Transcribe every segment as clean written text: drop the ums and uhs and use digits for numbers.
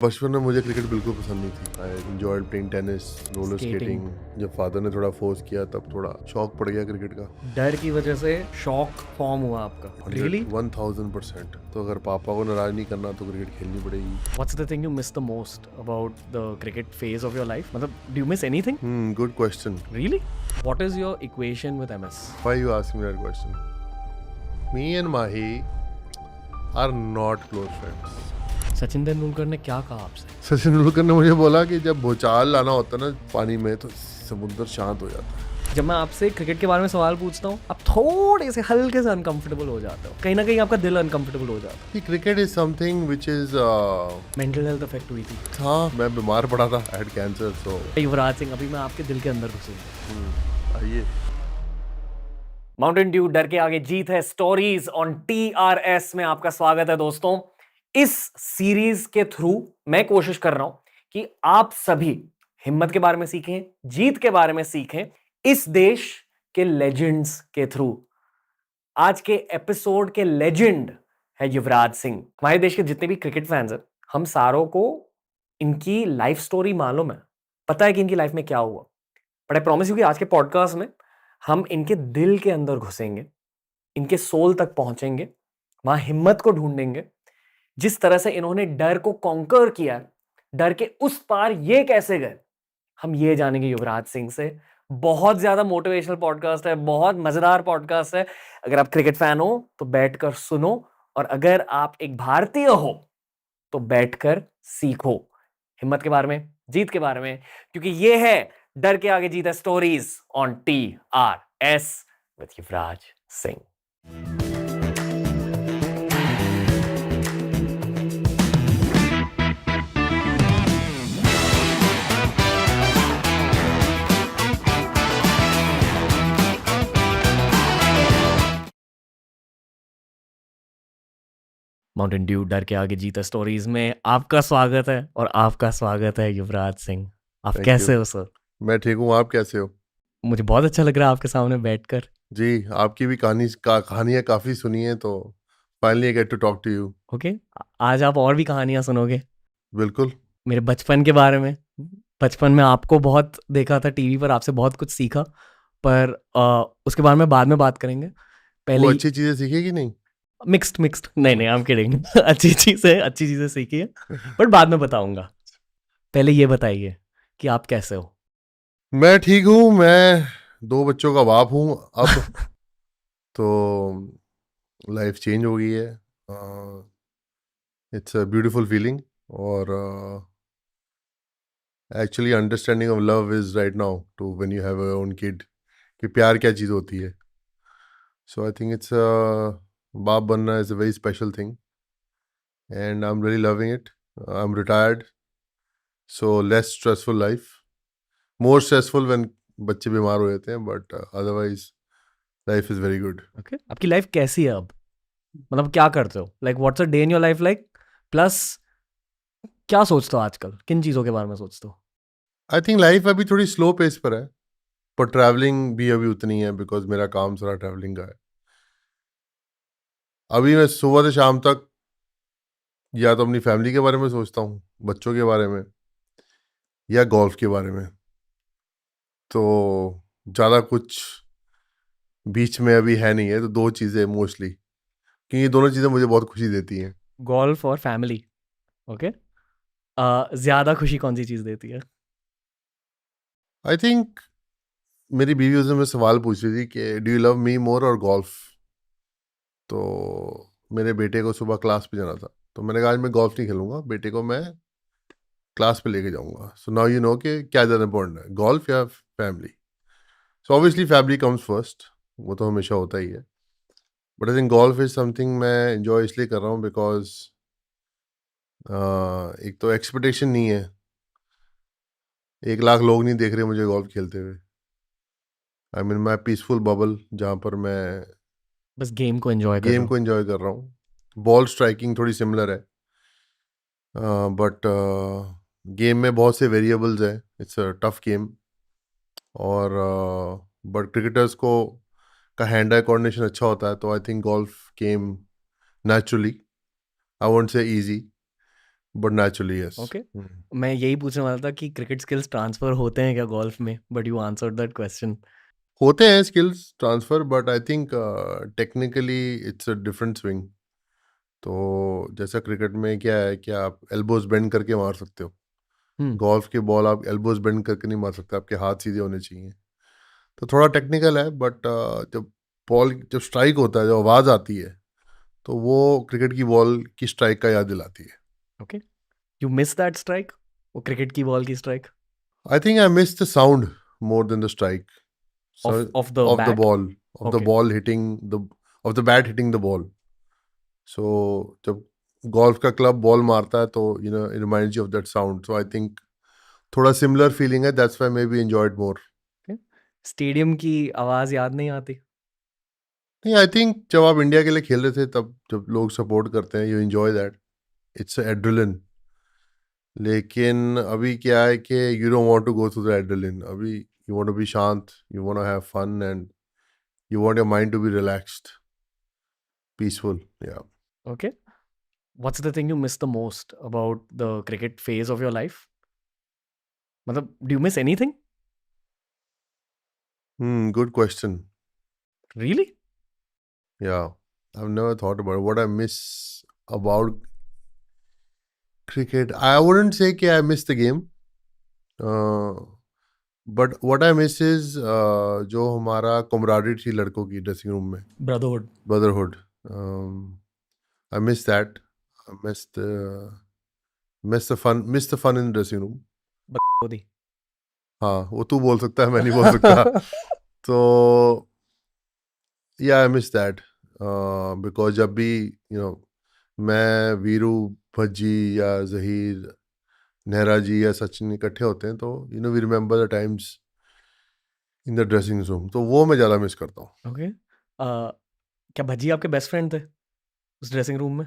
बचपन में मुझे क्रिकेट बिल्कुल पसंद नहीं थी। I enjoyed playing tennis, roller Skating. Skating. जब फादर ने थोड़ा फोर्स किया तब थोड़ा शौक पड़ गया क्रिकेट का। डर की वजह से शौक फॉर्म हुआ आपका. 100 Really? 1000%। तो अगर पापा को नाराज नहीं करना तो क्रिकेट खेलनी पड़ेगी। What's the thing you miss the most about the cricket phase of your life? मतलब, do you miss anything? Good question. Really? What is your equation with MS? Why you ask me that question? Me and Mahi are not close friends. Sachin Tendulkar ने क्या कहा आपसे? सचिन तेंदुलकर ने मुझे बोला कि जब भूचाल लाना होता है ना पानी में तो समुद्र शांत हो जाता है। जब मैं आपसे क्रिकेट के बारे में सवाल पूछता हूँ, आप थोड़े से हल्के से अनकंफर्टेबल हो जाते हो. कहीं ना कहीं आपका दिल अनकंफर्टेबल हो जाता कि cricket is something which is है. मेंटल हेल्थ अफेक्ट हुई थी. हाँ, मैं बीमार पड़ा था, आई हैड कैंसर। सो युवराज सिंह, अभी मैं आपके दिल के अंदर घुसूंगा. आइए। माउंटेन ड्यू डर के आगे जीत है स्टोरीज ऑन TRS में आपका स्वागत है दोस्तों. इस सीरीज के थ्रू मैं कोशिश कर रहा हूं कि आप सभी हिम्मत के बारे में सीखें, जीत के बारे में सीखें, इस देश के लेजेंड्स के थ्रू. आज के एपिसोड के लेजेंड है युवराज सिंह. हमारे देश के जितने भी क्रिकेट फैंस हैं, हम सारों को इनकी लाइफ स्टोरी मालूम है, पता है कि इनकी लाइफ में क्या हुआ. बट आई प्रॉमिस यू कि आज के पॉडकास्ट में हम इनके दिल के अंदर घुसेंगे, इनके सोल तक पहुंचेंगे, वहां हिम्मत को ढूंढेंगे. जिस तरह से इन्होंने डर को कॉन्कर किया, डर के उस पार ये कैसे गए, हम ये जानेंगे युवराज सिंह से. बहुत ज्यादा मोटिवेशनल पॉडकास्ट है, बहुत मजेदार पॉडकास्ट है. अगर आप क्रिकेट फैन हो तो बैठकर सुनो, और अगर आप एक भारतीय हो तो बैठकर सीखो हिम्मत के बारे में, जीत के बारे में, क्योंकि ये है डर के आगे जीत है stories on TRS with Yuvraj Singh. Mountain Dew डर के आगे जीता स्टोरीज में आपका स्वागत है, और आपका स्वागत है युवराज सिंह. आप Thank कैसे you. हो सर? मैं ठीक हूँ, आप कैसे हो? मुझे बहुत अच्छा लग रहा है आपके सामने बैठकर. जी, आपकी भी कहानियाँ काफ़ी सुनी हैं, तो finally I get to talk to you. Okay, आज आप और भी कहानियां सुनोगे बिल्कुल। मेरे बचपन के बारे में. बचपन में आपको बहुत देखा था टीवी पर, आपसे बहुत कुछ सीखा, पर उसके बारे में बाद में बात करेंगे. वो पहले अच्छी चीज़ें सीखी कि नहीं? मिक्स्ड नहीं आई एम किडिंग. अच्छी चीजें सीखी है, बट बाद में बताऊंगा. पहले ये बताइए कि आप कैसे हो. मैं ठीक हूँ। मैं 2 बच्चों का बाप हूँ अब। तो लाइफ चेंज हो गई है। It's a beautiful feeling. और actually understanding of love is right now too when you have your own kid, कि प्यार क्या चीज़ होती है. सो आई थिंक इट्स बाप बनना is a very special thing and I am really loving it. I am retired, so less stressful life. More stressful when बच्चे बीमार हो जाते हैं, but otherwise life is very good. Okay, आपकी life कैसी है अब? मतलब क्या करते हो, like what's a day in your life like, plus क्या सोचते हो आजकल, किन चीज़ों के बारे में सोचते हो? आई थिंक लाइफ अभी थोड़ी स्लो पेस पर है, पर ट्रैवलिंग भी अभी उतनी है बिकॉज मेरा काम सारा ट्रैवलिंग का है. अभी मैं सुबह से शाम तक या तो अपनी फैमिली के बारे में सोचता हूँ, बच्चों के बारे में, या गोल्फ के बारे में. तो ज़्यादा कुछ बीच में अभी है नहीं है. तो 2 चीज़ें मोस्टली, क्योंकि ये दोनों चीज़ें मुझे बहुत खुशी देती हैं. गोल्फ और फैमिली. ओके, ज़्यादा खुशी कौन सी चीज़ देती है? आई थिंक मेरी बीवी उस दिन मुझसे सवाल पूछ रही थी कि डू यू लव मी मोर और गोल्फ. तो मेरे बेटे को सुबह क्लास पे जाना था, तो मैंने कहा आज मैं गोल्फ नहीं खेलूंगा, बेटे को मैं क्लास पे लेके जाऊंगा. सो नाउ यू नो कि क्या ज़्यादा इंपॉर्टेंट है, गोल्फ या family. So obviously family comes first, वो तो हमेशा होता ही है. But I think golf is something मैं इंजॉय इसलिए कर रहा हूँ बिकॉज एक तो एक्सपेक्टेशन नहीं है. 1 लाख लोग नहीं देख रहे मुझे गोल्फ खेलते हुए. I mean my peaceful bubble, जहाँ पर मैं बस गेम को एंजॉय कर रहे गेम हो. को एंजॉय कर रहा हूँ. बॉल स्ट्राइकिंग थोड़ी सिमिलर है, बट गेम में बहुत से वेरिएबल्स हैं. It's a tough game. और बट क्रिकेटर्स को का हैंड आई कोऑर्डिनेशन अच्छा होता है, तो I think golf game naturally, I won't say easy, but naturally yes. Okay, मैं यही पूछने वाला था कि क्रिकेट स्किल्स ट्रांसफर होते हैं क्या गोल्फ में, but you answered that question. होते हैं skills transfer, but I think technically it's a different swing. तो जैसा क्रिकेट में क्या है कि आप एल्बोज बेंड करके मार सकते हो, हम्म। गोल्फ की बॉल आप एल्बोज बेंड करके नहीं मार सकते, आपके हाथ सीधे होने चाहिए। तो थोड़ा टेक्निकल है, बट जब बॉल जब स्ट्राइक होता है, जब आवाज़ आती है, तो वो क्रिकेट की बॉल की स्ट्राइक का याद दिलाती है। Okay, you miss that strike, वो क्रिकेट की बॉल की strike I think I miss the sound more than the strike off the of the bat. ball of the okay, ball hitting the of the bat hitting the ball. So जब golf का club ball मारता है तो it reminds you of that sound. So I think थोड़ा similar feeling है, that's why maybe enjoyed more. Stadium की आवाज याद नहीं आती? नहीं, आई थिंक जब आप इंडिया के लिए खेल रहे थे तब जब लोग सपोर्ट करते हैं, you enjoy that, it's adrenaline. लेकिन अभी क्या है कि you don't want to go through the adrenaline. अभी यू वांट टू बी शांत, you want to have fun, and you want your mind to be relaxed, peaceful. या okay, what's the thing you miss the most about the cricket phase of your life? मतलब do you miss anything good question. Really? Yeah, I've never thought about what I miss about cricket. I wouldn't say कि I miss the game, but what I miss is जो हमारा camaraderie थी लड़कों की dressing room में, brotherhood. brotherhood. Um, I miss that. I miss the fun in the dressing room. Brotherhood. हाँ, वो तू बोल सकता है, मैं नहीं बोल सकता। तो या आई मिस दैट, बिकॉज जब भी मैं, वीरू, भज्जी या जहीर, नेहरा जी या सचिन इकट्ठे होते हैं तो we remember the times in the dressing room, तो वो मैं ज़्यादा मिस करता हूँ। ओके, क्या भज्जी आपके बेस्ट फ्रेंड थे उस ड्रेसिंग रूम में?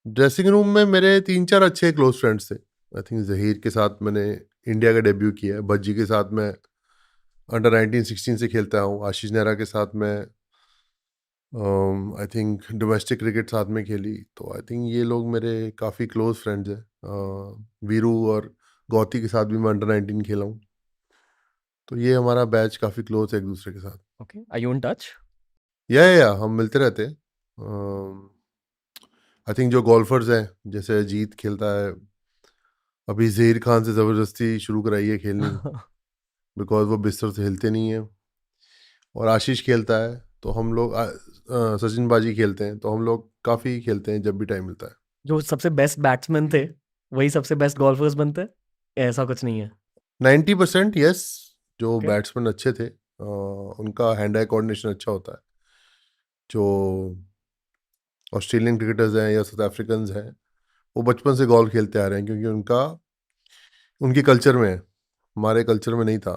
ड्रेसिंग रूम में मेरे 3-4 अच्छे क्लोज फ्रेंड्स थे। आई थिंक जहीर के साथ मैंने इंडिया का डेब्यू किया है, भज्जी के साथ मैं अंडर 19 16 से खेलता हूँ, आशीष नेहरा के साथ मैं आई थिंक डोमेस्टिक क्रिकेट साथ में खेली। तो आई थिंक ये लोग मेरे काफ़ी क्लोज फ्रेंड्स हैं। वीरू और गौती के साथ भी मैं अंडर 19 खेला हूँ। तो ये हमारा बैच काफ़ी क्लोज है एक दूसरे के साथ। Okay, are you in touch? या हम मिलते रहते हैं। आई थिंक जो गोल्फर्स हैं, जैसे अजीत खेलता है, अभी जहीर खान से ज़बरदस्ती शुरू कराई है खेलनी, बिकॉज वो बिस्तर से हिलते नहीं है। और आशीष खेलता है, तो हम लोग सचिन बाजी खेलते हैं, तो हम लोग काफ़ी खेलते हैं जब भी टाइम मिलता है। जो सबसे बेस्ट बैट्समैन थे वही सबसे बेस्ट गोल्फर्स बनते हैं, ऐसा कुछ नहीं है? 90% यस। जो ओके, बैट्समैन अच्छे थे, उनका हैंड आई कोऑर्डिनेशन अच्छा होता है। जो ऑस्ट्रेलियन क्रिकेटर्स हैं या साउथ अफ्रीकन हैं, वो बचपन से गोल्फ खेलते आ रहे हैं, क्योंकि उनके कल्चर में है, हमारे कल्चर में नहीं था।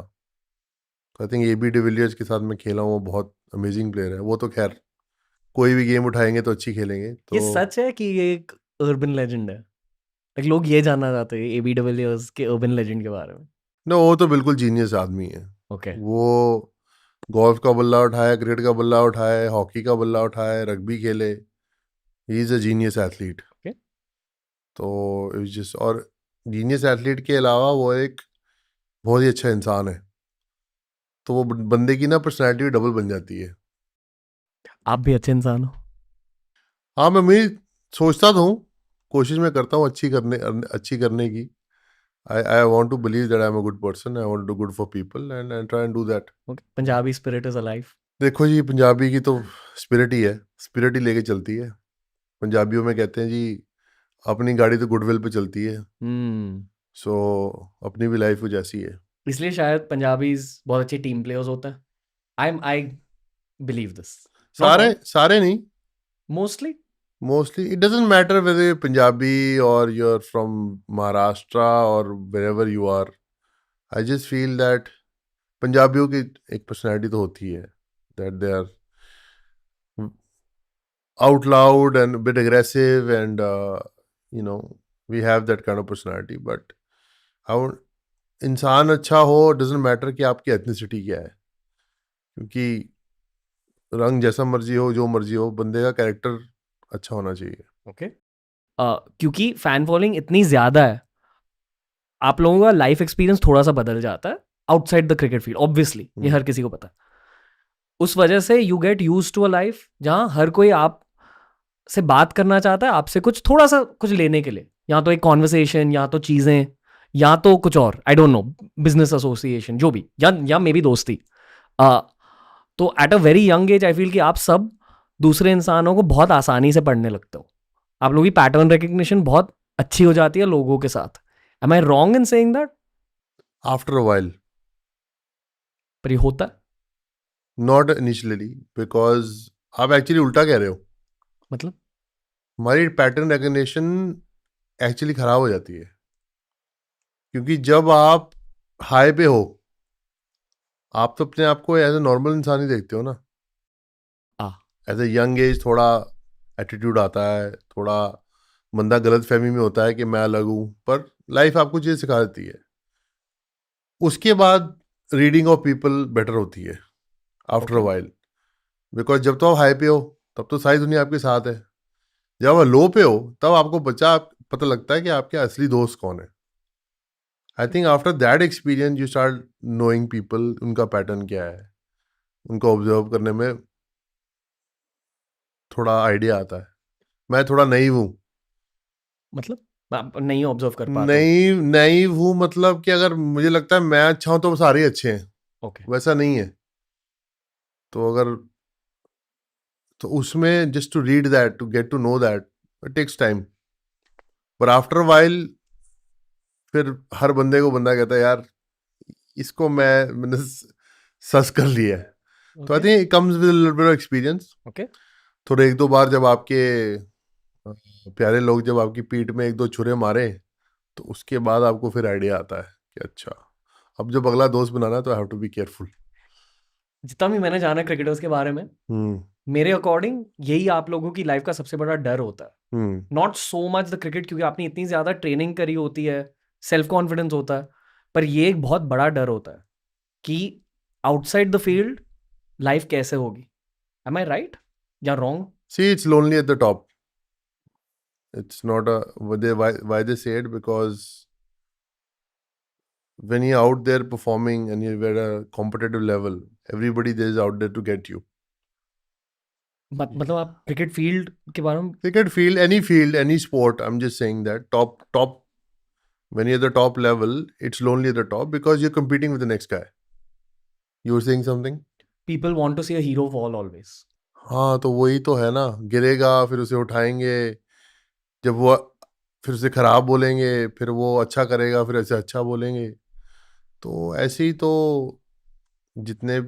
आई थिंक AB डिविलियर्स के साथ मैं खेला हूँ, वो बहुत अमेजिंग प्लेयर है। वो तो खैर कोई भी गेम उठाएंगे तो अच्छी खेलेंगे। ये तो सच है कि ये एक अर्बन लेजेंड है? लाइक लोग ये जानना चाहते हैं एबी डिविलियर्स के अर्बन लेजेंड के बारे में। ना, वो तो बिल्कुल जीनियस आदमी है। ओके, वो गोल्फ का बल्ला उठाए, क्रिकेट का बल्ला उठाए, हॉकी का बल्ला उठाए, रग्बी खेले, he is a genius athlete. Okay, तो जिस और जीनियस एथलीट के अलावा वो एक बहुत ही अच्छा इंसान है। तो वो बंदे की ना पर्सनैलिटी भी डबल बन जाती है। आप भी अच्छे इंसान हो। हाँ, मैं सोचता तो हूँ, कोशिश मैं करता हूँ अच्छी करने की। I want to believe that I am a good person, I want to do good for people and try and do that. Okay, Punjabi spirit is alive. देखो जी, पंजाबी की तो स्पिरिट ही है, स्पिरिट ही लेके चलती है। पंजाबियों में कहते हैं जी, अपनी गाड़ी तो गुडविल पे चलती है। हम्म, सो अपनी भी लाइफ कुछ ऐसी है। इसलिए शायद पंजाबीज बहुत अच्छे टीम प्लेयर्स होते हैं। आई बिलीव दिस, नॉट सारे ऑल, सारे नहीं, mostly. mostly it doesn't matter whether you're Punjabi or you're from Maharashtra or wherever you are. I just feel that पंजाबियों की एक पर्सनैलिटी तो होती है, that they are out loud and a bit aggressive, and we have that kind of personality. But how इंसान अच्छा हो, doesn't matter कि आपकी एथनिसिटी क्या है, क्योंकि रंग जैसा मर्जी हो, जो मर्जी हो, बंदे का कैरेक्टर अच्छा होना चाहिए। ओके, क्योंकि फैन फॉलोइंग इतनी ज्यादा है, आप लोगों का लाइफ एक्सपीरियंस थोड़ा सा बदल जाता है outside the cricket field, obviously ये हर किसी को पता है। उस वजह से you get use to a life जहां हर कोई आप से बात करना चाहता है, आपसे कुछ थोड़ा सा कुछ लेने के लिए, या तो एक कॉन्वर्सेशन, या तो चीजें, या तो कुछ और, I don't know, business association, जो भी, या मे बी दोस्ती। uh, तो at a very young age I feel कि आप सब दूसरे इंसानों को बहुत आसानी से पढ़ने लगते हो, आप लोगों की पैटर्न रिकग्निशन बहुत अच्छी हो जाती है लोगों के साथ। Am I wrong in saying that? After a while, पर ये होता है। नॉट इनिशियली, बिकॉज आप एक्चुअली उल्टा कह रहे हो। मतलब हमारी पैटर्न रिकग्निशन एक्चुअली खराब हो जाती है, क्योंकि जब आप हाई पे हो, आप तो अपने आप को एज ए नॉर्मल इंसान ही देखते हो ना। आ एज ए यंग एज थोड़ा एटीट्यूड आता है, थोड़ा बंदा गलत फहमी में होता है कि मैं अलग हूँ, पर लाइफ आपको चीज़ सिखा देती है। उसके बाद रीडिंग ऑफ पीपल बेटर होती है after a okay, while, because जब तो आप हाई पे हो तब तो सारी दुनिया आपके साथ है। जब आप लो पे हो तब आपको पता लगता है कि आपके असली दोस्त कौन है। I think after that experience you start knowing people, उनका पैटर्न क्या है, उनको ऑब्जर्व करने में थोड़ा आइडिया आता है। मैं थोड़ा नईव हूँ। मतलब आप नहीं ऑब्जर्व कर पाते हो? नईव नईव हूँ मतलब कि अगर मुझे लगता है मैं अच्छा हूँ तो वो सारे ही अच्छे हैं, ओके, वैसा नहीं है। तो अगर तो उसमें just to read that, to get to know that, it takes time. पर आफ्टर वाइल फिर हर बंदे को बंदा कहता है यार इसको मैंने सस कर लिया है। तो I okay, think it comes with little bit of experience. Okay. थोड़े एक दो बार जब आपके प्यारे लोग जब आपकी पीठ में एक दो छुरे मारे, तो उसके बाद आपको फिर आइडिया आता है कि अच्छा, अब जब अगला दोस्त बनाना है तो I have to be careful. जितना भी मैंने जाना क्रिकेटर्स के बारे में, हम्म। मेरे अकॉर्डिंग यही आप लोगों की लाइफ का सबसे बड़ा डर होता है। Hmm. Not so much the cricket, क्योंकि आपने इतनी ज्यादा ट्रेनिंग करी होती है, सेल्फ कॉन्फिडेंस होता है, पर ये एक बहुत बड़ा डर होता है कि आउटसाइड द फील्ड लाइफ कैसे होगी। एम आई राइट या wrong? See it's lonely at the top. It's not a why they say it, because when you're out there performing and you're at a competitive level, everybody there is out there to get you. मतलब आप cricket field के बारे में? Field, any sport. I'm just saying that top. When you're at the top level, it's lonely at the top because you're competing with the next guy. You were saying something? People want to see a hero fall always. हाँ, तो वही तो है ना। गिरेगा फिर उसे उठाएंगे, जब वो फिर उसे खराब बोलेंगे, फिर वो अच्छा करेगा फिर ऐसे अच्छा बोलेंगे। तो ऐसे ही तो जितने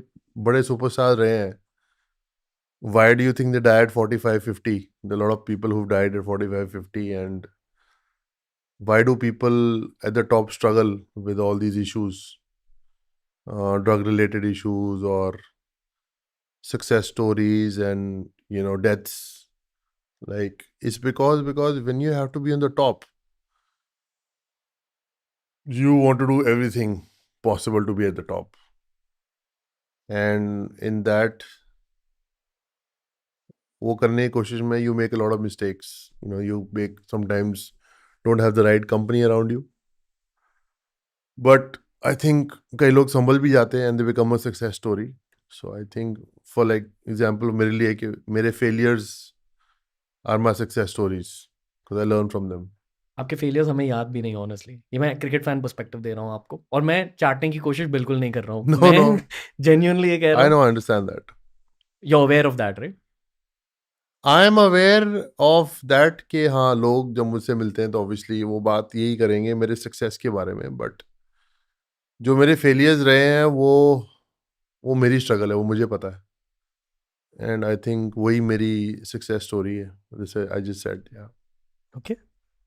बड़े सुपरस्टार रहे हैं, why do you think they die at 45, 50? There are a lot of people who've died at 45, 50. And why do people at the top struggle with all these issues, drug related issues or success stories and deaths? Like, it's because when you have to be on the top, you want to do everything possible to be at the top. And in that, वो करने की कोशिश में you make a lot of mistakes. You make sometimes don't have the right company around you. But I think कई लोग संभल भी जाते हैं and they become a success story. So I think for like example मेरे लिए कि मेरे failures are my success stories because I learn from them. आपके फेलियर्स हमें याद भी नहीं, ऑनेस्टली। ये मैं क्रिकेट फैन पर्सपेक्टिव दे रहा हूँ आपको, और मैं चाटने की कोशिश बिल्कुल नहीं कर रहा हूँ। No, मैं no, जेन्युइनली ये कह रहा I हूँ। know, I understand that. You aware of that, right? I am aware of that कि हाँ, लोग जब मुझसे मिलते हैं तो obviously वो बात यही करेंगे मेरे success के बारे में, but जो मेरे failures रहे हैं वो मेरी struggle है, वो मुझे पता है। And I think वही मेरी success story है, जैसे I just said, yeah. Okay.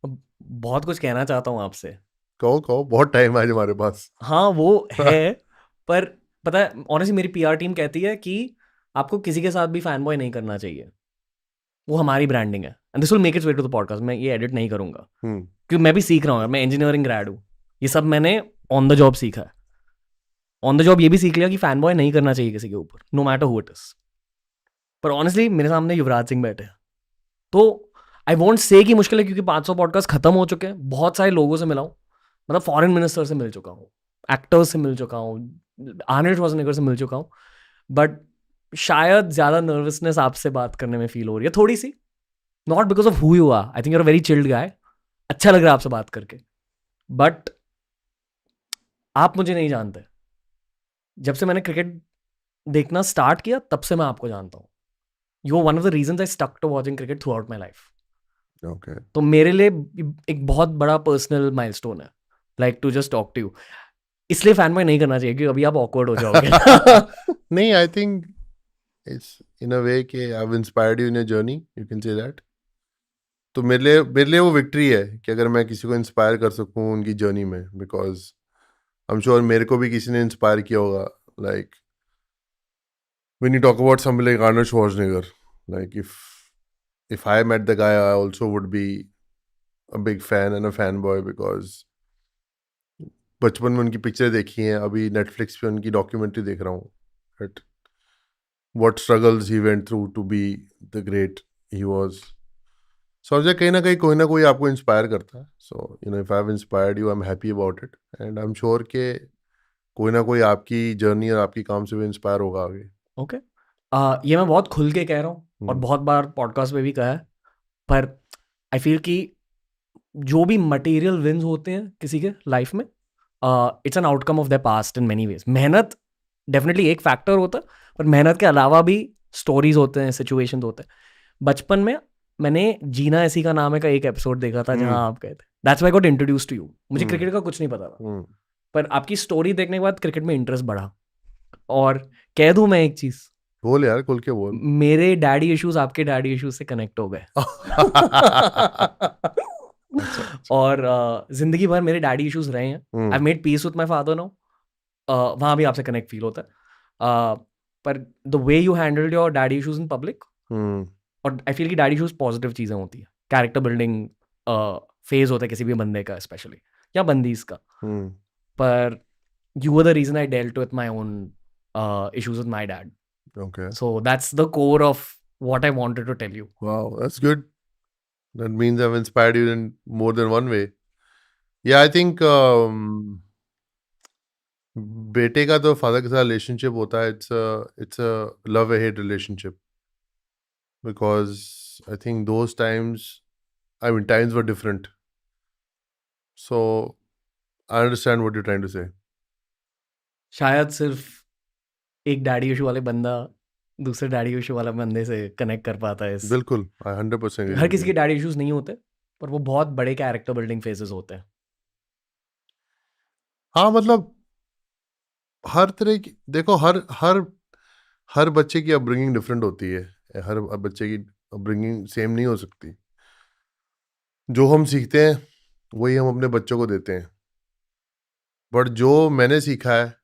बहुत कुछ कहना चाहता हूँ आपसे। कहो बहुत टाइम है आज हमारे पास। हाँ वो है, पर पता है ऑनेस्टली मेरी पीआर टीम कहती है कि आपको किसी के साथ भी फैन बॉय नहीं करना चाहिए, वो हमारी ब्रांडिंग है। And this will make its way to the podcast, मैं ये एडिट नहीं करूंगा, हम्म। क्योंकि मैं भी सीख रहा हूँ, मैं इंजीनियरिंग ग्रेड हूँ। ये सब मैंने ऑन द जॉब सीखा है। ऑन द जॉब ये भी सीख लिया कि फैन बॉय नहीं करना चाहिए किसी के ऊपर, no matter who it is. पर ऑनेस्टली मेरे सामने युवराज सिंह बैठे हैं, तो आई वॉन्ट से कि मुश्किल है क्योंकि 500 पॉडकास्ट खत्म हो चुके हैं, बहुत सारे लोगों से मिला हूँ, मतलब फॉरेन मिनिस्टर से मिल चुका हूँ, एक्टर्स से मिल चुका हूँ, आर्नल्ड श्वार्ज़नेगर से मिल चुका हूँ, बट शायद ज्यादा नर्वसनेस आपसे बात करने में फील हो रही है थोड़ी सी, not because of who you are, I think you're a very chilled guy, अच्छा लग रहा है आपसे बात करके, बट आप मुझे नहीं जानते, जब से मैंने क्रिकेट देखना स्टार्ट किया तब से मैं आपको जानता हूँ, you are one of the reasons I stuck to watching cricket throughout my life. Okay. तो मेरे लिए एक बहुत बड़ा पर्सनल माइलस्टोन है, like to just talk to you, इसलिए फैन बाय नहीं करना चाहिए क्योंकि अभी आप ऑकवर्ड हो जाओगे। नहीं, आई थिंक इट्स इन अ वे कि I have inspired you in your journey, you can say that. तो मेरे लिए वो विक्ट्री है कि अगर मैं किसी को इंस्पायर कर सकूं उनकी जर्नी में, बिकॉज आई एम श्योर मेरे को भी किसी ने इंस्पायर किया होगा। Like when you talk about somebody like Arnold Schwarzenegger, like if I met the guy, I also would be a big fan and a fanboy because बचपन में उनकी पिक्चर देखी हैं, अभी नेटफ्लिक्स पे उनकी डॉक्यूमेंट्री देख रहा हूँ, but what struggles he went through to be the great he was. समझे कहीं ना कोई आपको इंस्पायर करता है, so you know if I have inspired you, I am happy about it, and I am sure कि कोई ना कोई आपकी जर्नी और आपकी काम से भी इंस्पायर होगा आगे। ओके, ये मैं बहुत खुल के कह रहा हूँ और हम्म। बहुत बार पॉडकास्ट में भी कहा है, पर आई फील कि जो भी मटेरियल विन्स होते हैं किसी के लाइफ में, it's an outcome of the past in many ways. मेहनत डेफिनेटली एक फैक्टर होता है, पर मेहनत के अलावा भी स्टोरीज होते हैं, सिचुएशंस होते हैं। बचपन में मैंने जीना ऐसी का नाम है का एक एपिसोड देखा था जहां आप गए थे, that's why I got introduce to you. मुझे क्रिकेट का कुछ नहीं पता था, पर आपकी स्टोरी देखने के बाद क्रिकेट में इंटरेस्ट बढ़ा। और कह दूं मैं एक चीज, बोल यार, खुल के बोल। मेरे डैडी इश्यूज आपके डैडी इश्यूज से कनेक्ट हो गए। अच्छा। और जिंदगी भर मेरे डैडी इश्यूज रहे हैं, I made peace with my father now, वहां भी आपसे कनेक्ट फील होता है, पर the way you handled your daddy issues in public, और आई फील कि डैडी इश्यूज पॉजिटिव चीजें होती है, कैरेक्टर बिल्डिंग फेज होता है किसी भी बंदे का स्पेशली, या बंदीज का, पर you were the reason I dealt with my own issues with my dad. Okay. So that's the core of what I wanted to tell you. Wow, that's good. That means I've inspired you in more than one way. Yeah, I think बेटे का तो father के साथ relationship होता है, it's a love hate relationship, because I think those times, I mean times were different, so I understand what you trying to say. शायद सिर्फ एक डैडी इशू वाले बंदा दूसरे डैडी इशू वाला बंदे से कनेक्ट कर पाता है। बिल्कुल, आई 100% हर किसी के डैडी इश्यूज नहीं होते, पर वो बहुत बड़े कैरेक्टर बिल्डिंग फेजेस होते हैं। हाँ, मतलब हर तरह की, देखो हर हर हर बच्चे की अपब्रिंगिंग डिफरेंट होती है, हर बच्चे की अपब्रिंगिंग सेम नहीं हो सकती। जो हम सीखते हैं वही हम अपने बच्चों को देते हैं, बट जो मैंने सीखा है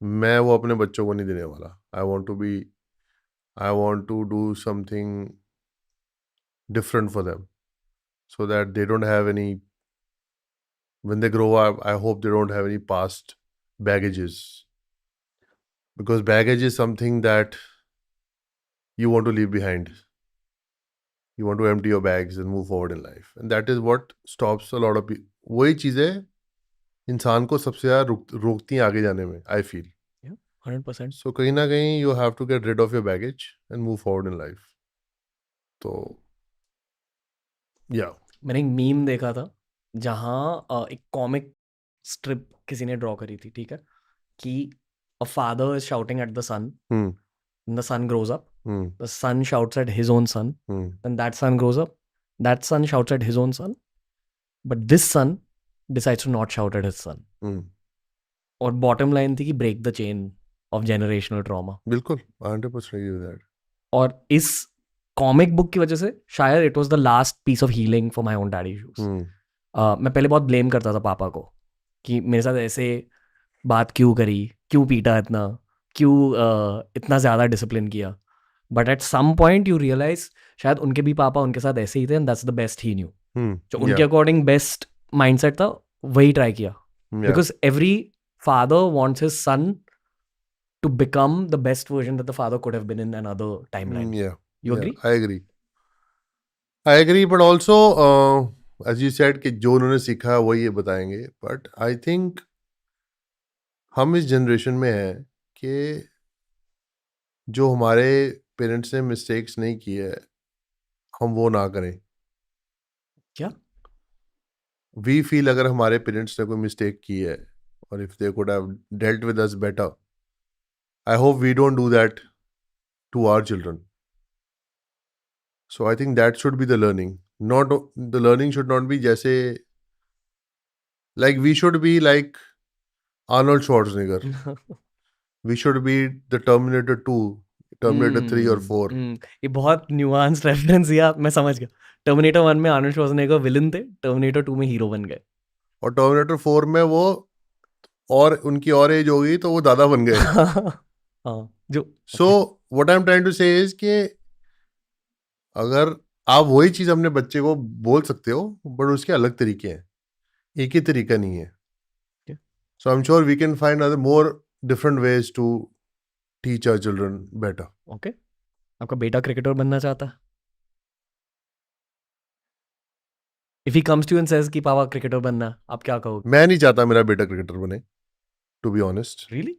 मैं वो अपने बच्चों को नहीं देने वाला। I want to do something different for them so that they don't have any, when they grow up, I hope they don't have any past baggages, because baggage is something that you want to leave behind. You want to empty your bags and move forward in life, and that is what stops a lot of people. वही चीजें इंसान को सबसे ज्यादा रोकती हैं आगे जाने में, I feel. 100%। So कहीं ना कहीं you have to get rid of your baggage and move forward in life. तो yeah. मैंने एक मीम देखा था जहाँ एक कॉमिक स्ट्रिप किसी ने ड्रॉ करी थी, ठीक है, कि a father is shouting at the son, the son grows up, the son shouts at his own son, then that son grows up, that son shouts at his own son, but this son decides to not shout at his son. और bottom line थी कि break the chain of generational trauma. बिल्कुल 100% agree with that. और इस comic book की वजह से शायद it was the last piece of healing for my own daddy issues. मैं पहले बहुत ब्लेम करता था पापा को कि मेरे साथ ऐसे बात क्यों करी, क्यों पीटा इतना, क्यों इतना ज़्यादा डिसिप्लिन किया, but at some point you realise शायद उनके भी पापा उनके साथ ऐसे ही थे, and that's the best he knew. जो उनके अकॉर्डिंग बेस्ट माइंडसेट था वही ट्राई किया, because every father wants his son to become the best version that the father could have been in another timeline. Yeah. You agree? I agree. I agree, but also as you said कि जो उन्होंने सीखा है वही ये बताएंगे, but I think हम इस जनरेशन में हैं कि जो हमारे पेरेंट्स ने मिस्टेक्स नहीं की है हम वो ना करें. क्या? वी फील अगर हमारे पेरेंट्स ने कोई मिस्टेक की है और if they could have dealt with us better, I hope we don't do that to our children. So I think that should be the learning. Not the learning should not be जैसे like we should be like Arnold Schwarzenegger. We should be the Terminator 2, Terminator 3 or 4. ये बहुत nuance reference दिया, मैं समझ गया. Terminator 1 में Arnold Schwarzenegger villain थे, terminator 2 में हीरो बन गए. और Terminator 4 में वो और उनकी और एज हो गई तो वो दादा बन गए. हाँ, जो So what I'm trying to say is कि अगर आप वही चीज अपने बच्चे को बोल सकते हो बट उसके अलग तरीके हैं, एक ही तरीका नहीं है. Okay. So I'm sure we can find other more different ways to teach our children better. Okay, आपका बेटा क्रिकेटर बनना चाहता है? If he comes to you and says कि पापा क्रिकेटर बनना है, आप क्या कहोगे? मैं नहीं चाहता मेरा बेटा क्रिकेटर बने, to be honest, really?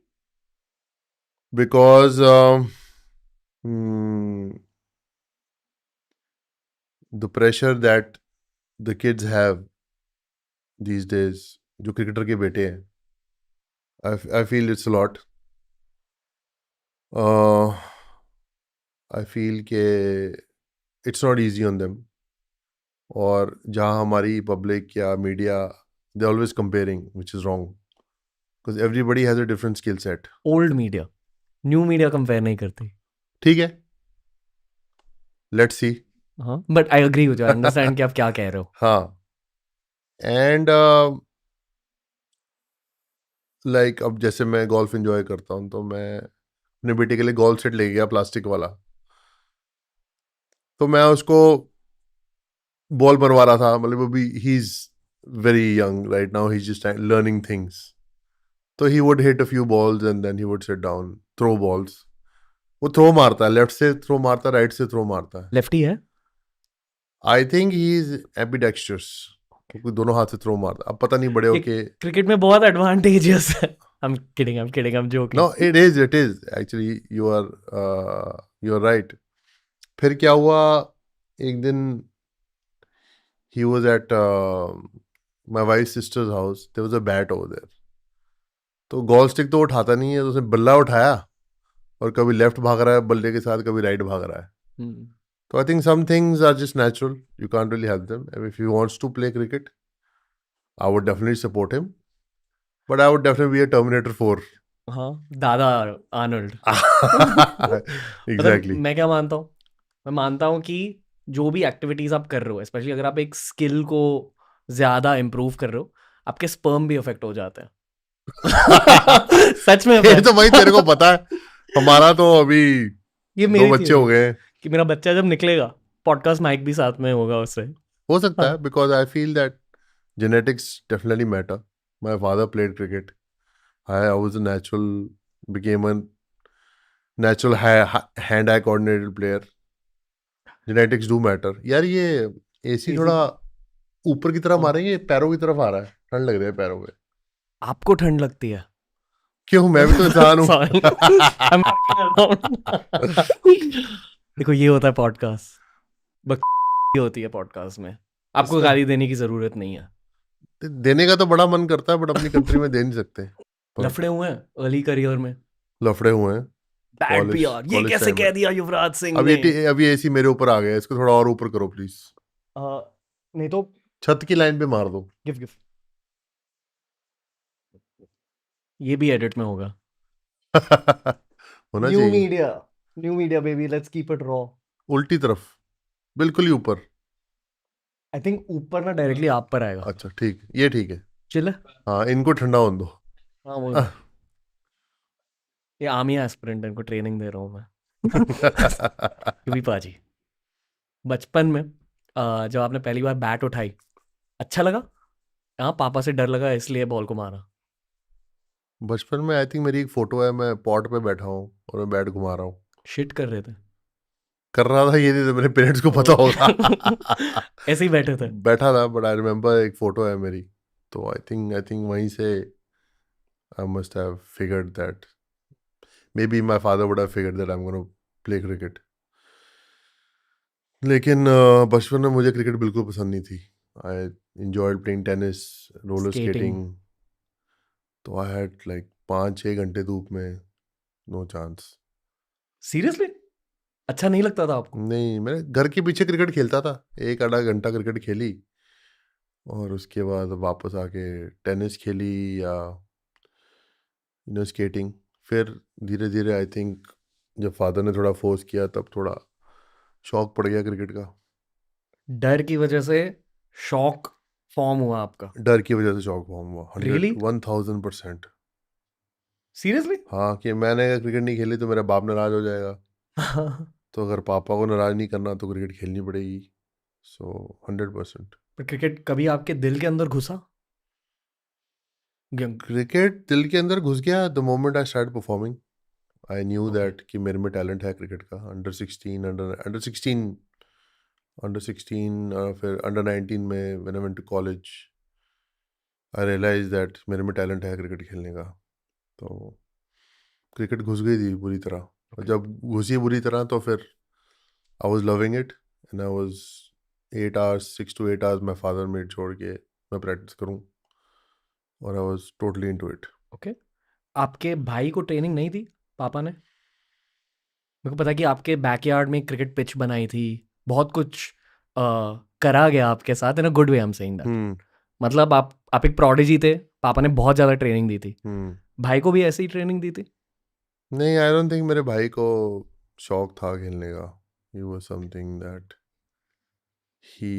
Because the pressure that the kids have these days, जो क्रिकेटर के बेटे हैं, I feel it's lot. I feel के it's not easy on them. और जहाँ हमारी पब्लिक या media they always comparing, which is wrong, because everybody has a different skill set. Old media, new media compare नहीं करती. ठीक है, let's see. हाँ, but I agree with you, I understand कि आप क्या कह रहे हो. हाँ, एंड लाइक अब जैसे मैं गोल्फ एंजॉय करता हूँ तो मैं अपने बेटे के लिए गोल्फ सेट ले गया प्लास्टिक वाला. तो मैं उसको बॉल बनवा रहा था, मतलब अभी he is very young right now, he is just learning things. तो he would hit a few balls and then he would sit down, throw balls. वो थ्रो मारता है, लेफ्ट से थ्रो मारता है, राइट से थ्रो मारता है. लेफ्टी है? आई थिंक ही इज एम्बिडेक्स्ट्रस, क्योंकि दोनों हाथ से थ्रो मारता है. अब पता नहीं बड़े होके. क्रिकेट में बहुत एडवांटेजेस है. I'm kidding, I'm kidding, I'm joking. No it is actually you are right. फिर क्या हुआ, एक दिन he was at my wife's sister's house. There was a bat over there. तो गोल्फ स्टिक तो उठाता नहीं है, तो उसने बल्ला उठाया और कभी लेफ्ट भाग रहा है बल्ले के साथ, कभी राइट भाग रहा है. Hmm. तो I think some things are just natural, you can't really help them. If he wants to play cricket I would definitely support him, but I would definitely be a terminator 4. हाँ, दादा Arnold. Exactly. मैं क्या मानता हूँ, मैं मानता हूँ कि जो भी एक्टिविटीज आप कर रहे हो, स्पेशली अगर आप एक स्किल को ज्यादा इम्प्रूव कर रहे हो, आपके स्पर्म भी अफेक्ट हो जाते हैं. सच में ये तो भाई तेरे को पता है, हमारा तो अभी ये 2 मेरी बच्चे हो theory है गए हैं. कि मेरा बच्चा जब निकलेगा, पॉडकास्ट माइक भी साथ में होगा उससे. हो सकता हाँ. है, because I feel that genetics definitely matter. My father played cricket. I was a natural, became a natural hand-eye coordinated player. Genetics do matter. यार ये एसी AC थोड़ा ऊपर की तरफ हाँ. मारेंगे, पैरों की तरफ आ रहा है, ठंड लग रही है पैरों में. आपको ठंड लगती है? क्यों, मैं भी तो इंसान हूँ. Sorry. I'm देखो, ये होता है पॉडकास्ट, बकवास होती है पॉडकास्ट में. आपको इसमें गाली देने की जरूरत नहीं है. देने का तो बड़ा मन करता है, बट अपनी कंट्री में दे नहीं सकते. But लफड़े हुए हैं अर्ली करियर में. लफड़े हुए हैं बैड कॉलेज पीआर, ये कॉलेज कैसे टाइम कह में. दिया युवराज सिंह अब ने? अभी एसी मेरे ऊपर आ गया, इसको थोड़ा और ऊपर करो प्लीज. नहीं तो छत की लाइन पे मार दो. गिव गिव, ये भी एडिट में होगा. होना चाहिए. New media baby, let's keep it raw. उल्टी तरफ, बिल्कुल ही ऊपर. आई थिंक ऊपर ना डायरेक्टली आप पर आएगा. अच्छा ठीक, ये ठीक है. चिल. हाँ, इनको ठंडा होने दो. हाँ, वो ये आर्मी एस्पिरेंट, इनको ट्रेनिंग दे रहा हूँ मैं. क्योंकि पाजी बचपन में जब आपने पहली बार बैट उठाई, अच्छा लगा? हाँ, पापा से डर लगा इसलिए बॉल को मारा? बचपन में आई थिंक मेरी एक फोटो है, मैं पॉट पे बैठा हूँ और मैं बैट घुमा रहा हूँ. शिट कर रहे थे? कर रहा था ये नहीं तो मेरे पेरेंट्स को पता होगा। ऐसे ही बैठे थे। बैठा था, बट आई रिमेम्बर एक फोटो है मेरी, तो आई थिंक वहीं से I must have figured that may be my father would have figured that I am gonna play cricket. लेकिन बचपन में मुझे क्रिकेट बिल्कुल पसंद नहीं थी। आई enjoyed playing tennis, roller skating. Skating. तो आई हैड लाइक 5-6 घंटे धूप में, नो चांस। सीरियसली? अच्छा नहीं लगता था आपको? नहीं, मैं घर के पीछे क्रिकेट खेलता था, एक आधा घंटा क्रिकेट खेली और उसके बाद वापस आके टेनिस खेली या स्केटिंग। फिर धीरे धीरे आई थिंक जब फादर ने थोड़ा फोर्स किया तब थोड़ा शौक पड़ गया क्रिकेट का। डर की वजह से शौक फॉर्म हुआ आपका? डर की वजह से शौक फॉर्म हुआ, रियली? 1000%। सीरियसली? हाँ, कि मैंने अगर क्रिकेट नहीं खेली तो मेरा बाप नाराज हो जाएगा, तो अगर पापा को नाराज नहीं करना तो क्रिकेट खेलनी पड़ेगी। सो 100%। पर क्रिकेट कभी आपके दिल के अंदर घुसा? ग- क्रिकेट दिल के अंदर घुस गया the moment I start performing. I knew okay. That कि मेरे में टैलेंट है क्रिकेट का। अंडर 16, अंडर 16 फिर अंडर 19 में when I went to college I realise that मेरे में टैलेंट है क्रिकेट खेलने का। तो क्रिकेट घुस गई थी बुरी तरह, और ओके। जब घुसी बुरी तरह तो फिर I was loving it and I was 8 hours 6 to 8 hours my father made छोड़ के मैं प्रैक्टिस करूँ, और I was totally into it. Okay. आपके भाई को ट्रेनिंग नहीं दी पापा ने? मेरे को पता है कि आपके बैकयार्ड में क्रिकेट पिच बनाई थी, बहुत कुछ करा गया आपके साथ, in a good way I am saying that. Hmm. मतलब आप एक प्रोडिजी थे, पापा ने बहुत ज़्यादा ट्रेनिंग दी थी। हम्म। भाई को भी ऐसी ही ट्रेनिंग दी थी? नहीं, आई डोंट थिंक मेरे भाई को शौक था खेलने का। He was something that he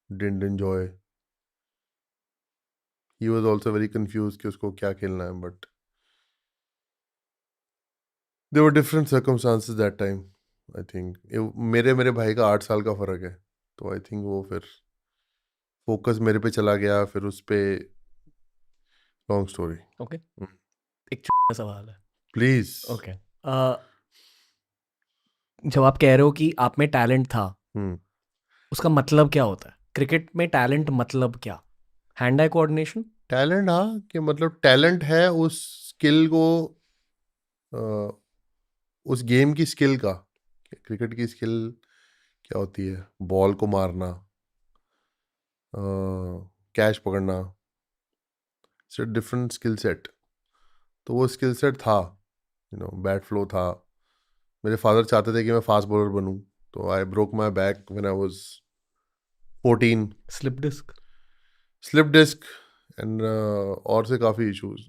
didn't enjoy. He was also very confuse कि उसको क्या खेलना है, but there were different circumstances that time. I think मेरे भाई का 8 साल का फर्क है, तो आई थिंक वो फिर फोकस मेरे पे चला गया, फिर उस पे लॉन्ग स्टोरी। ओके। एक छोटा सवाल है। प्लीज। ओके। जब आप कह रहे हो कि आप में टैलेंट था, हम्म। उसका मतलब क्या होता है? क्रिकेट में टैलेंट मतलब क्या? Hand eye coordination? टैलेंट, हाँ, कि मतलब टैलेंट है उस स्किल को, अ, उस गेम की स्किल का। क्रिकेट की स्किल क्या होती है? बॉल को मारना, कैच पकड़ना, डिफरेंट स्किल सेट। तो वो स्किल सेट था, बैट फ्लो था। मेरे फादर चाहते थे कि मैं फास्ट बॉलर बनूं, तो I broke my back when I was 14। Slip disc? Slip disc and और से काफ़ी इश्यूज।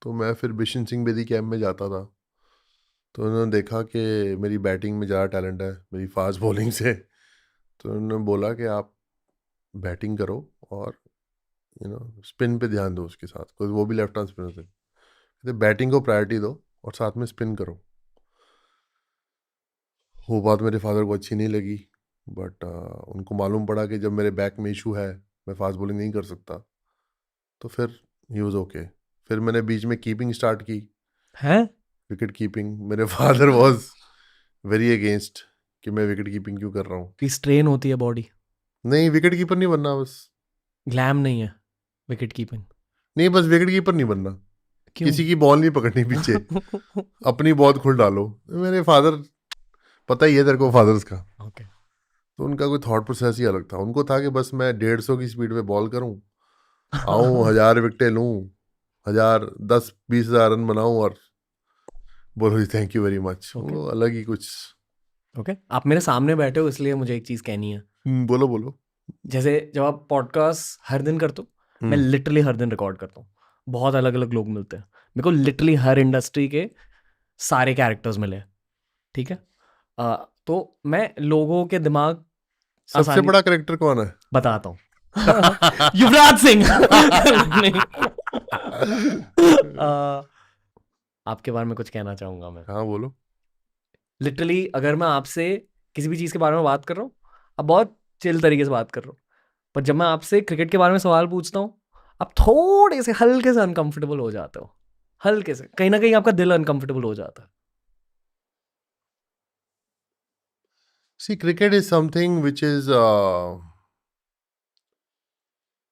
तो मैं फिर बिशन सिंह बेदी कैंप में जाता था, तो उन्होंने देखा कि मेरी बैटिंग में ज़्यादा टैलेंट है मेरी फास्ट बॉलिंग से। तो उन्होंने बोला कि आप बैटिंग करो और स्पिन पे ध्यान दो उसके साथ, क्योंकि वो भी लेफ्ट हैंड स्पिनर थे। कहते बैटिंग को प्रायोरिटी दो और साथ में स्पिन करो। वो बात मेरे फादर को अच्छी नहीं लगी, बट उनको मालूम पड़ा कि जब मेरे बैक में इशू है, मैं फास्ट बॉलिंग नहीं कर सकता, तो फिर ही वॉज ओके। फिर मैंने बीच में कीपिंग स्टार्ट की, है? Wicket keeping. मेरे फादर वॉज वेरी अगेंस्ट कि मैं विकेट कीपिंग क्यों कर रहा हूँ। कि स्ट्रेन होती है बॉडी? नहीं, विकेट कीपर नहीं बनना बस। ग्लैम नहीं है विकेट कीपिंग? नहीं, बस विकेट कीपर नहीं बनना, क्यों? किसी की बॉल नहीं पकड़नी पीछे, अपनी बॉल खुद डालो। मेरे फादर, पता ही है तेरे को फादर्स का, ओके। तो उनका कोई थॉट प्रोसेस ही अलग था। उनको था कि बस मैं 150 की स्पीड पे बॉल करूं, आऊं 1000 विकेटें लूं, 10, 20 हजार रन बनाऊं और बोलो जी thank you very much. Okay. वो अलग ही कुछ। ओके, आप मेरे सामने बैठे हो इसलिए मुझे एक चीज़ कहनी है। बोलो बोलो। जैसे जब आप पॉडकास्ट हर दिन करते हो, मैं हम्म। लिटरली हर दिन रिकॉर्ड करता हूँ। बहुत अलग अलग लोग मिलते हैं मेरे को, लिटरली हर इंडस्ट्री के सारे कैरेक्टर्स मिले हैं, ठीक है? तो मैं लोगों के दिमाग सबसे आसानी बड़ा करेक्टर कौन है? बताता हूँ। युवराज सिंह। नहीं। अ, आपके बारे में कुछ कहना चाहूंगा मैं। हाँ बोलो। लिटरली अगर मैं आपसे किसी भी चीज़ के बारे में बात कर रहा हूँ, आप बहुत चिल तरीके से बात कर रहे हो, पर जब मैं आपसे क्रिकेट के बारे में सवाल पूछता हूँ, आप थोड़े से हल्के से अनकंफर्टेबल हो जाते हो। हल्के से, कहीं ना कहीं आपका दिल अनकंफर्टेबल हो जाता है। See, cricket is something which is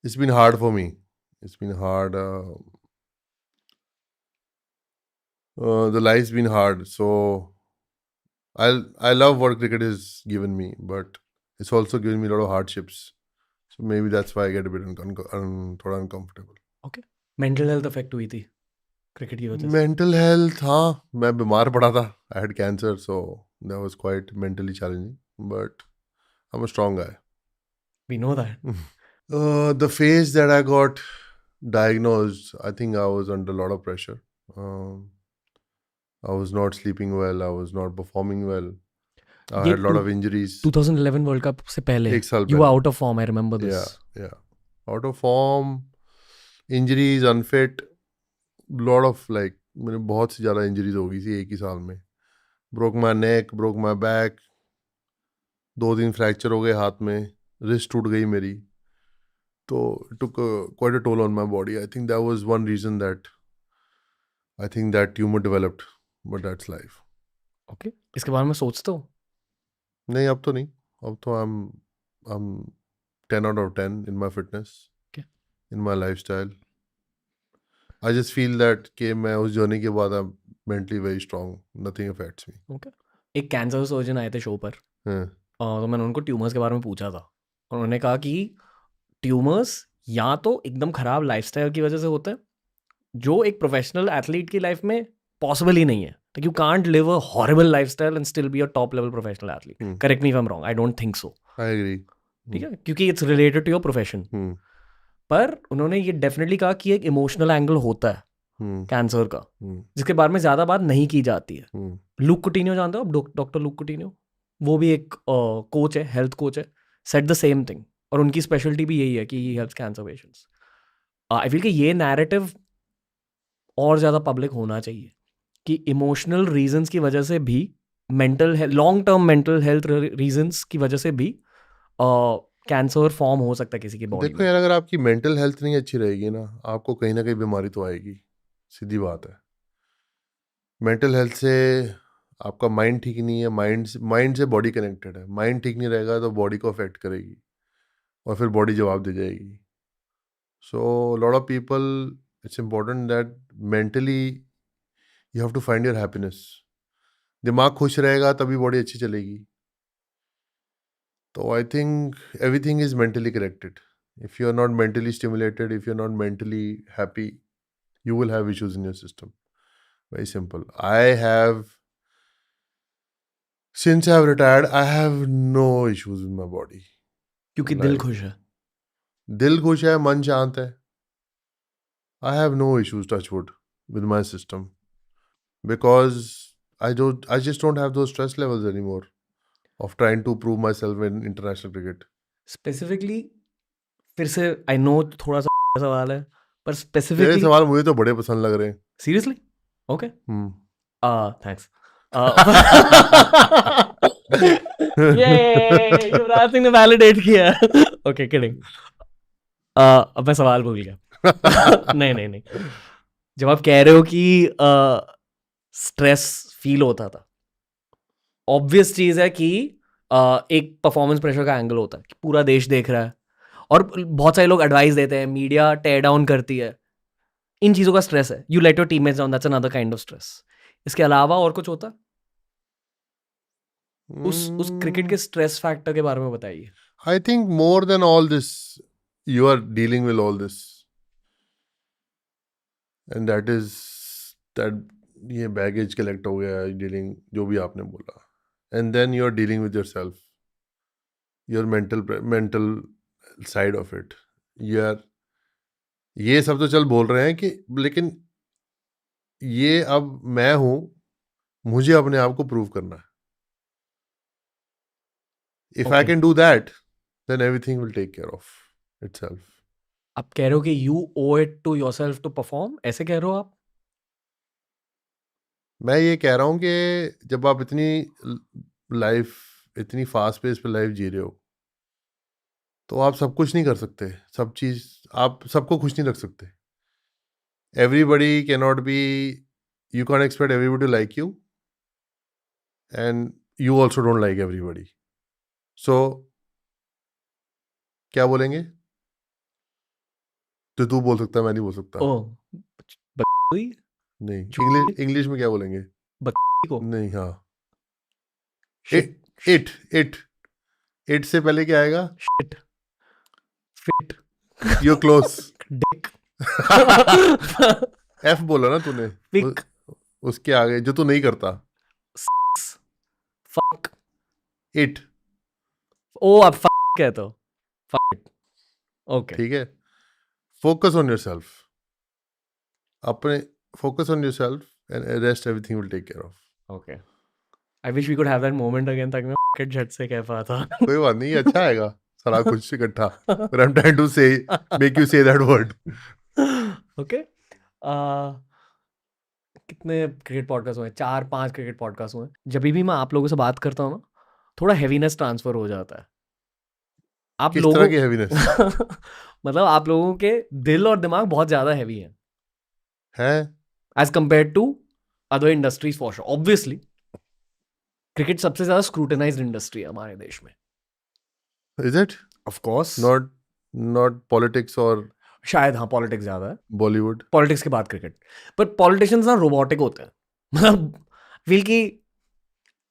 it's been hard for me. It's been hard. The life's been hard. So I love what cricket has given me, but it's also given me a lot of hardships. So maybe that's why I get a bit थोड़ा uncomfortable. Okay, mental health affect हुई थी cricket की वजह से? Mental health, हाँ, मैं बीमार पड़ा था. I had cancer, so that was quite mentally challenging, but I am a strong guy. We know that. The phase that I got diagnosed, I think I was under a lot of pressure. I was not sleeping well. I was not performing well. I ये had a lot of injuries. 2011 world cup से पहले एक साल you were पहले. Out of form, I remember this. Yeah. Out of form, injuries, unfit, lot of like मेरे बहुत सी ज़्यादा injuries हो गई थी एक ही साल में. Broke my neck, broke my back. 2 दिन फ्रैक्चर हो गए हाथ में. रिस्ट टूट गई मेरी. So it took quite a toll on my body. I think that was one reason that I think that tumor developed, but that's life. Okay, इसके बारे में सोचते हो? नहीं, अब तो नहीं. अब तो I'm 10 out of 10 in my fitness, Okay. in my lifestyle. I just feel that कि मैं उस जर्नी के बाद I'm mentally very strong. Nothing affects me. Okay, एक कैंसर सर्जन आए थे शो पर. हाँ. तो मैंने उनको ट्यूमर्स के बारे में पूछा था. उन्होंने कहा कि ट्यूमर्स या तो एकदम खराब लाइफस्टाइल की वजह से होते हैं, जो एक प्रोफेशनल एथलीट की लाइफ में पॉसिबल ही नहीं है. Like you can't live a horrible lifestyle and still be a top level professional athlete. Correct me if I am wrong, I don't think so. I agree. ठीक है, क्योंकि it's related to your profession. Hmm. पर उन्होंने ये definitely कहा कि एक emotional angle होता है हम्म. कैंसर का, हम्म. जिसके बारे में ज्यादा बात नहीं की जाती है. हम्म. लुक कुटिन्यो जानते हो आप? डॉक्टर लुक कुटिन्यो, वो भी एक कोच है, हेल्थ कोच है. सेट द सेम थिंग, और उनकी स्पेशलिटी भी यही है कि he helps cancer patients. I feel कि ये नैरेटिव और ज़्यादा पब्लिक होना चाहिए कि इमोशनल रीजंस की वजह से भी, mental long term mental health reasons की वजह से भी कैंसर फॉर्म हो सकता है किसी की बॉडी देखो में. यार, अगर आपकी मेंटल हेल्थ नहीं अच्छी रहेगी ना, आपको कहीं ना कहीं बीमारी तो आएगी. सीधी बात है. मेंटल हेल्थ से आपका माइंड ठीक नहीं है. माइंड से बॉडी कनेक्टेड है. माइंड ठीक नहीं रहेगा तो बॉडी को अफेक्ट करेगी, और फिर बॉडी जवाब दे जाएगी. So lot of people, it's important that mentally you have to find your happiness. दिमाग खुश रहेगा तभी बॉडी अच्छी चलेगी. तो I think everything is mentally connected. If you are not mentally stimulated, if you are not mentally happy, you will have issues in your system. Very simple. Since I have retired, I have no issues with my body. क्योंकि दिल Like, खुश है. दिल खुश है, मन शांत है. I have no issues, touch wood, with my system, because I just don't have those stress levels anymore of trying to prove myself in international cricket. Specifically, फिर से आई नो थोड़ा सा सवाल है, पर तेरे स्पेसिफिकली, सवाल मुझे तो बड़े पसंद लग रहे हैं. सीरियसली. ओके, हम्म. थैंक्स. ये युवराज सिंह ने वैलिडेट किया. Okay, kidding. अब मैं सवाल भूल गया. नहीं नहीं नहीं, जब आप कह रहे हो कि स्ट्रेस फील होता था, ऑब्वियस चीज है कि एक परफॉर्मेंस प्रेशर का एंगल होता है कि पूरा देश देख रहा है, और बहुत सारे लोग एडवाइस देते हैं, मीडिया टेयर डाउन करती है. इन चीजों का स्ट्रेस है. You let your teammates down, that's another kind of stress. इसके अलावा और कुछ होता है? उस क्रिकेट के स्ट्रेस फैक्टर के बारे में बताइए. I think more than all this, you are dealing with all this. And that is that ये baggage collect हो गया, dealing जो भी आपने बोला. And then you are dealing with yourself, your mental side of it. यार ये सब तो चल बोल रहे हैं कि, लेकिन ये अब मैं हूँ, मुझे अपने आप को प्रूव करना है. If I Okay. can do that, then everything will take care of itself. आप कह रहे हो कि you owe it to yourself to perform, ऐसे कह रहे हो आप? मैं ये कह रहा हूँ कि जब आप लाइफ इतनी फास्ट पेस पे लाइफ जी रहे हो, तो आप सब कुछ नहीं कर सकते. सब चीज़ आप सबको खुश नहीं रख सकते. Everybody can not be, you can expect everybody to like you, and you also don't like everybody. So क्या बोलेंगे? तो तू बोल सकता है, मैं नहीं बोल सकता। ओ बकरी नहीं, चूहे इंग्लिश में क्या बोलेंगे? बकरी को नहीं, हाँ। Shit it it it it से पहले क्या आएगा? Shit fit you close. Dick F बोला ना तूने। उ, पिक उसके आगे जो तू नहीं करता। Fuck it. ओ आप फक कहते हो फक ओके ठीक है। Focus on yourself. अपने focus on yourself and rest everything will take care of. Okay I wish we could have that moment again ताकि मैं फक इट झट से कह पाता कोई बात नहीं, ये अच्छा आएगा सारा कुछ इकट्ठा। But I am trying to say make you say that word. Okay कितने क्रिकेट पॉडकास्ट हुए? 4-5 क्रिकेट पॉडकास्ट हुए। जब भी मैं आप लोगों से बात करता हूँ ना, थोड़ा हैवीनेस ट्रांसफर हो जाता है आप किस तरह लोगों की हैवीनेस मतलब आप लोगों के दिल और दिमाग बहुत ज्यादा हैवी है है? As compare to other industries for sure obviously cricket सबसे ज्यादा स्क्रूटनाइज्ड इंडस्ट्री है हमारे देश में is it? Of course not not politics और शायद हाँ पॉलिटिक्स ज्यादा है बॉलीवुड? पॉलिटिक्स के बाद क्रिकेट पर पॉलिटिशियंस ना रोबोटिक होते हैं मतलब फील की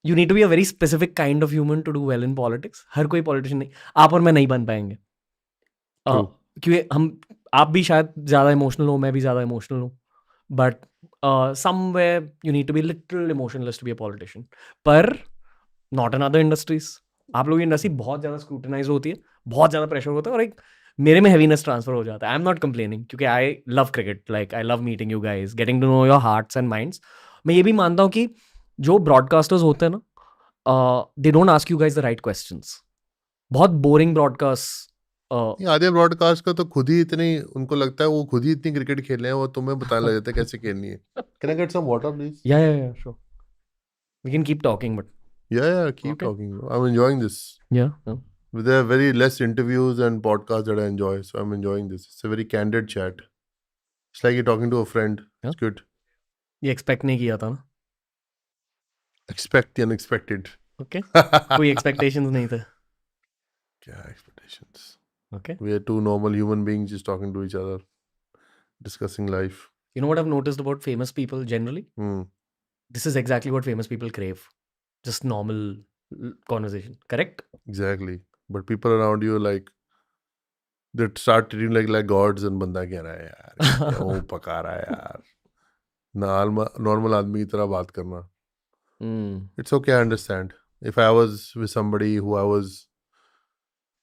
you need to be a very specific kind of human to do well in politics हर कोई पॉलिटिशियन नहीं आप और मैं नहीं बन पाएंगे ट्रू। क्योंकि हम आप भी शायद ज़्यादा इमोशनल हो मैं भी ज़्यादा इमोशनल हूँ but somewhere you need to be little emotionless to be a politician पर नॉट इन अदर इंडस्ट्रीज आप लोगों की इंडस्ट्री बहुत ज़्यादा स्क्रूटनाइज होती है बहुत ज़्यादा प्रेशर होता है और एक मेरे में हैवीनेस ट्रांसफर हो जाता है आई एम नॉट कंप्लेनिंग क्योंकि I love cricket like I love meeting you guys getting to know your hearts and minds मैं ये भी मानता हूँ कि जो ब्रॉडकास्टर्स होते हैं ना they don't ask you guys the right questions बहुत बोरिंग ब्रॉडकास्ट ये आधे ब्रॉडकास्ट का तो खुद ही इतनी उनको लगता है वो खुद ही इतनी क्रिकेट खेल रहे हैं, वो तुम्हें बताने लग जाते हैं कैसे खेलनी है। Can I get some water please? yeah sure we can keep talking but Yeah, keep okay talking. I'm enjoying this. yeah. There are very less interviews and podcasts that I enjoy, so I'm enjoying this. It's a very candid chat. It's like you're talking to a friend. Yeah. It's good. ये expect नहीं किया था ना Expect the unexpected. Okay क्या कोई expectations नहीं थे expectations? Okay We are two normal human beings just talking to each other, discussing life. you know what I've noticed about famous people generally Hmm. this is exactly what famous people crave just normal conversation correct Exactly. But people around you like they start treating like gods and बंदा कह रहा है यार ये क्यों पका रहा है यार, नॉर्मल आदमी की तरह बात करना. Hmm. It's okay, I understand. If I was with somebody who I was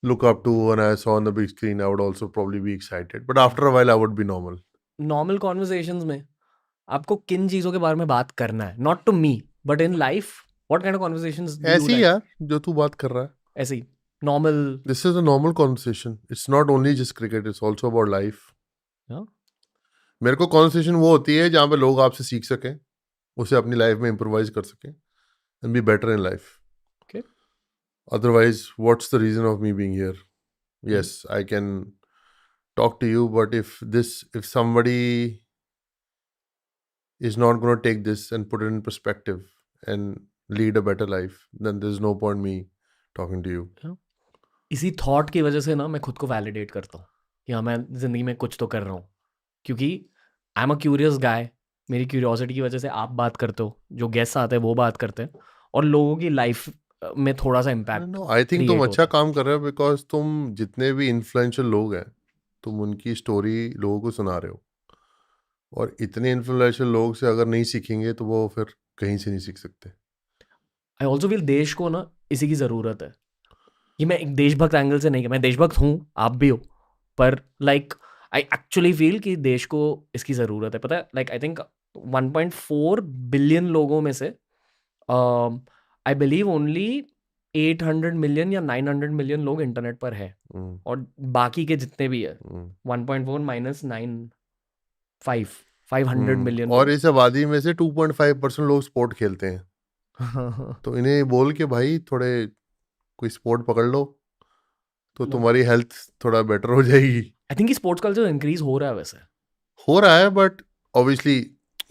look up to and I saw on the big screen, I would also probably be excited. But after a while, I would be normal. Normal conversations में आपको किन चीजों के बारे में बात करना है not to me but in life what kind of conversations do you ऐसे ही लाइक यार जो तू बात कर रहा है. ऐसे ही normal This is a normal conversation. It's not only just cricket. It's also about life. मेरे को कॉन्वर्सेशन वो होती है जहाँ पे लोग आपसे सीख सकें, उसे अपनी लाइफ में इम्प्रोवाइज कर सकें and be better in life. Okay. Otherwise, what's the reason of me being here? Yes, I can talk to you, but if somebody is not going to take this and put it in perspective and lead a better life, then there's no point me talking to you. इसी thought की वजह से ना मैं खुद को validate करता हूँ कि हाँ मैं जिंदगी में कुछ तो कर रहा हूँ क्योंकि आई एम अ क्यूरियस गाय मेरी क्यूरियोसिटी की वजह से आप बात करते हो जो गेस्ट आते हैं वो बात करते हैं और लोगों की लाइफ में थोड़ा सा इम्पैक्ट नो, आई थिंक तुम अच्छा काम कर रहे हो बिकॉज तुम जितने भी इन्फ्लुएंशियल लोग हैं तुम उनकी स्टोरी लोगों को सुना रहे हो, और इतने इन्फ्लुएंशियल लोग से अगर नहीं सीखेंगे तो वो फिर कहीं से नहीं सीख सकते. आई ऑल्सो फील देश को ना इसी की ज़रूरत है ये मैं एक देशभक्त एंगल से नहीं मैं देशभक्त हूँ आप भी हो पर लाइक आई एक्चुअली फील कि देश को इसकी ज़रूरत है पता है लाइक आई थिंक 1.4 बिलियन लोगों में से आई बिलीव ओनली 800 मिलियन या 900 मिलियन लोग इंटरनेट पर है और बाकी के जितने भी है 1.4 माइनस 500 मिलियन और इस आबादी में से 2.5% लोग स्पोर्ट खेलते हैं. तो इन्हें बोल के भाई थोड़े कोई स्पोर्ट पकड़ लो तो तुम्हारी हेल्थ थोड़ा बेटर हो जाएगी. I think sports culture increase हो रहा है वैसे हो रहा है बट ऑब्वियसली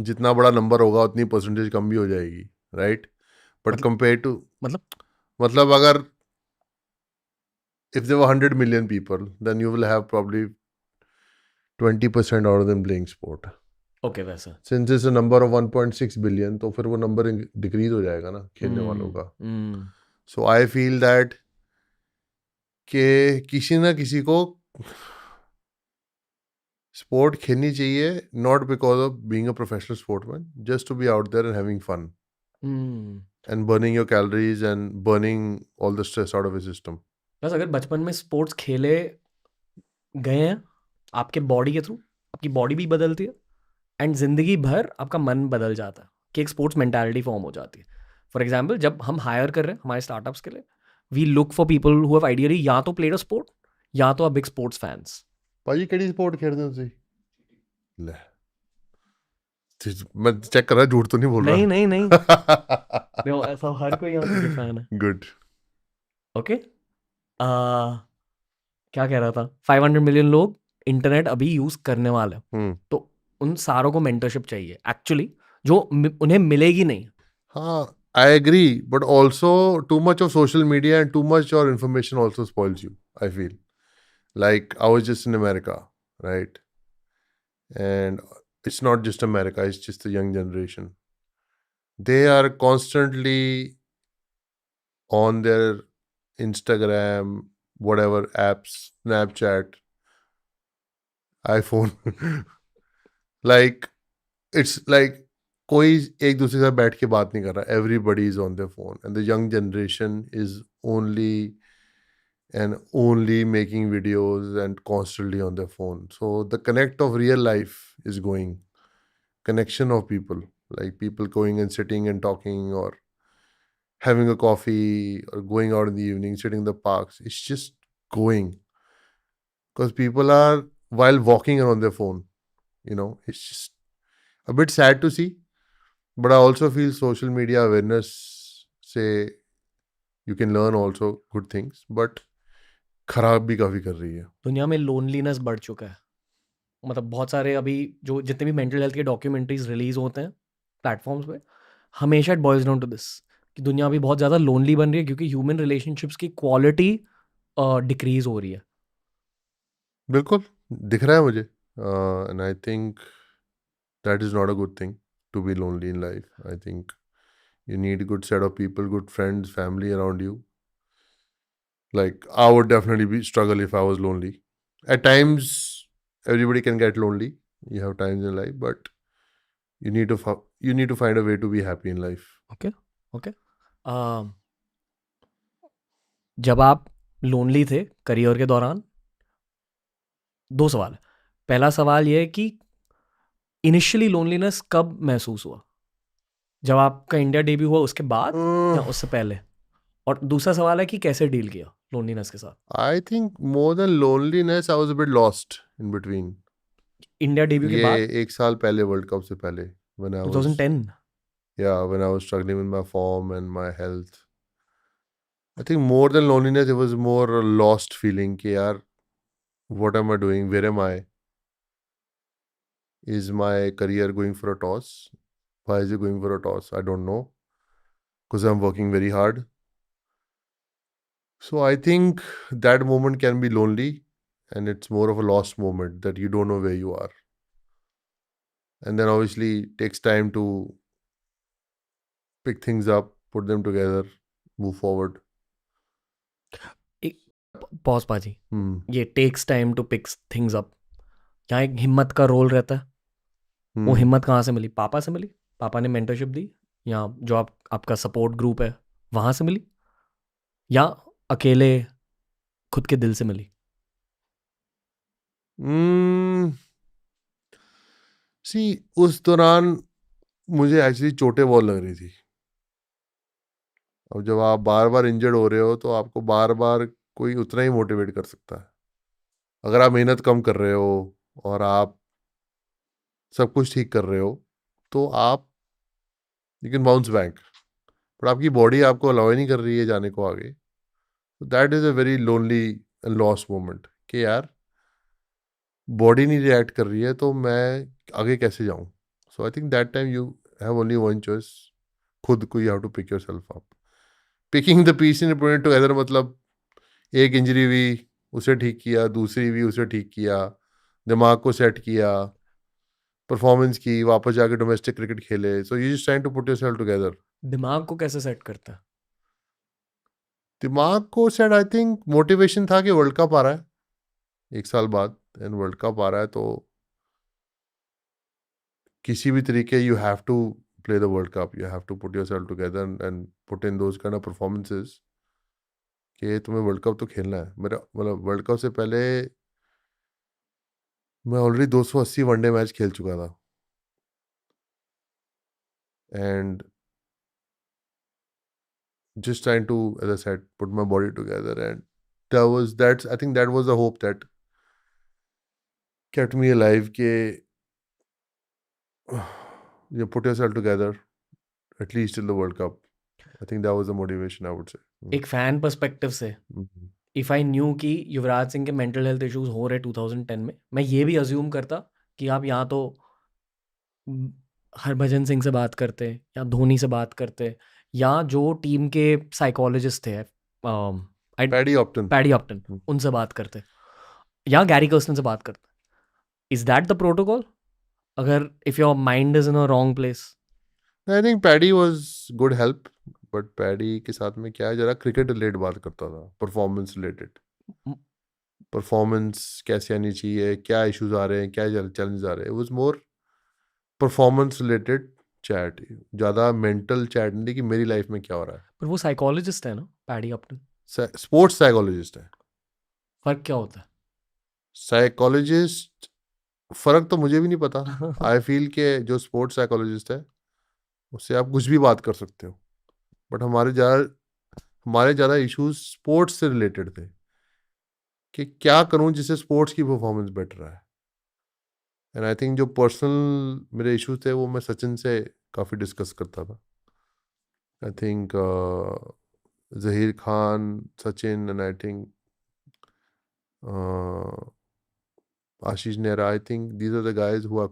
जितना बड़ा नंबर होगा उतनी परसेंटेज कम भी हो जाएगी, राइट? बट कंपेयर टू मतलब मतलब अगर if there were 100 million people, then you will have probably 20% out of them playing sport. Okay वैसा Since it's a number of 1.6 billion, तो फिर वो नंबर डिक्रीज हो जाएगा ना खेलने वालों का. So I feel that कि किसी ना किसी को स्पोर्ट खेलनी चाहिए, not because of being a professional sportsman, just to be out there and having fun and burning your calories and burning all the stress out of your system. बस अगर बचपन में स्पोर्ट्स खेले गए हैं आपके बॉडी के थ्रू, आपकी बॉडी भी बदलती है एंड जिंदगी भर आपका मन बदल जाता है कि एक स्पोर्ट्स मेंटालिटी फॉर्म हो जाती है. फॉर एग्जाम्पल जब हम हायर कर रहे हैं हमारे स्टार्टअप्स के लिए, we look for people who have ideally या तो प्लेड अ स्पोर्ट या तो बिग स्पोर्ट्स फैंस. भाजी किहड़ी स्पोर्ट खेलते हो ਤੁਸੀਂ? ले मैं चेक कर रहा, झूठ तो नहीं बोल नहीं रहा. नहीं नहीं देखो, ऐसा हर कोई यहाँ क्रिकेट फैन है. गुड. ओके क्या कह रहा था, 500 मिलियन लोग इंटरनेट अभी यूज करने वाले हैं, तो उन सारों को मेंटरशिप चाहिए एक्चुअली, जो उन्हें मिलेगी नहीं. हाँ, I agree, but also too much of social media and too much your information also spoils you, I feel. Like I was just in America, right? And it's not just America, it's just the young generation. They are constantly on their Instagram, whatever apps, Snapchat, iPhone. Like it's like कोई एक दूसरे के साथ बैठ के बात नहीं कर रहा. Everybody is on their phone, and the young generation is only and only making videos and constantly on their phone. So the connect of real life is going. Connection of people, like people going and sitting and talking or having a coffee or going out in the evening, sitting in the parks. It's just going because people are while walking are on their phone. It's just a bit sad to see. But I also feel social media awareness say you can learn also good things, but खराब भी काफी कर रही है. दुनिया में loneliness बढ़ चुका है. मतलब बहुत सारे अभी जो जितने भी मेंटल हेल्थ के डॉक्यूमेंट्रीज रिलीज होते हैं प्लेटफॉर्म्स पे, हमेशा it boils down to this कि दुनिया अभी बहुत ज़्यादा लोनली बन रही है क्योंकि ह्यूमन रिलेशनशिप्स की क्वालिटी डिक्रीज हो रही है. बिल्कुल दिख रहा है मुझे. And I think that is not a good thing to be lonely in life. I think you need a good set of people, good friends, family around you. Like I would definitely be struggle if I was lonely. At times, everybody can get lonely. You have times in life, but you need to find a way to be happy in life. Okay जब आप lonely थे career के दौरान, दो सवाल है. पहला सवाल ये है कि इनिशियली लोनलीनेस कब महसूस हुआ, जब आपका इंडिया डेब्यू हुआ उसके बाद या उससे पहले? और दूसरा सवाल है कि कैसे डील किया लोनलीनेस के साथ? I think more than loneliness, I was a bit lost in between. India debut के बाद ये एक साल पहले, वर्ल्ड कप से पहले, when I was 2010. when I was struggling with my form and my health. I think more than loneliness, it was more a lost feeling कि यार, what am I doing? Where am I? Is my career going for a toss? Why is it going for a toss? I don't know. Because I'm working very hard. So I think that moment can be lonely, and it's more of a lost moment that you don't know where you are. And then obviously it takes time to pick things up, put them together, move forward. Pause पाजी, ये takes time to pick things up, यहाँ एक हिम्मत का role रहता है. वो हिम्मत कहाँ से मिली? पापा से मिली, पापा ने मेंटरशिप दी, या जो आपका सपोर्ट ग्रुप है वहां से मिली, या अकेले खुद के दिल से मिली? उस दौरान मुझे एक्चुअली चोटें बहुत लग रही थी. अब जब आप बार बार इंजर्ड हो रहे हो तो आपको बार बार कोई उतना ही मोटिवेट कर सकता है. अगर आप मेहनत कम कर रहे हो और आप सब कुछ ठीक कर रहे हो तो आप यू कैन बाउंस बैक. पर आपकी बॉडी आपको अलाउ ही नहीं कर रही है जाने को आगे. That is a very lonely and lost moment कि यार बॉडी नहीं रिएक्ट कर रही है तो मैं आगे कैसे जाऊं. So I think that time you have only one choice. खुद को you have to pick yourself up. Picking the piece in put it together मतलब एक इंजरी हुई, उसे ठीक किया, दूसरी भी उसे ठीक किया, दिमाग को सेट किया, परफॉर्मेंस की, वापस जाके डोमेस्टिक क्रिकेट खेले. So you just trying to put yourself together. दिमाग को कैसे सेट करता है? दिमाग को सेट, आई थिंक मोटिवेशन था कि वर्ल्ड कप आ रहा है 1 साल बाद, एंड वर्ल्ड कप आ रहा है तो किसी भी तरीके you have to play the World Cup. You have to put yourself together and put in those kind of performances कि तुम्हें वर्ल्ड कप तो खेलना है. मेरा मतलब वर्ल्ड कप से पहले मैं ऑलरेडी 280 वनडे मैच खेल चुका था. And just trying to, as I said, put my body together, and that's I think that was the hope that kept me alive. Ke you put yourself together at least in the World Cup. I think that was the motivation, I would say. एक fan perspective से, Mhm. If I knew कि युवराज सिंह के mental health issues हो रहे 2010 में, मैं ये भी अज्यूम करता कि आप यहाँ तो हरभजन सिंह से बात करते या धोनी से बात करते या जो टीम के साइकोलॉजिस्ट थे, Paddy Upton. Paddy Upton, Mhm. उनसे बात करते या गैरी कर्स्टन से बात करते. इज दैट द प्रोटोकॉल अगर if your mind is in a wrong place? I think Paddy was good help, but Paddy के साथ में क्या है, जरा क्रिकेट रिलेटेड बात करता था, परफॉर्मेंस रिलेटेड. परफॉर्मेंस कैसे आनी चाहिए, क्या इश्यूज आ रहे हैं, क्या चैलेंज आ रहे हैं. It was more performance related chat, ज़्यादा मेंटल चैट नहीं कि मेरी लाइफ में क्या हो रहा है. पर वो साइकोलॉजिस्ट है ना, पैडी ऑप्टन. स्पोर्ट्स साइकोलॉजिस्ट है. फर्क क्या होता साइकोलॉजिस्ट, फर्क तो मुझे भी नहीं पता. है? आई फील के जो स्पोर्ट्स साइकोलॉजिस्ट है उससे आप कुछ भी बात कर सकते हो, बट हमारे ज़्यादा इश्यूज स्पोर्ट्स से रिलेटेड थे कि क्या करूं जिससे स्पोर्ट्स की परफॉर्मेंस बेटर है. एंड आई थिंक जो पर्सनल मेरे इश्यूज थे वो मैं सचिन से काफ़ी डिस्कस करता था. I think Zaheer Khan, Sachin, and I think Ashish Nehra. I think these are the guys who I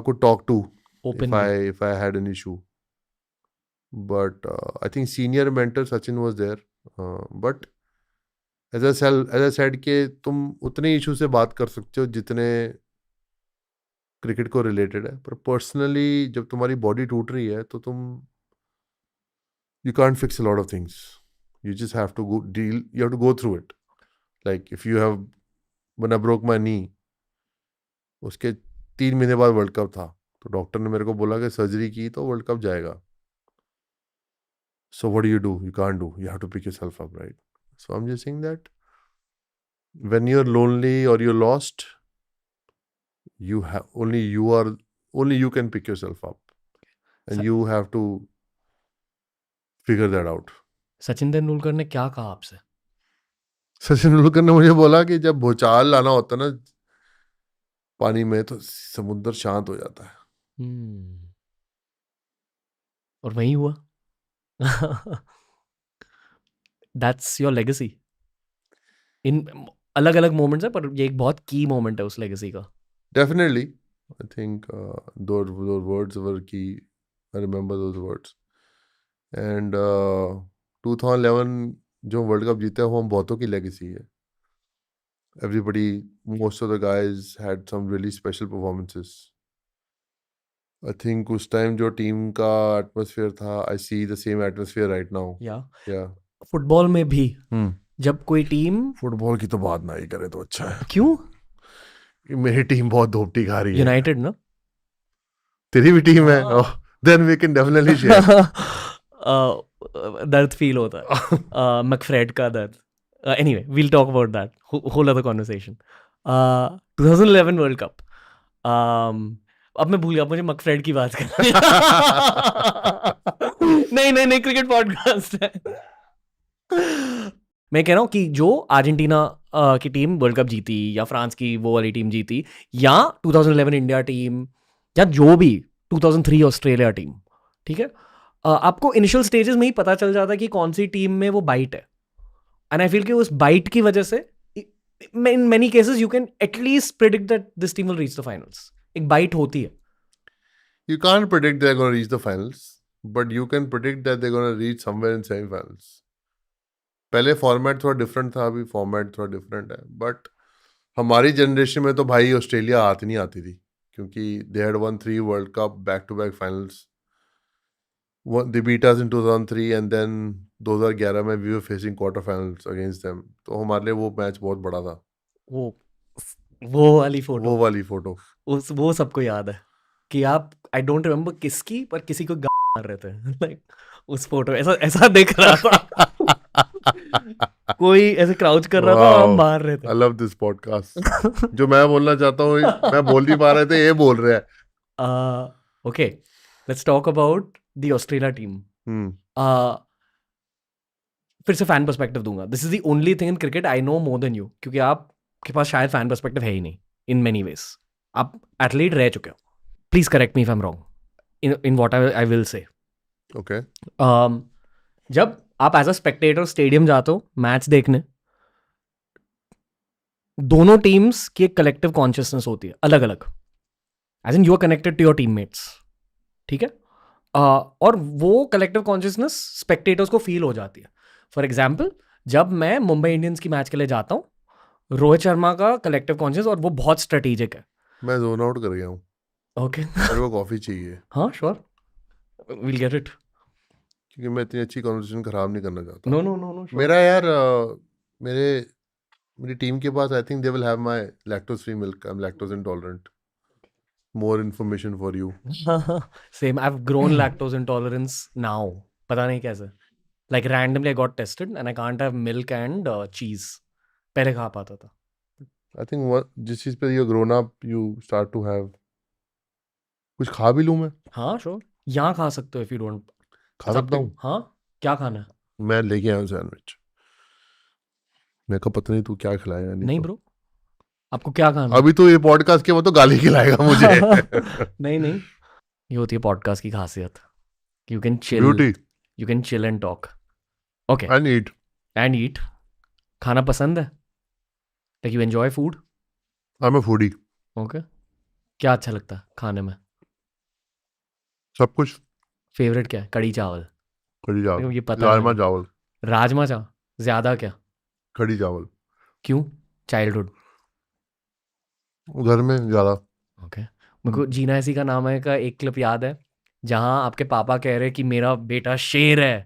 could talk to if I openly. if I had an issue. But I think senior mentor Sachin was there. But as I said कि तुम उतने issue से बात कर सकते हो जितने cricket को रिलेटेड है, पर पर्सनली जब तुम्हारी बॉडी टूट रही है तो तुम you can't fix a lot of things. You just have to you have to go through it. Like if you have, when I broke my knee, उसके 3 महीने बाद वर्ल्ड कप था, तो डॉक्टर ने मेरे को बोला कि सर्जरी की तो वर्ल्ड कप जाएगा. So what do? You can't do. You have to pick yourself up, right? So I'm just saying that when you're lonely or you're lost, you have only you can pick yourself up, and you have to figure that out. Sachin Tendulkar ने क्या कहा आपसे? सचिन तेंदुलकर ने मुझे बोला कि जब भूचाल लाना होता है ना पानी में, तो समुद्र शांत हो जाता है. और वही हुआ. That's your legacy. इन अलग अलग मोमेंट्स है, पर ये एक बहुत की मोमेंट है उस लेगेसी का. Definitely, I think those words were key. I remember those words. And 2011 जो वर्ल्ड कप जीते वो हम बहुतों की लेगेसी है. Everybody, most of the guys had some really special performances. I think उस टाइम जो टीम का एटमॉस्फेयर था, I see the same atmosphere right now. या Yeah. फुटबॉल में भी जब कोई टीम, फुटबॉल की तो बात ना ही करे तो अच्छा है. क्यों? मेरी टीम बहुत धोपटी खा रही है. यूनाइटेड ना. तेरी भी टीम है? Oh, then we can definitely share. दर्द फील होता है, मैकफ्रेड का दर्द. Anyway, we'll talk about that, whole other conversation. 2011 world cup. अब मैं भूल गया, मुझे मैकफ्रेड की बात करनी है. नहीं नहीं नहीं, क्रिकेट पॉडकास्ट है. मैं कह रहा हूँ कि जो अर्जेंटीना की टीम वर्ल्ड कप जीती, या फ्रांस की वो वाली टीम जीती, या 2011 इंडिया टीम, या जो भी 2003 ऑस्ट्रेलिया टीम, ठीक है, आपको इनिशियल स्टेजेस में ही पता चल जाता है कि कौन सी टीम में वो बाइट है. एंड आई फील कि उस बाइट की वजह से in many cases you can at least predict that this team will reach the finals. एक बाइट होती है. You can't predict they're going to reach the finals, but you can predict that they're going to reach somewhere in semi-finals. पहले format थोड़ा different था, अभी format थोड़ा different है, but हमारी जनरेशन में तो भाई ऑस्ट्रेलिया हाथ नहीं आती थी, क्योंकि they had won 3 world cup back to back finals. They beat us in 2003 and then 2011 में we were facing quarter finals against them. तो हमारे लिए वो मैच बहुत बड़ा था. वो वो वाली फोटो, वो वाली फोटो. वो सबको याद है कि आप, आई डोंट रिमेम्बर किसकी, पर किसी को मार रहे थे. लाइक उस फोटो ऐसा ऐसा दिख रहा था. कोई ऐसे क्राउच कर रहा था और हम मार रहे थे. I love this podcast. जो मैं बोलना चाहता हूँ मैं बोल नहीं पा रहे थे, ये बोल रहे हैं. Okay, let's talk about the Australia team. फिर से फैन पर्सपेक्टिव दूंगा. This is the only thing in cricket I know more than you, क्योंकि आपके पास शायद फैन पर्सपेक्टिव है ही नहीं इन मेनी वेज. आप एथलीट रह चुके हो. Please correct me if I am wrong in what I will say. Okay. जब आप एज अ स्पेक्टेटर स्टेडियम जाते हो मैच देखने, दोनों टीम्स की एक कलेक्टिव कॉन्शियसनेस होती है अलग अलग. As in you are connected to your teammates, ठीक है. और वो कलेक्टिव कॉन्शियसनेस स्पेक्टेटर्स को फील हो जाती है. फॉर एग्जाम्पल, जब मैं मुंबई इंडियंस की मैच के लिए जाता हूँ, रोहित शर्मा का कलेक्टिव कॉन्शियस, और वो बहुत स्ट्रेटेजिक है. मैं जोन आउट कर गया हूँ. ओके. मेरे को कॉफी चाहिए. हाँ श्योर, विल गेट इट. क्योंकि मैं इतनी अच्छी कॉन्वर्सेशन खराब नहीं करना चाहता. No no no no. मेरा यार मेरी टीम के पास I think they will have my lactose free milk. I am lactose intolerant. More information for you. Same, I have grown lactose intolerance now. पता नहीं कैसे. Like randomly I got tested and I can't have milk and cheese. पहले खा पाता था. I think जिस चीज पे you grown up you start to have. कुछ खा भी लूं मैं? हाँ श्योर, यहाँ खा सकते हो if you don't. खा सकता हूँ. हाँ, क्या खाना है? मैं लेके आया हूँ सैंडविच. मेरे को पता नहीं तू क्या खिलाएगा. नहीं ब्रो, आपको क्या खाना? अभी तो ये पॉडकास्ट के बाद तो गाली खिलाएगा मुझे. नहीं नहीं, ये होती है पॉडकास्ट की खासियत. You can chill. Beauty. You can chill and talk. Okay. And eat. And eat. खाना पसंद है? Like you enjoy food? I'm a foodie. Okay. क्या अच्छा लगता है खाने में? सब कुछ. फेवरेट क्या है? कड़ी चावल. कड़ी चावल. ये पता राजमा है. चावल. राजमा चावल ज्यादा क्या? कड़ी चावल. क्यों? चाइल्डहुड. घर में ज्यादा. ओके. मेरे को जीना ऐसी का नाम है का एक क्लिप याद है, जहाँ आपके पापा कह रहे कि मेरा बेटा शेर है,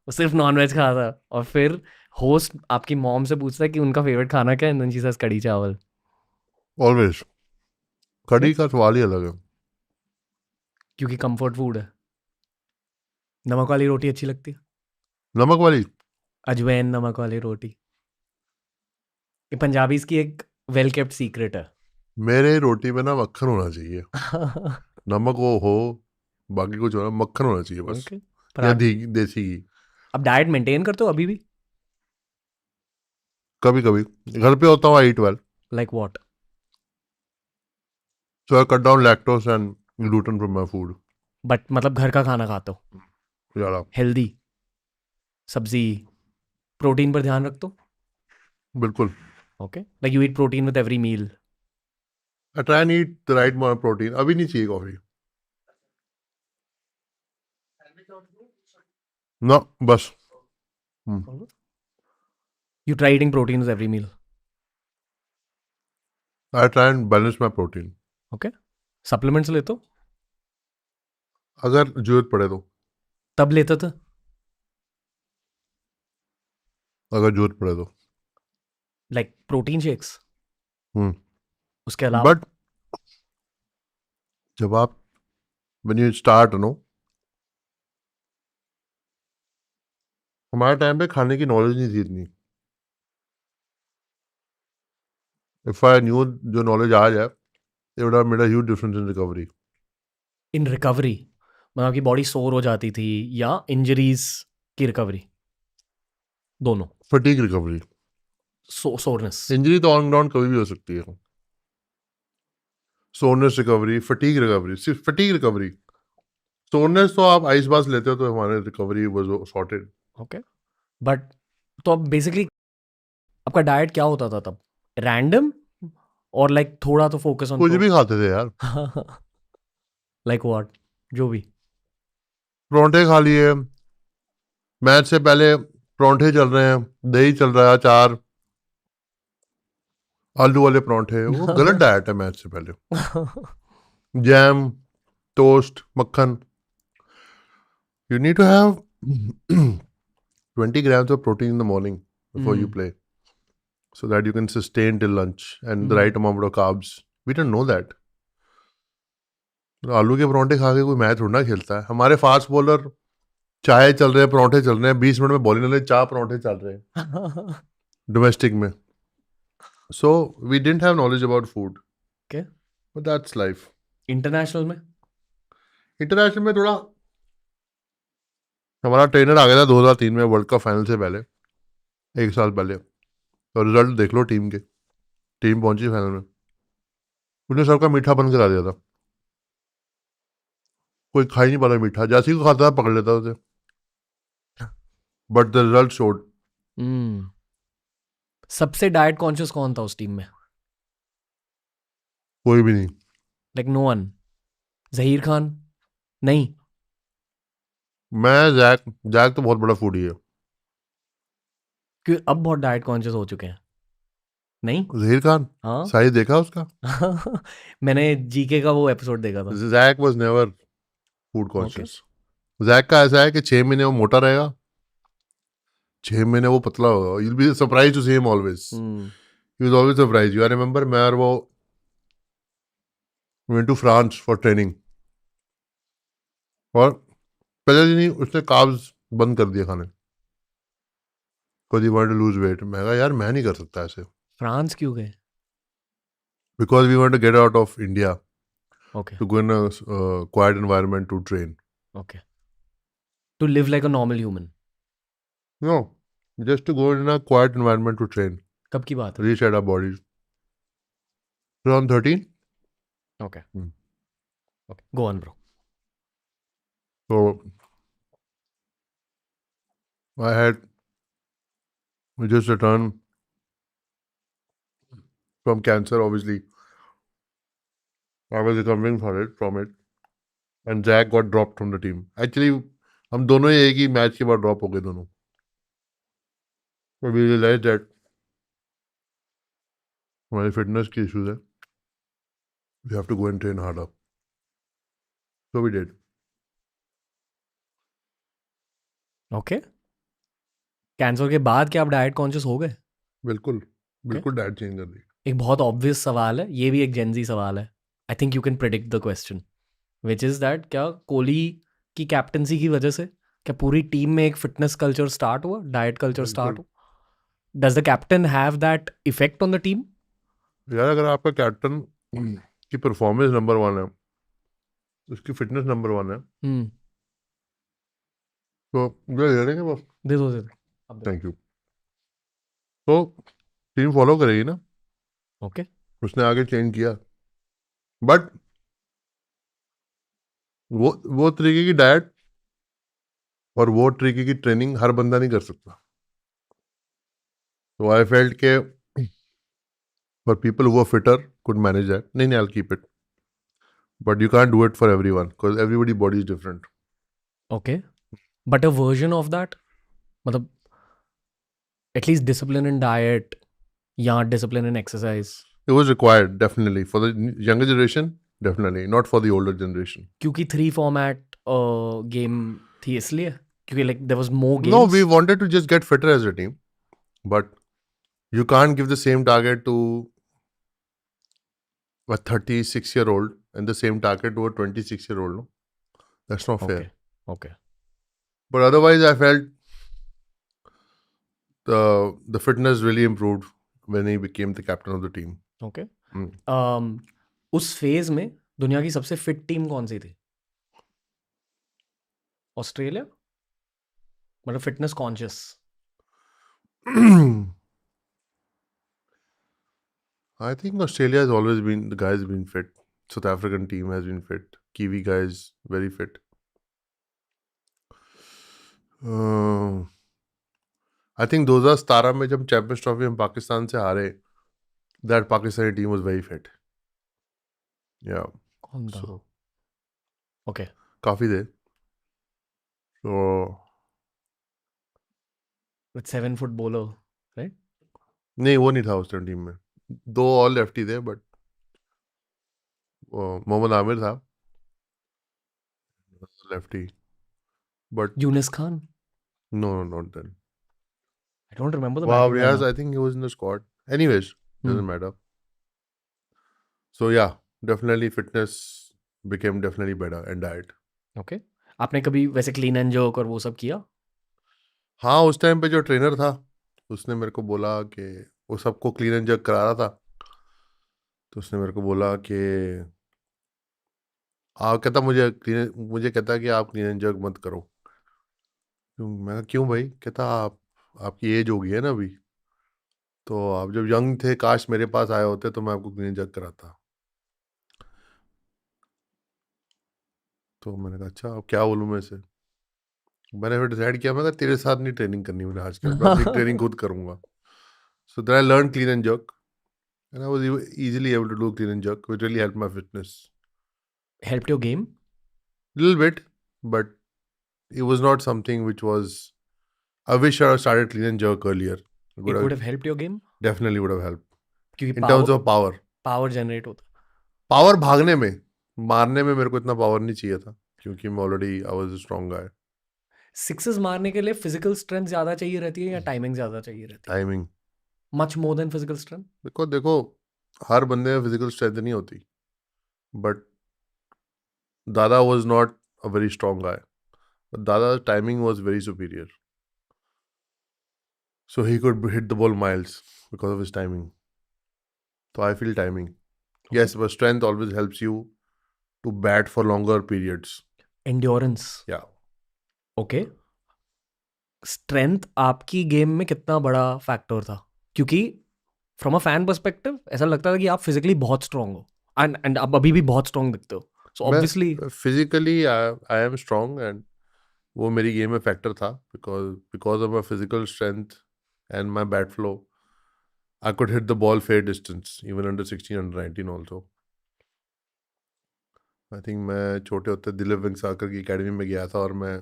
वो सिर्फ नॉनवेज खाता है, और फिर होस्ट आपकी मॉम से पूछता है कि उनका फेवरेट खाना क्या है, एंड देन शी सेज कड़ी चावल. ऑलवेज. कड़ी का सवाल ही अलग है. क्योंकि कंफर्ट फूड है. नमक वाली रोटी अच्छी लगती है? नमक वाली. अजवैन नमक वाली रोटी, ये पंजाबीज की एक वेल केप्ट सीक्रेट है. मेरे रोटी में ना मक्खन होना चाहिए. नमक वो हो, बाकी कुछ हो ना, मक्खन होना चाहिए बस. Okay. या देसी घी. अब डाइट मेंटेन करते हो अभी भी? कभी कभी घर पे होता हूँ. I eat well. Like what? So I cut down lactose and gluten from my food. But मतलब घर का खाना खाते हो? ज्यादा. हेल्दी सब्जी, प्रोटीन पर ध्यान रखते हो? बिल्कुल. Okay. Like you eat protein with every meal? I try and eat the right amount of protein. अभी नहीं चाहिए कॉफी. ना बस. You try eating proteins every meal? I try and balance my protein. Okay. Supplements लेते हो? अगर जरूरत पड़े तो. तब लेते थे? अगर जरूरत पड़े तो. Like protein shakes? उसके अलावा? But जब आप when you start हमारे टाइम पे खाने की नॉलेज नहीं थी इतनी. If I knew जो नॉलेज आज है, it would have made a huge difference in recovery. In recovery मतलब आपकी बॉडी सोर हो जाती थी या इंजरीज की रिकवरी? दोनों. Fatigue recovery. सोरनेस. इंजरी तो ऑन ग्राउंड कभी भी हो सकती है. Soreness recovery, fatigue recovery. सिर्फ फटीग रिकवरी. सोरनेस तो आप आइस बाथ लेते हो तो हमारे recovery was sorted. Okay. But तो अब बेसिकली आपका डाइट क्या होता था तब? रैंडम और लाइक थोड़ा तो फोकस ऑन कुछ भी खाते थे यार. Like what? जो भी. परोंठे खा लिए. मैच से पहले परांठे चल रहे हैं, दही चल रहा है, अचार, आलू वाले परांठे, वो गलत डाइट है मैच से पहले। जैम, टोस्ट, मक्खन, you need to have 20 grams of protein in the morning before you play so that you can sustain till lunch and the right amount of carbs. We didn't know that. आलू के परांठे खा के कोई match थोड़ा ना खेलता है। हमारे फास्ट बॉलर चाय चल रहे हैं, परांठे चल रहे हैं, 20 मिनट में बॉलिंग ले, चार परांठे चल रहे हैं डोमेस्टिक में। So we didn't have knowledge about food, Okay. But that's life. International में इंटरनेशनल में थोड़ा, हमारा ट्रेनर आ गया था 2003 में वर्ल्ड कप फाइनल से पहले, 1 साल पहले। तो रिजल्ट देख लो टीम के, टीम पहुंची फाइनल में, उसने सबका मीठा बंद करा दिया था। कोई खा ही नहीं पाता मीठा, जैसे ही को खाता था पकड़ लेता उसे। But the result showed. सबसे डाइट कॉन्शियस कौन था उस टीम में? कोई भी नहीं। Like no one? Zaheer Khan? नहीं? मैं जैक जैक तो बहुत बड़ा फूडी है। क्यों अब बहुत डाइट कॉन्शियस हो चुके हैं? नहीं? जहीर खान, हाँ। साइज देखा उसका? मैंने जीके का वो एपिसोड देखा था। Zak was never food okay. Conscious. Zak का ऐसा है कि 6 महीने वो मोटा रहेगा, 6 महीने वो पतला होगा। you'll be surprised to see him always. He was always surprised you. I remember मैं और वो went to France for training, और पहले दिन ही उसने कार्ब्स बंद कर दिया खाने, because he wanted to lose weight. मैं कहा यार मैं नहीं कर सकता ऐसे, फ्रांस क्यों गए? because we want to get out of India okay to go in a quiet environment to train. Okay. To live like a normal human. No, just to go in a quiet environment to train, कब की बात है? reset our bodies. Around 13. Okay okay, go on bro. So I had just returned from cancer, obviously. I was recovering from it, and Jack got dropped from the team. Actually, हम दोनों ही एक ही match के बाद drop हो गए दोनों। So we realized that हमारी fitness की इश्यूज है, we have to go and train harder. So we did. Okay. Cancer के बाद क्या आप डाइट कॉन्शियस हो गए? बिल्कुल बिल्कुल डाइट चेंज कर दी। एक बहुत ऑब्वियस सवाल है, ये भी एक जेंजी सवाल है। I think you can predict the question, which is that क्या कोहली की कैप्टनसी की वजह से क्या पूरी टीम में एक फिटनेस कल्चर स्टार्ट हुआ, डाइट कल्चर स्टार्ट बिल्कुल। हुआ? Does the captain have that effect on the team? यार अगर आपका कैप्टन की परफॉर्मेंस नंबर 1 है, उसकी फिटनेस नंबर 1 है, तो ये ले लेंगे बस। दे दो दे दो, अब दे थैंक यू। तो टीम फॉलो करेगी ना, दो। ओके। उसने आगे चेंज किया, बट वो तरीके की डाइट और वो तरीके की ट्रेनिंग हर बंदा नहीं कर सकता। तो आई फेल्ट के for people who are fitter could manage that, नहीं I will keep it, but you can't do it for everyone because everybody body is different. Okay, but a version of that, मतलब at least discipline in diet या discipline in exercise. It was required definitely for the younger generation, definitely not for the older generation. क्योंकि 3 format game थी इसलिए, क्योंकि like there was more No, games. we wanted to just get fitter as a team, but you can't give the same target to a 36-year-old and the same target to a 26-year-old. No? That's not fair. Okay okay But otherwise, I felt the fitness really improved when he became the captain of the team. Okay. Mm. उस phase में दुनिया की सबसे fit team कौन सी थी? Australia, मतलब fitness conscious. I think Australia has always been, the guys been fit. South African team has been fit. Kiwi guys very fit. I think 2017 में जब चैंपियंस ट्रॉफी हम पाकिस्तान से हारे, that Pakistani team was very fit. Yeah. कौन था? So okay काफी थे। So with 7 foot bowler, right? नहीं, वो नहीं था उस टाइम टीम में, 2 और लेफ्टी थे, बट मोहम्मद आमिर था lefty, but Yunus Khan. No, not then. I don't remember the Wow, batting Riaz, lineup. I think he was in the squad. Anyways, Hmm. doesn't matter. So yeah, definitely fitness became definitely better and diet. Okay. आपने कभी वैसे clean and jerk और वो सब किया? हाँ, उस time पे जो ट्रेनर था उसने मेरे को बोला कि वो सबको क्लीन एंड जर्क करा रहा था, तो उसने मेरे को बोला कि कहता मुझे कहता कि आप क्लीन एंड जर्क मत करो. मैं कहा, क्यों भाई? कहता आपकी एज हो गई है ना अभी, तो आप जब यंग थे काश मेरे पास आए होते तो मैं आपको क्लीन एंड जर्क कराता. तो मैंने कहा अच्छा, अब क्या बोलूँ मैं इसे. मैंने फिर डिसाइड किया, मैं कहा तेरे साथ नहीं ट्रेनिंग करनी मैंने आज के बाद, मैं अपनी ट्रेनिंग खुद करूंगा. So then I learn clean and jerk and I was easily able to do clean and jerk, which really helped my fitness. Helped your game? Little bit, but it was not something which was. I wish I had started clean and jerk earlier. It would have helped your game? Definitely would have helped. क्योंकि In terms of power. Power generate होता. Power भागने में, मारने में मेरे को इतना power नहीं चाहिए था, क्योंकि मैं already I was a strong guy. Sixes मारने के लिए फिजिकल स्ट्रेंथ ज्यादा चाहिए रहती है या टाइमिंग ज्यादा चाहिए रहती है? Timing. Much more than physical strength? देखो हर बंदे में फिजिकल स्ट्रेंथ नहीं होती, बट दादा was not a very strong guy. But Dada's timing was very superior. So he could hit the ball miles because of his timing. So I feel timing. Yes, but strength always helps you to bat for longer periods. Endurance. Yeah. Okay. Strength आपकी game में कितना बड़ा factor था? क्योंकि from a fan perspective ऐसा लगता था कि आप फिजिकली बहुत स्ट्रांग हो एंड आप अभी भी बहुत स्ट्रांग दिखते हो. So obviously physically I am strong, and वो मेरी गेम में फैक्टर था, because of my physical strength and my bat flow. I could hit the ball fair distance, even under 16, under 19 also. I think मैं छोटे होते दिलीप वेंगसाकर की academy में गया था, और मैं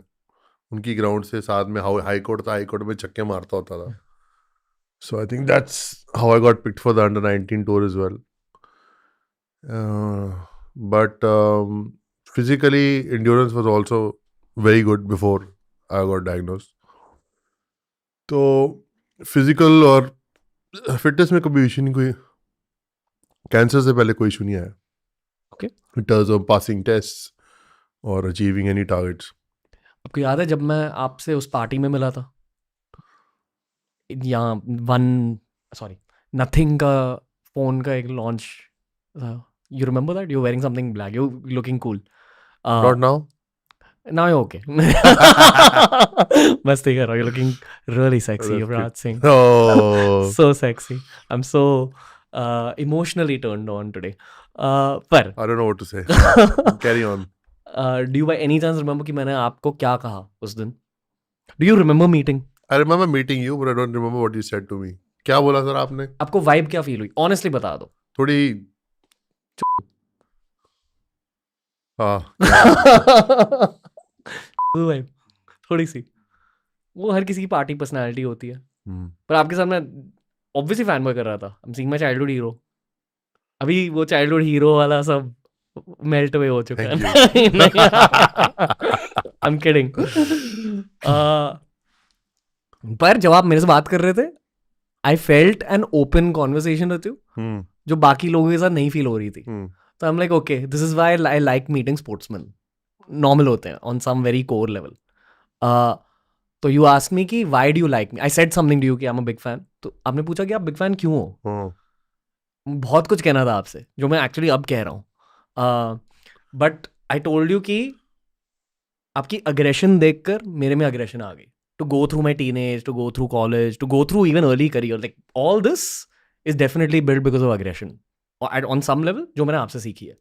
उनकी ग्राउंड से साथ में हाई कोर्ट था, हाई कोर्ट में छक्के मारता होता था. So I think that's how I got picked for the under 19 tour as well. But physically, endurance was also very good before I got diagnosed. तो फिजिकल और फिटनेस में कभी इशू नहीं, कोई कैंसर से पहले कोई इशू नहीं आया. Okay. In terms of passing tests or achieving any targets. आपको याद है जब मैं आपसे उस पार्टी में मिला था, यहाँ नथिंग का फोन का एक लॉन्च था. You remember that? You wearing something black, you looking cool. Not now. Now you're okay. मस्ती कर रहा हूँ. You're looking really sexy, That's Yuvraj cute. Singh. Oh. So sexy. I'm so emotionally turned on today. पर I don't know what to say. Carry on. Do you by any chance remember कि मैंने आपको क्या कहा उस दिन? Do you remember meeting? I remember meeting you, but I don't remember what you said to me. क्या बोला sir आपने? आपको वाइब क्या फील हुई? Honestly बता दो. थोड़ी हाँ. वाइब थोड़ी सी. वो हर किसी की पार्टी पर्सनालिटी होती है. पर आपके सामने ऑब्वियसली फैन बॉय कर रहा था. I am seeing my childhood hero. अभी वो चाइल्डहुड हीरो वाला सब मेल्ट अवे हो चुका है. I am kidding. पर जब आप मेरे से बात कर रहे थे, I felt an open conversation with you जो बाकी लोगों के साथ नहीं फील हो रही थी. तो I am like okay, this is why I like meeting sportsman. Normal होते हैं on some very core level. तो यू आस्क मी कि why do you like me. I said something to you कि I am a big fan. तो आपने पूछा कि आप बिग फैन क्यों हो. बहुत कुछ कहना था आपसे जो मैं एक्चुअली अब कह रहा हूँ. बट आई टोल्ड यू कि आपकी अग्रेशन देखकर मेरे में अग्रेशन आ गई. To go through my teenage, to go through college, to go through even early career, like all this is definitely build because of aggression on some level जो मैंने आपसे सीखी है.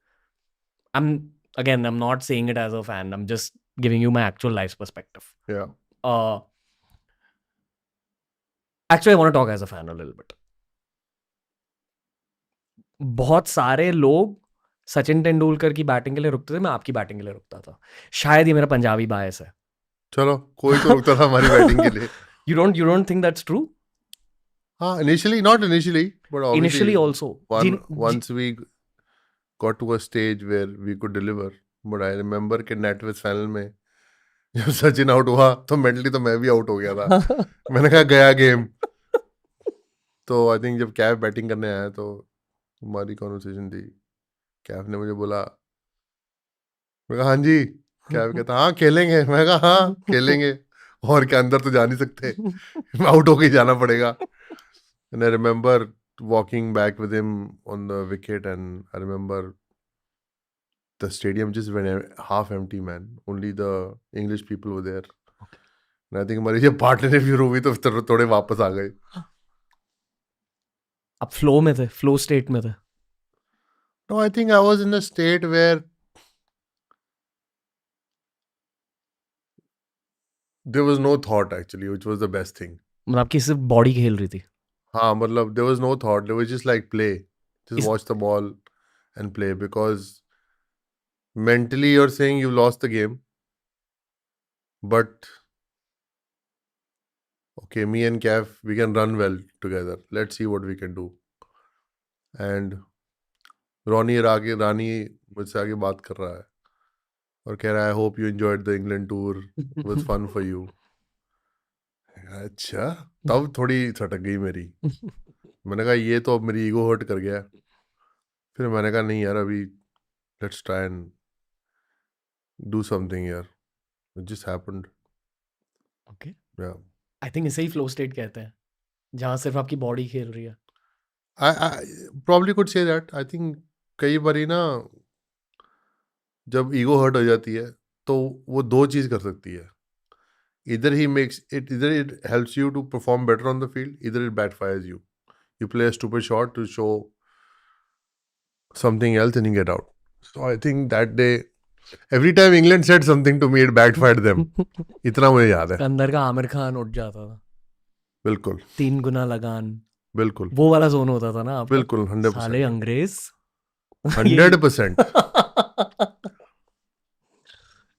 I'm not saying it as a fan. I'm just giving you my actual life's perspective. Yeah. Actually, I want to talk as a fan a little bit. बहुत सारे लोग सचिन तेंदुलकर की batting के लिए रुकते थे, मैं आपकी बैटिंग के लिए रुकता था. शायद ये मेरा पंजाबी बायस है. चलो, कोई तो रुकता था हमारी बैटिंग के लिए. You don't think that's true? Initially, not initially, but Initially obviously, also. once we got to a stage where we could deliver. But I remember कि नेटवर्क फाइनल में जब सचिन आउट हुआ तो मेंटली तो मैं भी आउट हो गया था. मैंने कहा गया गेम. तो आई थिंक जब कैफ बैटिंग करने आया तो हमारी कॉन्वर्सेशन थी. कैफ ने मुझे बोला, मैं कहा हाँ जी. कैफ कहता हाँ खेलेंगे. मैं कहा हाँ खेलेंगे. और क्या अंदर तो जा नहीं सकते. आउट होके ही जाना पड़ेगा. And I remember walking back with him on the wicket, and I remember the stadium just went half empty, man. Only the English people were there. And I think हमारी जब पार्टनरशिप शुरू हुई तो थोड़े वापस आ गए. आप फ्लो में थे, फ्लो स्टेट में थे. No, I think I was in a state where there was no thought actually, which was the best thing. मतलब आपकी सिर्फ बॉडी खेल रही थी. हाँ मतलब there was no thought. There was just like play. Just इस watch the ball and play, because mentally you're saying you lost the game, but okay, me and Cav, we can run well together. Let's see what we can do. And रानी मुझसे आगे बात कर रहा है और कह रहा है hope you enjoyed the England tour, was fun for you. अच्छा, तब थोड़ी सटक गई मेरी. मैंने कहा ये तो अब मेरी ईगो हर्ट कर गया. फिर मैंने कहा नहीं यार, अभी let's try and do something यार. It just happened. ओके. या आई थिंक इसे ही फ्लो स्टेट कहते हैं, जहां सिर्फ आपकी बॉडी खेल रही है. I probably could say that. I think कई बारी ना जब ईगो हर्ट हो जाती है तो वो दो चीज़ कर सकती है. Either it helps you to perform better on the field, either it backfires you. You play a stupid shot to show something else and you get out. So I think that day, every time England said something to me, it backfired them. इतना मुझे याद है. अंदर का आमिर खान उठ जाता था. बिल्कुल 3 गुना लगान, बिल्कुल वो वाला जोन होता था ना आपका. बिल्कुल साले 100%. अंग्रेज. 100%.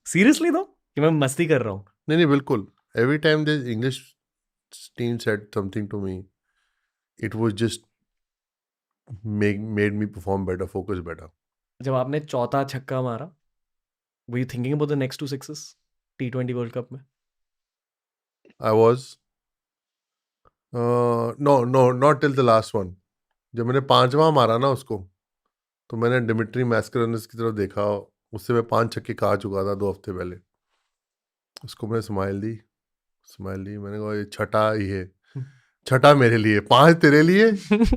सीरियसली दो कि मैं मस्ती कर रहा हूँ. नहीं बिल्कुल. Every time the English team said something to me, it was just made me perform better, focus better. जब आपने चौथा छक्का मारा, were you thinking about the next 2 sixes T20 world cup में? I was no, not till the last one. जब मैंने पांचवा मारा ना उसको, तो मैंने डिमिट्री मैस्करनस की तरफ देखा. उससे मैं 5 छक्के खा चुका था 2 हफ्ते पहले. उसको मैंने स्माइल दी. मैंने कहा ये छठा ही है. छठा मेरे लिए, 5 तेरे लिए,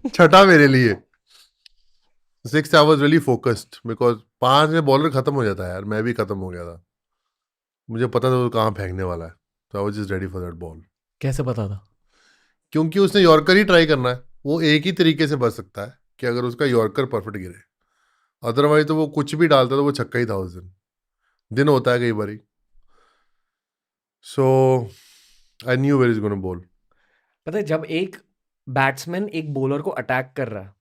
छठा मेरे लिए. 6 I was really focused because 5 में बॉलर खत्म हो जाता है यार. मैं भी खत्म हो गया था. मुझे पता था वो कहाँ फेंकने वाला है. तो I was just ready for that ball. कैसे पता था? क्योंकि उसने यॉर्कर ही ट्राई करना है. वो एक ही तरीके से बच सकता है कि अगर उसका यॉर्कर परफेक्ट गिरे. अदरवाइज तो वो कुछ भी डालता तो वो छक्का ही था उस दिन होता है कई बारी. So I knew where is gonna bowl. पता है, जब एक बैट्समैन एक बॉलर को अटैक कर रहा है,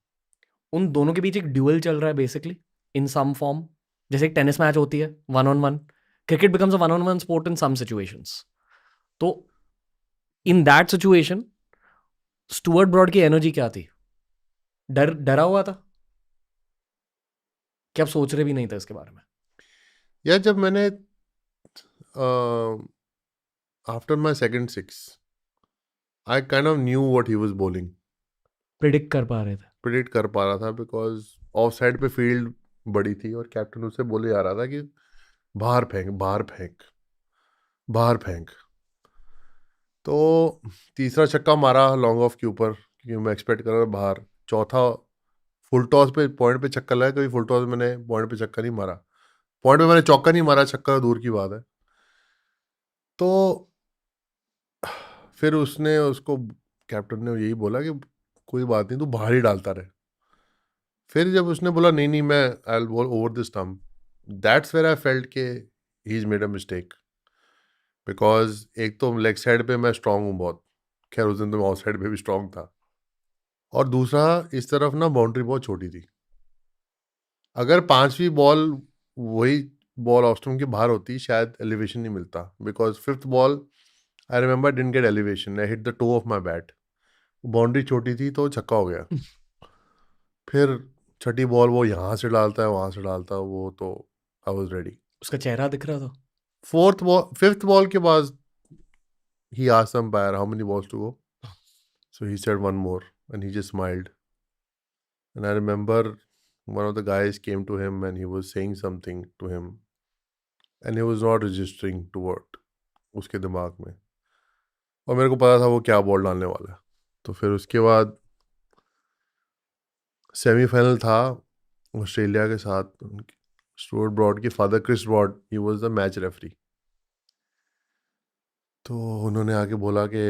उन दोनों के बीच एक ड्यूअल चल रहा है बेसिकली इन सम फॉर्म. जैसे एक टेनिस मैच होती है 1-on-1, cricket becomes a 1-on-1 sport in some situations. तो in that situation Stuart Broad की एनर्जी क्या थी? डरा हुआ था कि आप सोच रहे भी नहीं था इसके बारे में? या जब मैंने after my second 6 I kind of knew what he was bowling. Predict कर पा रहे थे? प्रिडिक्ट कर पा रहा था बिकॉज ऑफ साइड पे फील्ड बड़ी थी और कैप्टन उससे बोले जा रहा था कि बाहर फेंक बाहर फेंक बाहर फेंक. तो तीसरा छक्का मारा लॉन्ग ऑफ के ऊपर क्योंकि मैं एक्सपेक्ट कर रहा था बाहर. चौथा फुल टॉस पे पॉइंट पे छक्का लगा. कभी फुल टॉस मैंने पॉइंट पे छक्का नहीं मारा. पॉइंट पे मैंने चौका नहीं मारा. छक्का दूर की बात है. तो फिर उसने उसको कैप्टन ने यही बोला कि कोई बात नहीं, तू बाहर ही डालता रहे. फिर जब उसने बोला नहीं नहीं मैं I will bowl over this stump, that's where I felt के he is made a mistake. Because एक तो लेग साइड पे मैं स्ट्रांग हूँ बहुत. खैर उस दिन तो मैं ऑफ साइड पे भी स्ट्रांग था. और दूसरा इस तरफ ना बाउंड्री बहुत छोटी थी. अगर पांचवी बॉल वही बॉल ऑफ स्टंप के बाहर होती शायद एलिवेशन नहीं मिलता. Because fifth ball I remember didn't get elevation, I hit the toe of my bat, boundary छोटी थी तो छक्का हो गया। फिर छठी बॉल वो यहाँ से डालता है वहाँ से डालता है, वो तो आई वॉज रेडी। उसका चेहरा दिख रहा था। फोर्थ बॉल, फिफ्थ बॉल के बाद he asked the umpire how many balls to go. So he said one more, and he just smiled. And I remember one of the guys came to him and he was saying something to him, and he was not registering to what उसके दिमाग में, और मेरे को पता था वो क्या बॉल डालने वाला है। तो फिर उसके बाद सेमीफाइनल था ऑस्ट्रेलिया के साथ। स्टुअर्ट ब्रॉड के father Chris Broad, he was the match referee. तो उन्होंने आके बोला कि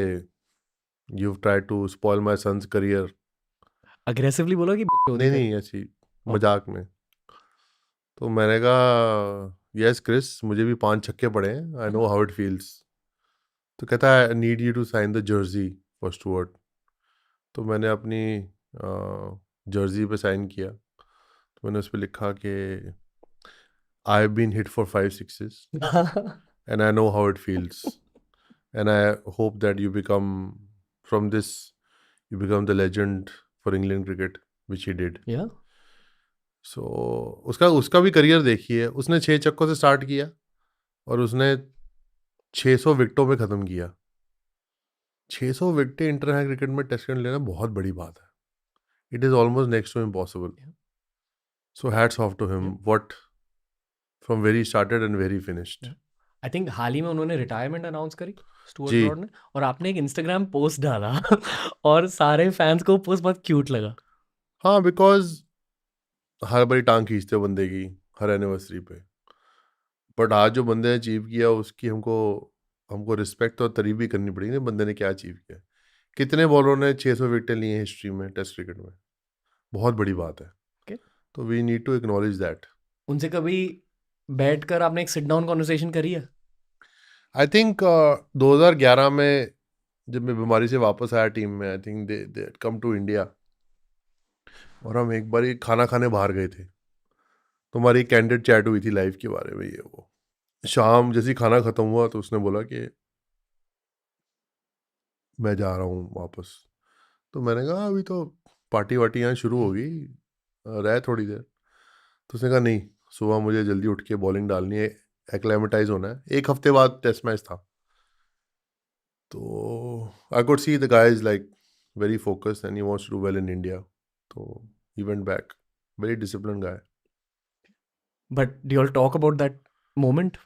you try to spoil my son's career. Aggressively बोला कि चोदी नहीं करी? नहीं, ऐसी हाँ। मजाक में। तो मैंने कहा यस क्रिस, मुझे भी 5 छक्के पड़े हैं, I know how it feels. तो कहता है need you to sign the jersey for Stuart. तो मैंने अपनी जर्सी पे साइन किया। तो मैंने उस पर लिखा कि I have been hit for 5 sixes and I know how it feels, and I hope that you become from this, you become the legend for England cricket which he did. Yeah so उसका उसका भी career देखिए, उसने 6 छक्कों से start किया और उसने 600 विकेटों में ख़त्म किया। 600 विकेटें इंटरनेशनल क्रिकेट में टेस्ट क्रिकेट लेना बहुत बड़ी बात है। It is almost next to impossible. So hats off to him, what from very started and very finished. I think हाल ही में उन्होंने रिटायरमेंट अनाउंस करी, स्टुअर्ट जी ब्रॉड ने, और आपने एक इंस्टाग्राम पोस्ट डाला और सारे फैंस को पोस्ट बहुत क्यूट लगा। हाँ, बिकॉज हर बारी टांग खींचते हो बंदे की हर एनिवर्सरी पे, बट आज जो बंदे ने अचीव किया उसकी हमको हमको रिस्पेक्ट और तारीफ भी करनी पड़ेगी ना, बंदे ने क्या अचीव किया। कितने बॉलरों ने 600 विकेटें ली हैं हिस्ट्री में टेस्ट क्रिकेट में, बहुत बड़ी बात है। Okay? तो we need to acknowledge that. उनसे कभी बैठकर आपने एक सिट डाउन कॉन्वर्सेशन करी है? आई थिंक 2011 में जब मैं बीमारी से वापस आया टीम में, I think they come to India, और हम एक बार खाना खाने बाहर गए थे। तो हमारी कैंडिड चैट हुई थी लाइफ के बारे में, ये वो। शाम जैसे ही खाना ख़त्म हुआ तो उसने बोला कि मैं जा रहा हूँ वापस। तो मैंने कहा अभी तो पार्टी वार्टी यहाँ शुरू होगी, रह थोड़ी देर। तो उसने कहा नहीं, सुबह मुझे जल्दी उठ के बॉलिंग डालनी है, एक्लेमेटाइज होना है। 1 हफ्ते बाद टेस्ट मैच था। तो I could see the guy is like very focused and he wants to do well in India. तो he went back, very discipline guy. But do all talk about that moment?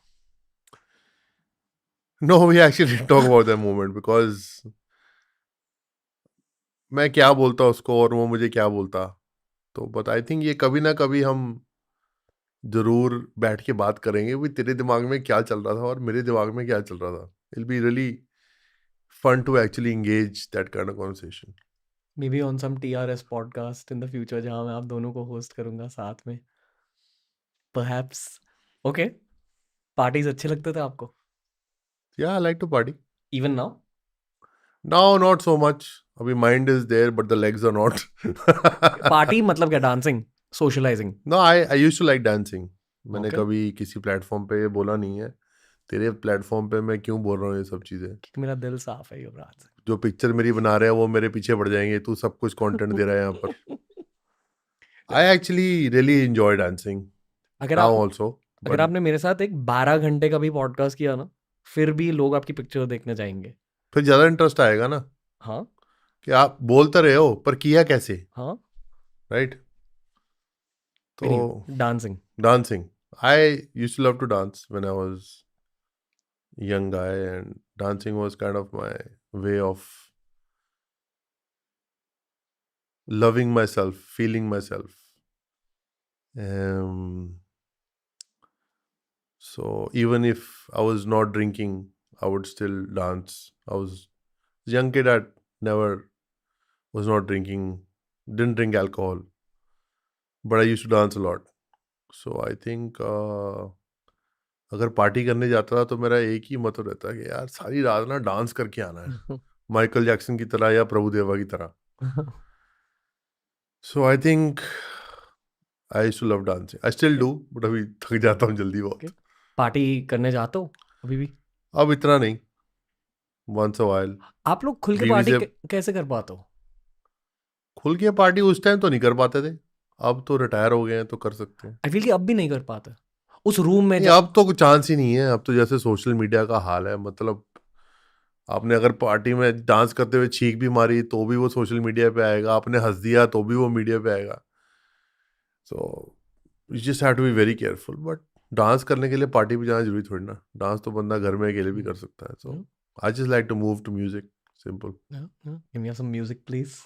No, we actually talk about that moment because मैं क्या बोलता उसको और वो मुझे क्या बोलता। तो बट आई थिंक ये कभी ना कभी हम जरूर बैठ के बात करेंगे भी तेरे दिमाग में क्या चल रहा था और मेरे दिमाग में क्या चल रहा था। It be really fun to actually engage that kind of conversation. Maybe on some TRS podcast in the future जहाँ मैं आप दोनों को होस्ट करूंगा साथ में, परहैप्स। ओके, पार्टीज अच्छे लगते थे आपको? Yeah, I like to party. Even now? Now, not so much. अभी mind is there, but the legs are not. Party मतलब क्या? Dancing, socializing? No, I used to like dancing. मैंने okay, कभी किसी प्लेटफॉर्म पे ये बोला नहीं है। तेरे प्लेटफॉर्म पे मैं क्यों बोल रहा हूँ ये सब चीज़ें। क्योंकि मेरा दिल साफ है युवराज से। जो पिक्चर मेरी बना रहे हैं वो मेरे पीछे पड़ जाएंगे, तू सब कुछ कंटेंट दे रहा है यहाँ पर। I actually really enjoy dancing अगर now आप also, अगर but आपने मेरे साथ एक 12 घंटे का भी पॉडकास्ट किया ना, फिर भी लोग आपकी पिक्चर देखने जाएंगे। फिर ज़्यादा इंटरेस्ट आएगा ना हाँ कि आप बोलते रहे हो पर किया कैसे, हाँ, राइट। तो नहीं dancing. dancing, I used to love to dance when I was a young guy, and dancing was kind of my way of loving myself, feeling myself. Um, so even if I was not drinking, I would still dance. I was a young kid. I never was not drinking, didn't drink alcohol, but I used to dance a lot. So I think अगर party करने जाता था तो मेरा एक ही मत रहता कि यार सारी रात ना डांस करके आना है, माइकल जैक्सन की तरह या प्रभु देवा की तरह। So I think I used to love dancing, I still do, but अभी थक जाता हूँ जल्दी बहुत। पार्टी करने जाते हो अभी भी? अब इतना नहीं। once a while. आप लोग खुल के बीवी पार्टी से कैसे कर पाते हो? खुल के पार्टी उस टाइम तो नहीं कर पाते थे, अब तो रिटायर हो गए हैं तो कर सकते हैं। आई फील कि अब भी नहीं कर पाते उस रूम में नहीं, जब। अब तो कुछ चांस ही नहीं है। अब तो जैसे सोशल मीडिया का हाल है, मतलब आपने अगर पार्टी में डांस करते हुए छींक भी मारी तो भी वो सोशल मीडिया पे आएगा, आपने हंस दिया तो भी वो मीडिया पे आएगा। So you just have to be very careful. But dance करने के लिए पार्टी पे जाना जरूरी थोड़ी ना, डांस तो बंदा घर में अकेले भी कर सकता है। So I just like to move to music, simple. Give me some music please.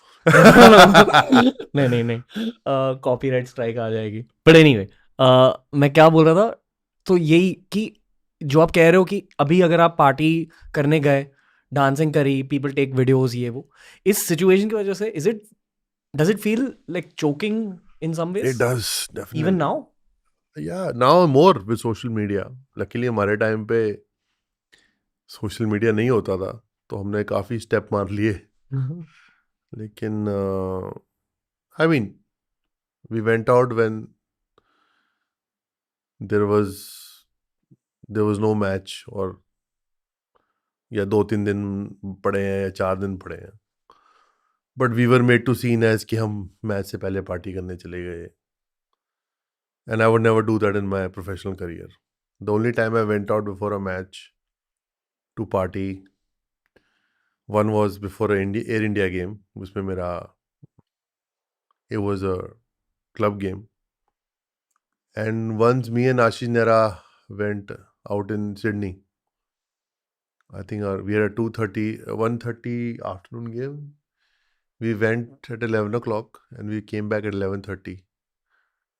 नहीं नहीं नहीं, कॉपीराइट स्ट्राइक आ जाएगी। बट एनीवे, मैं क्या बोल रहा था, तो यही कि जो आप कह रहे हो कि अभी अगर आप पार्टी करने गए, डांसिंग करी, पीपल टेक वीडियोस, ये वो, इस सिचुएशन की वजह से does it feel like choking in some it ways does even definitely. Now? या now more with social media. Luckily हमारे टाइम पे सोशल मीडिया नहीं होता था तो हमने काफ़ी स्टेप मार लिए। लेकिन I mean we went out when there was there was no match, और या 2-3 दिन पड़े हैं या 4 दिन पड़े हैं, but we were made to seen as कि हम मैच से पहले पार्टी करने चले गए। And I would never do that in my professional career. The only time I went out before a match to party, one was before Air India game, उसमें मेरा it was a club game. And once me and Ashish Nera went out in Sydney, I think we had a 2:30, 1:30 afternoon game. We went at 11 o'clock and we came back at 11:30.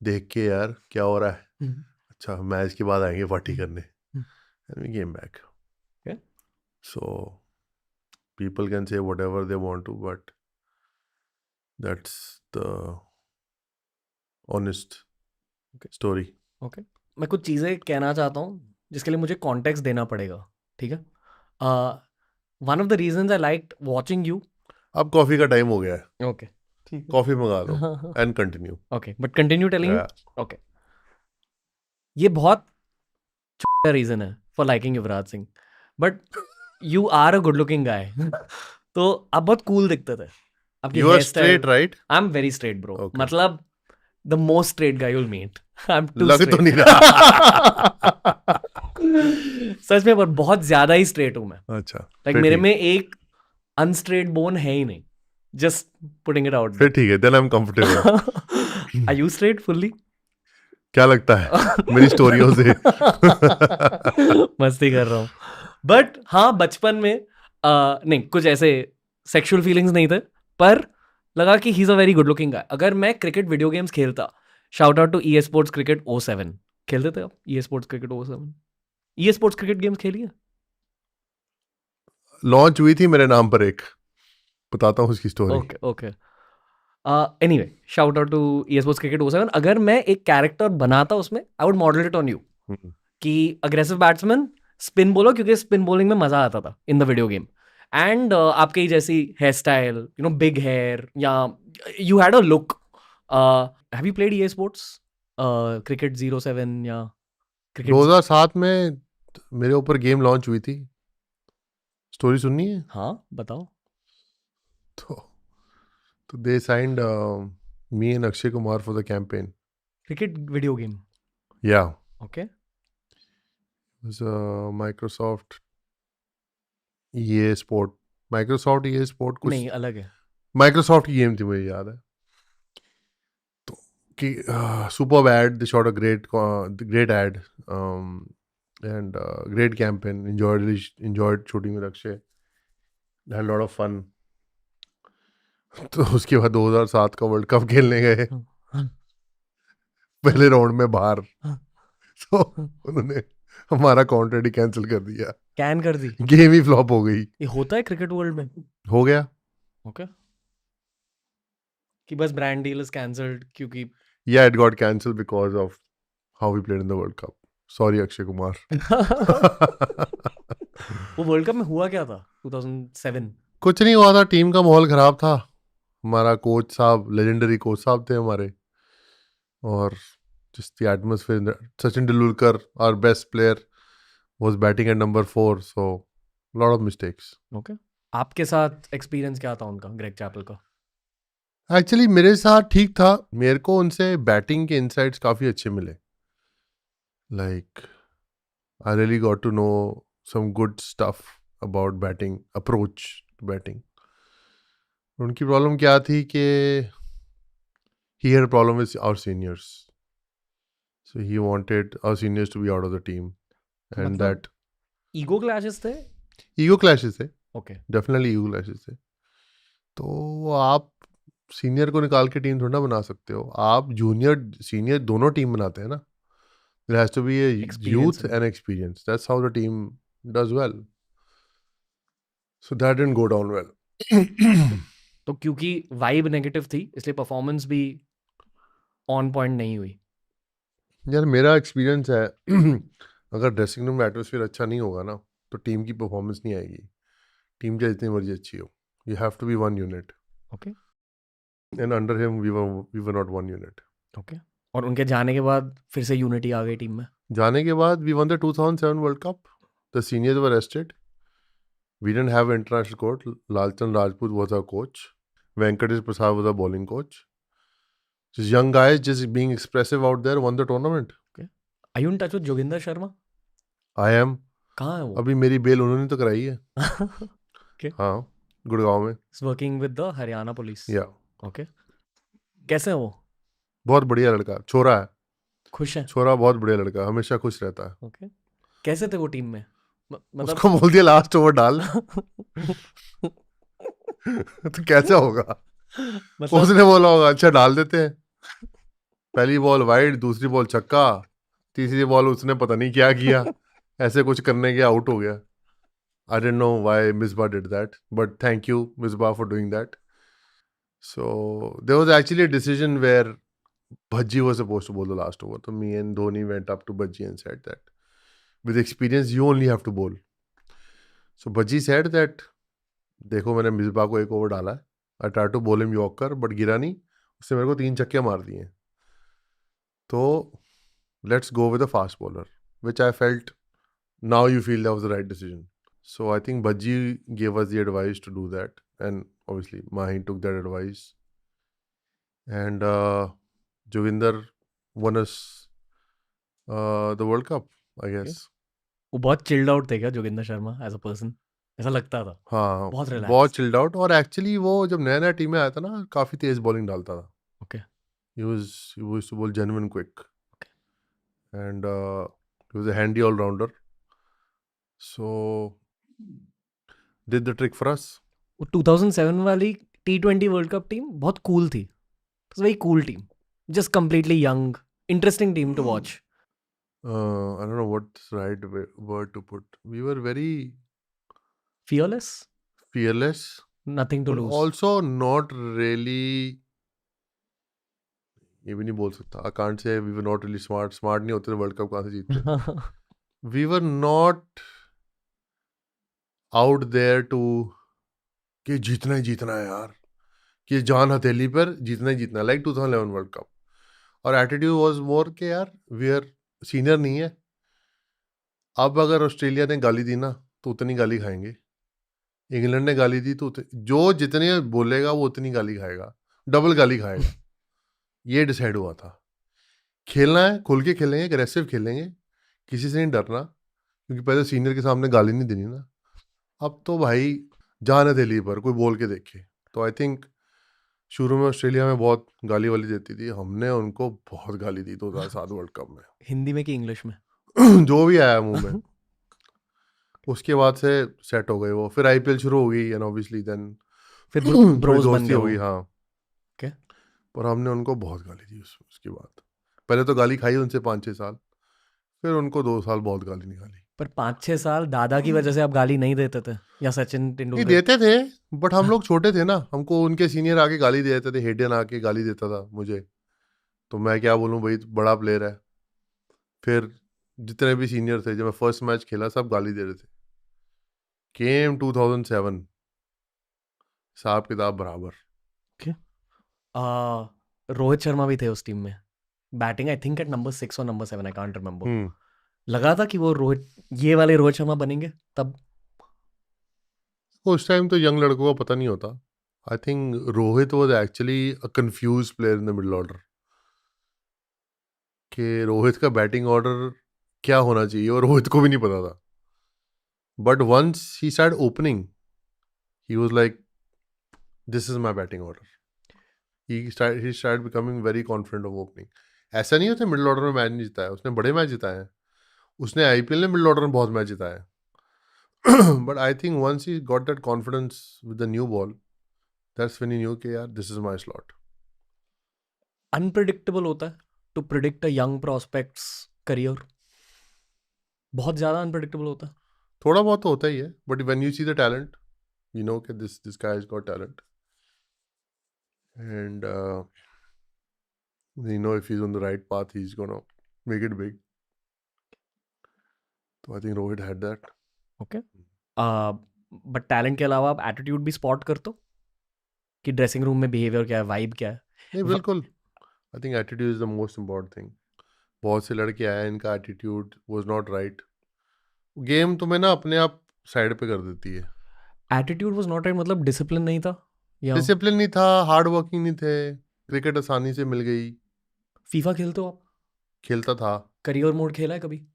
देख के यार क्या हो रहा है, अच्छा match के बाद आएंगे पार्टी करने, and we came back. Okay. So people can say whatever they want to, but that's the honest story. Okay, मैं कुछ चीज़ें कहना चाहता हूँ जिसके लिए मुझे कॉन्टेक्स्ट देना पड़ेगा, ठीक है? One of the reasons I like watching you. अब कॉफी का टाइम हो गया है, ओके, ठीक है। कॉफी मंगा लो and continue. Okay, but continue telling me. Okay, ये बहुत रीजन है for liking Yuvraj Singh, but you are a good looking guy. तो आप बहुत कूल दिखते थे, आपकी You are hair style. straight, right? I am very straight bro, Okay. मतलब the most straight guy you'll meet. I am too लग तो straight. नहीं रहा। सच में, पर बहुत ज्यादा ही स्ट्रेट हूं मैं। अच्छा, लाइक फिर मेरे ठीक। में एक अनस्ट्रेट बोन है ही नहीं, जस्ट पुटिंग इट आउट। फिर ठीक है, then I am comfortable. Are you straight fully? क्या लगता है मेरी स्टोरियों से? मस्ती कर रहा हूँ, बट हाँ बचपन में नहीं कुछ ऐसे सेक्सुअल फीलिंग्स नहीं थे, पर लगा कि he is a very good looking guy. अगर मैं क्रिकेट वीडियो गेम्स खेलता, shout out to EA sports cricket 07, खेलते थे आप EA sports cricket 07? EA sports cricket games खेलिए? लॉन्च हुई थी मेरे नाम पर एक, बताता हूँ उसकी story. Okay okay, anyway, shout out to EA sports cricket 07। अगर मैं एक कैरेक्टर बनाता उसमें, I would model it on you, कि अग्रेसिव बैट्समैन, स्पिन बॉलर, क्योंकि स्पिन बॉलिंग में मजा आता था in the video game, and आपके ही जैसी hair style, you know, big hair, या you had a look. Have you played e sports cricket 07 या क्रिकेट? 2007 में मेरे ऊपर गेम लॉन्च हुई थी, स्टोरी सुननी है? हाँ बताओ। तो they signed me and Akshay Kumar for the campaign. Cricket video game? या okay, Microsoft EA sport, Microsoft EA sport कुछ, नहीं अलग है। माइक्रोसॉफ्ट की गेम थी, मुझे याद है। तो कि super ad, they shot a great ad and great campaign. Enjoyed shooting with Akshay. Had a lot of fun. तो उसके बाद 2007 का वर्ल्ड कप खेलने गए, पहले राउंड में बाहर, तो उन्होंने हमारा कॉन्ट्रैक्ट ही कैंसिल कर दिया, कैन कर दी? गेम ही फ्लॉप हो गई। ये होता है क्रिकेट वर्ल्ड में? हो गया। ओके, कि बस ब्रांड डील इज कैंसल्ड क्योंकि Yeah, it got cancelled because of how we played in the World Cup. Sorry, Akshay Kumar. वो वर्ल्ड कप में हुआ क्या था 2007? कुछ नहीं हुआ था, टीम का माहौल खराब था। हमारा कोच साहब, लेजेंडरी कोच साहब थे हमारे, और just the atmosphere. Sachin Tendulkar, our best player, was batting at number 4, so lot of mistakes. Okay, आपके साथ एक्सपीरियंस क्या था उनका, ग्रेग चैपल का? एक्चुअली मेरे साथ ठीक था, मेरे को उनसे बैटिंग के इनसाइट्स काफ़ी अच्छे मिले। Like I really got to know some good stuff about batting approach to batting. उनकी प्रॉब्लम क्या थी कि he had a problem with our seniors, so he wanted our seniors to be out of the team, and मतलब that ego clashes थे? Ego clashes थे, okay, definitely ego clashes थे। तो आप सीनियर को निकाल के टीम थोड़ा ना बना सकते हो, आप जूनियर सीनियर दोनों टीम बनाते हैं ना। There has to be a experience youth in. And experience, that's how the team does well, so that didn't go down well. तो क्योंकि वाइब नेगेटिव थी इसलिए परफॉर्मेंस भी ऑन पॉइंट नहीं हुई। यार मेरा एक्सपीरियंस है अगर ड्रेसिंग रूम एटमोसफियर अच्छा नहीं होगा ना तो टीम की परफॉर्मेंस नहीं आएगी, टीम चाहे जितनी मर्जी अच्छी हो। You have to be one unit, okay and under him we were not one unit. Okay, और उनके जाने के बाद फिर से यूनिटी आ गई टीम में। जाने के बाद we won the 2007 world cup, the seniors were rested, we didn't have international coach, Lalchand Rajput was our coach, Venkatesh Prasad was our bowling coach. Just young guys just being expressive out there won the tournament. Okay, I you in touch with Joginder Sharma? I am। कहाँ है वो? अभी मेरी bell उन्होंने तो कराई है। Okay, हाँ, गुड़गांव में। Is working with the Haryana police. या ओके, कैसे है वो? बहुत बढ़िया लड़का, छोरा है, खुश है? छोरा बहुत बढ़िया लड़का, हमेशा खुश रहता है। ओके, कैसे थे वो टीम में? मतलब उसको बोल दिया लास्ट ओवर डाल तो कैसे होगा? मतलब उसने बोला होगा अच्छा डाल देते हैं। पहली बॉल वाइड, दूसरी बॉल छक्का, तीसरी बॉल उसने पता नहीं क्या किया, ऐसे कुछ करने के आउट हो गया। I don't know why Misbah did that, but thank you Misbah for doing that. So there was actually a decision where Bhaji was supposed to bowl the last over. So me and Dhoni went up to Bhaji and said that with experience you only have to bowl. So Bhaji said that देखो मैंने मिसबा को एक over डाला है, I try to बोल him yorker but गिरा नहीं, उसने मेरे को 3 छक्के मार दिए। तो let's go with a fast bowler, which I felt now you feel that was the right decision. So I think Bhaji gave us the advice to do that, and obviously Mahi took that advice, and Joginder won us the World Cup, I okay. guess. वो बहुत chilled out थे क्या Joginder Sharma as a person? ऐसा लगता था हाँ, बहुत बहुत रिलैक्स। चिल्ड आउट, और एक्चुअली वो जब नया नया टीम में आया था ना काफ़ी तेज बॉलिंग डालता था। Okay, he used to bowl genuine quick, and he was a handy all rounder, so did the trick for us. वो 2007 वाली T20 वर्ल्ड कप टीम बहुत कूल थी। It's very cool team, just completely young, interesting team to watch. I don't know what's the right word to put. We were very fearless, fearless, nothing to but lose. also not really, ये भी नहीं बोल सकता, I can't say we were not really smart, smart नहीं होते तो world cup कहाँ से जीतते। We were not out there to कि जीतना है यार, कि जान हथेली पर जीतना ही जीतना, लाइक 2011 वर्ल्ड कप। और एटीट्यूड वाज मोर के यार वी आर सीनियर नहीं है, अब अगर ऑस्ट्रेलिया ने गाली दी ना तो उतनी गाली खाएंगे, इंग्लैंड ने गाली दी तो जो जितने बोलेगा वो उतनी गाली खाएगा, डबल गाली खाएगा। ये डिसाइड हुआ था, खेलना है खुल के खेलेंगे, अग्रेसिव खेलेंगे, किसी से नहीं डरना, क्योंकि पहले सीनियर के सामने गाली नहीं देनी ना। अब तो भाई जान है दिल्ली पर कोई बोल के देखे। तो आई थिंक शुरू में ऑस्ट्रेलिया में बहुत गाली वाली देती थी, हमने उनको बहुत गाली दी 2007 वर्ल्ड कप में। हिंदी में कि इंग्लिश में? जो भी आया मुंह में। उसके बाद से सेट हो गए वो, फिर आईपीएल शुरू हो गई एंड ऑब्वियसली देन फिर थोड़ी ब्रोज बन दोस्ती गए हो वो। गई। हाँ, Okay. पर हमने उनको बहुत गाली दी उसके बाद। पहले तो गाली खाई उनसे 5-6 साल, फिर उनको 2 साल बहुत गाली निकाली। पर 5-6 साल दादा की वजह से आप गाली नहीं देते थे, या सचिन नहीं तेंदुलकर? देते थे, बट हम लोग छोटे थे ना, हमको उनके सीनियर आके गाली दे देते थे, हेडन आके गाली देता था मुझे, तो मैं क्या बोलूँ भाई, बड़ा प्लेयर है। फिर जितने भी सीनियर थे, जब मैं फर्स्ट मैच खेला सब गाली दे रहे थे। केम 2007, हिसाब किताब बराबर। रोहित शर्मा भी थे उस टीम में, batting I think at number 6 और number 7, I can't remember. Hmm लगा था कि वो रोहित, ये वाले रोहित शर्मा बनेंगे तब? उस टाइम तो यंग लड़कों का पता नहीं होता. I think Rohit was actually a confuse player in the middle order, कि रोहित का बैटिंग ऑर्डर क्या होना चाहिए और रोहित को भी नहीं पता था. But once he start opening, he was like, this is my batting order. He start becoming very confident of opening. ऐसा नहीं होता मिडिल ऑर्डर में मैच नहीं जिताया, उसने बड़े मैच जिताए हैं. उसने आईपीएल में मिडिल ऑर्डर में बहुत मैच जिताया है. But I think once he got that confidence with the new ball, that's when he knew कि यार this is my slot. Unpredictable होता है to predict a young prospect's career, बहुत ज्यादा अनप्रिडिक्टेबल होता है. थोड़ा बहुत तो होता ही है, but when you see the talent, you know कि this guy has got talent, and you know if he's on the right path he's gonna make it big. So I think Rohit had that. Okay, but talent के अलावा आप attitude भी spot करते हो कि dressing room में behaviour क्या है, वाइब क्या है? नहीं बिल्कुल. I think attitude is the most important thing. बहुत से लड़के आए, इनका attitude was not right, game तुम्हें ना अपने आप साइड पे कर देती है. एटीट्यूड वाज नॉट राइट मतलब डिसिप्लिन नहीं था या डिसिप्लिन नहीं था, हार्ड वर्किंग नहीं थे, क्रिकेट आसानी से मिल गई. फीफा खेलते हो आप? खेलता था. करियर मोड खेला है कभी?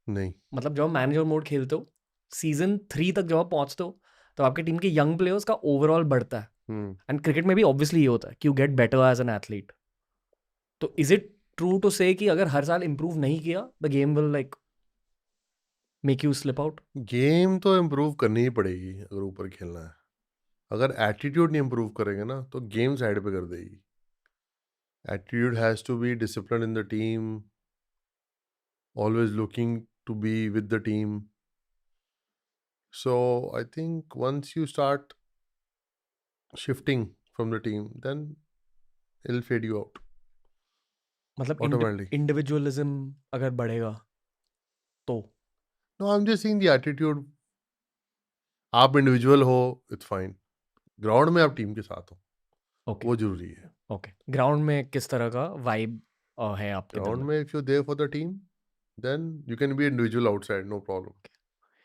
नहीं. मतलब जब मैनेजर मोड खेलते हो, सीजन 3 तक जब आप पहुंचते हो, तो आपकी टीम के यंग प्लेयर्स का ओवरऑल बढ़ता है. एंड क्रिकेट में भी ऑब्वियसली ये होता है कि you get better as an athlete. तो is it true to say कि अगर हर साल इंप्रूव नहीं किया, the game will like make you slip out? Game तो इम्प्रूव करनी ही पड़ेगी अगर ऊपर खेलना है. अगर एटीट्यूड नहीं इम्प्रूव करेंगे ना तो गेम साइड पे कर देगी. Attitude has to be disciplined in the team, always looking to be with the team. So I think once you start shifting from the team, then it'll fade you out मतलब automatically. Individualism अगर बढ़ेगा तो? No, I'm just saying the attitude. आप individual हो, it's fine. Ground में आप team के साथ हो, ओके वो जरूरी है. ओके. ग्राउंड में किस तरह का वाइब है आपके दिल ग्राउंड में? में if you there for the team, then you can be individual outside, no problem.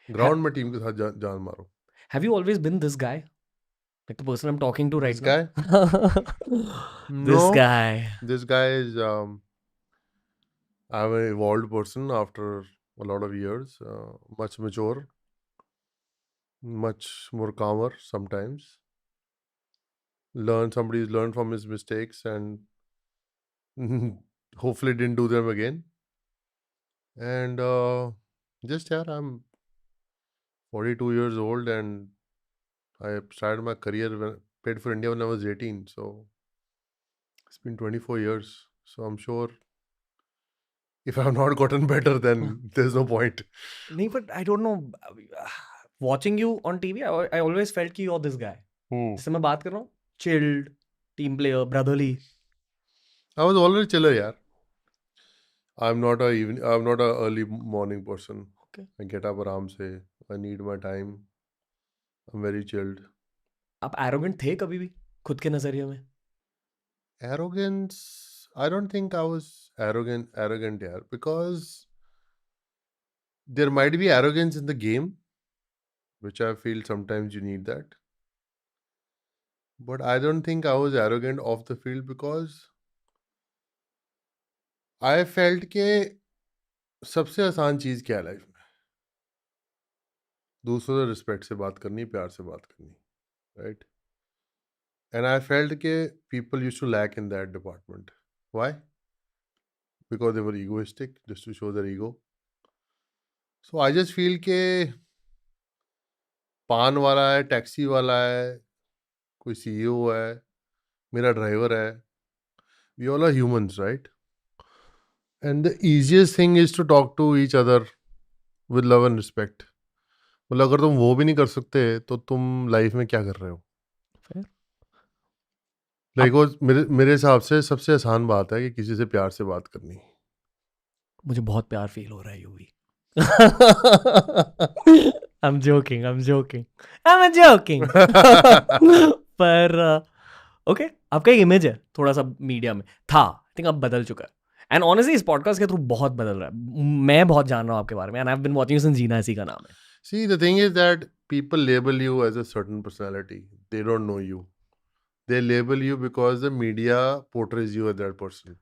Ground में टीम के साथ जान मारो. Have you always been this guy, like the person I'm talking to right This now? guy? This No. guy. This guy is I'm an evolved person after a lot of years, much mature, much more calmer sometimes. Somebody's learned from his mistakes and hopefully didn't do them again. And just yeah, I'm 42 years old and I started my career played for India when I was 18. So it's been 24 years. So I'm sure if I've not gotten better, then there's no point. नहीं, but I don't know. Watching you on TV, I always felt कि you're this guy. जिससे मैं बात कर रहा हूँ, chilled, team player, brotherly. I was always chiller, yeah. I'm not a early morning person. Okay. I get up आराम से. I need my time. I'm very chilled. आप arrogant थे कभी भी खुद के नजरिए में? Arrogance, I don't think I was arrogant, yeah, because there might be arrogance in the game, which I feel sometimes you need that. But I don't think I was arrogant off the field because I felt कि सबसे आसान चीज़ क्या है life में? दूसरों से respect से बात करनी, प्यार से बात करनी, right? And I felt that people used to lack in that department. Why? Because they were egoistic, just to show their ego. So I just feel कि पान वाला है, टैक्सी वाला है, कोई CEO है, मेरा ड्राइवर है. We all are humans, right? And the easiest thing is to talk to each other with love and respect. मतलब अगर तुम वो भी नहीं कर सकते तो तुम लाइफ में क्या कर रहे हो? Fair. लाइक वो मेरे हिसाब से सबसे आसान बात है कि किसी से प्यार से बात करनी. मुझे बहुत प्यार फील हो रहा है यूवी. I'm joking. पर ओके, आपका एक इमेज है थोड़ा सा मीडिया में था, आई थिंक अब बदल चुका है. एंड ऑनेस्टली इस पॉडकास्ट के थ्रू बहुत बदल रहा है. मैं बहुत जान रहा हूँ आपके बारे में, and I have been watching since जीना इसी का नाम है. See, the thing is that people label you as a certain personality. They don't know you. They label you because the media portrays you as that person.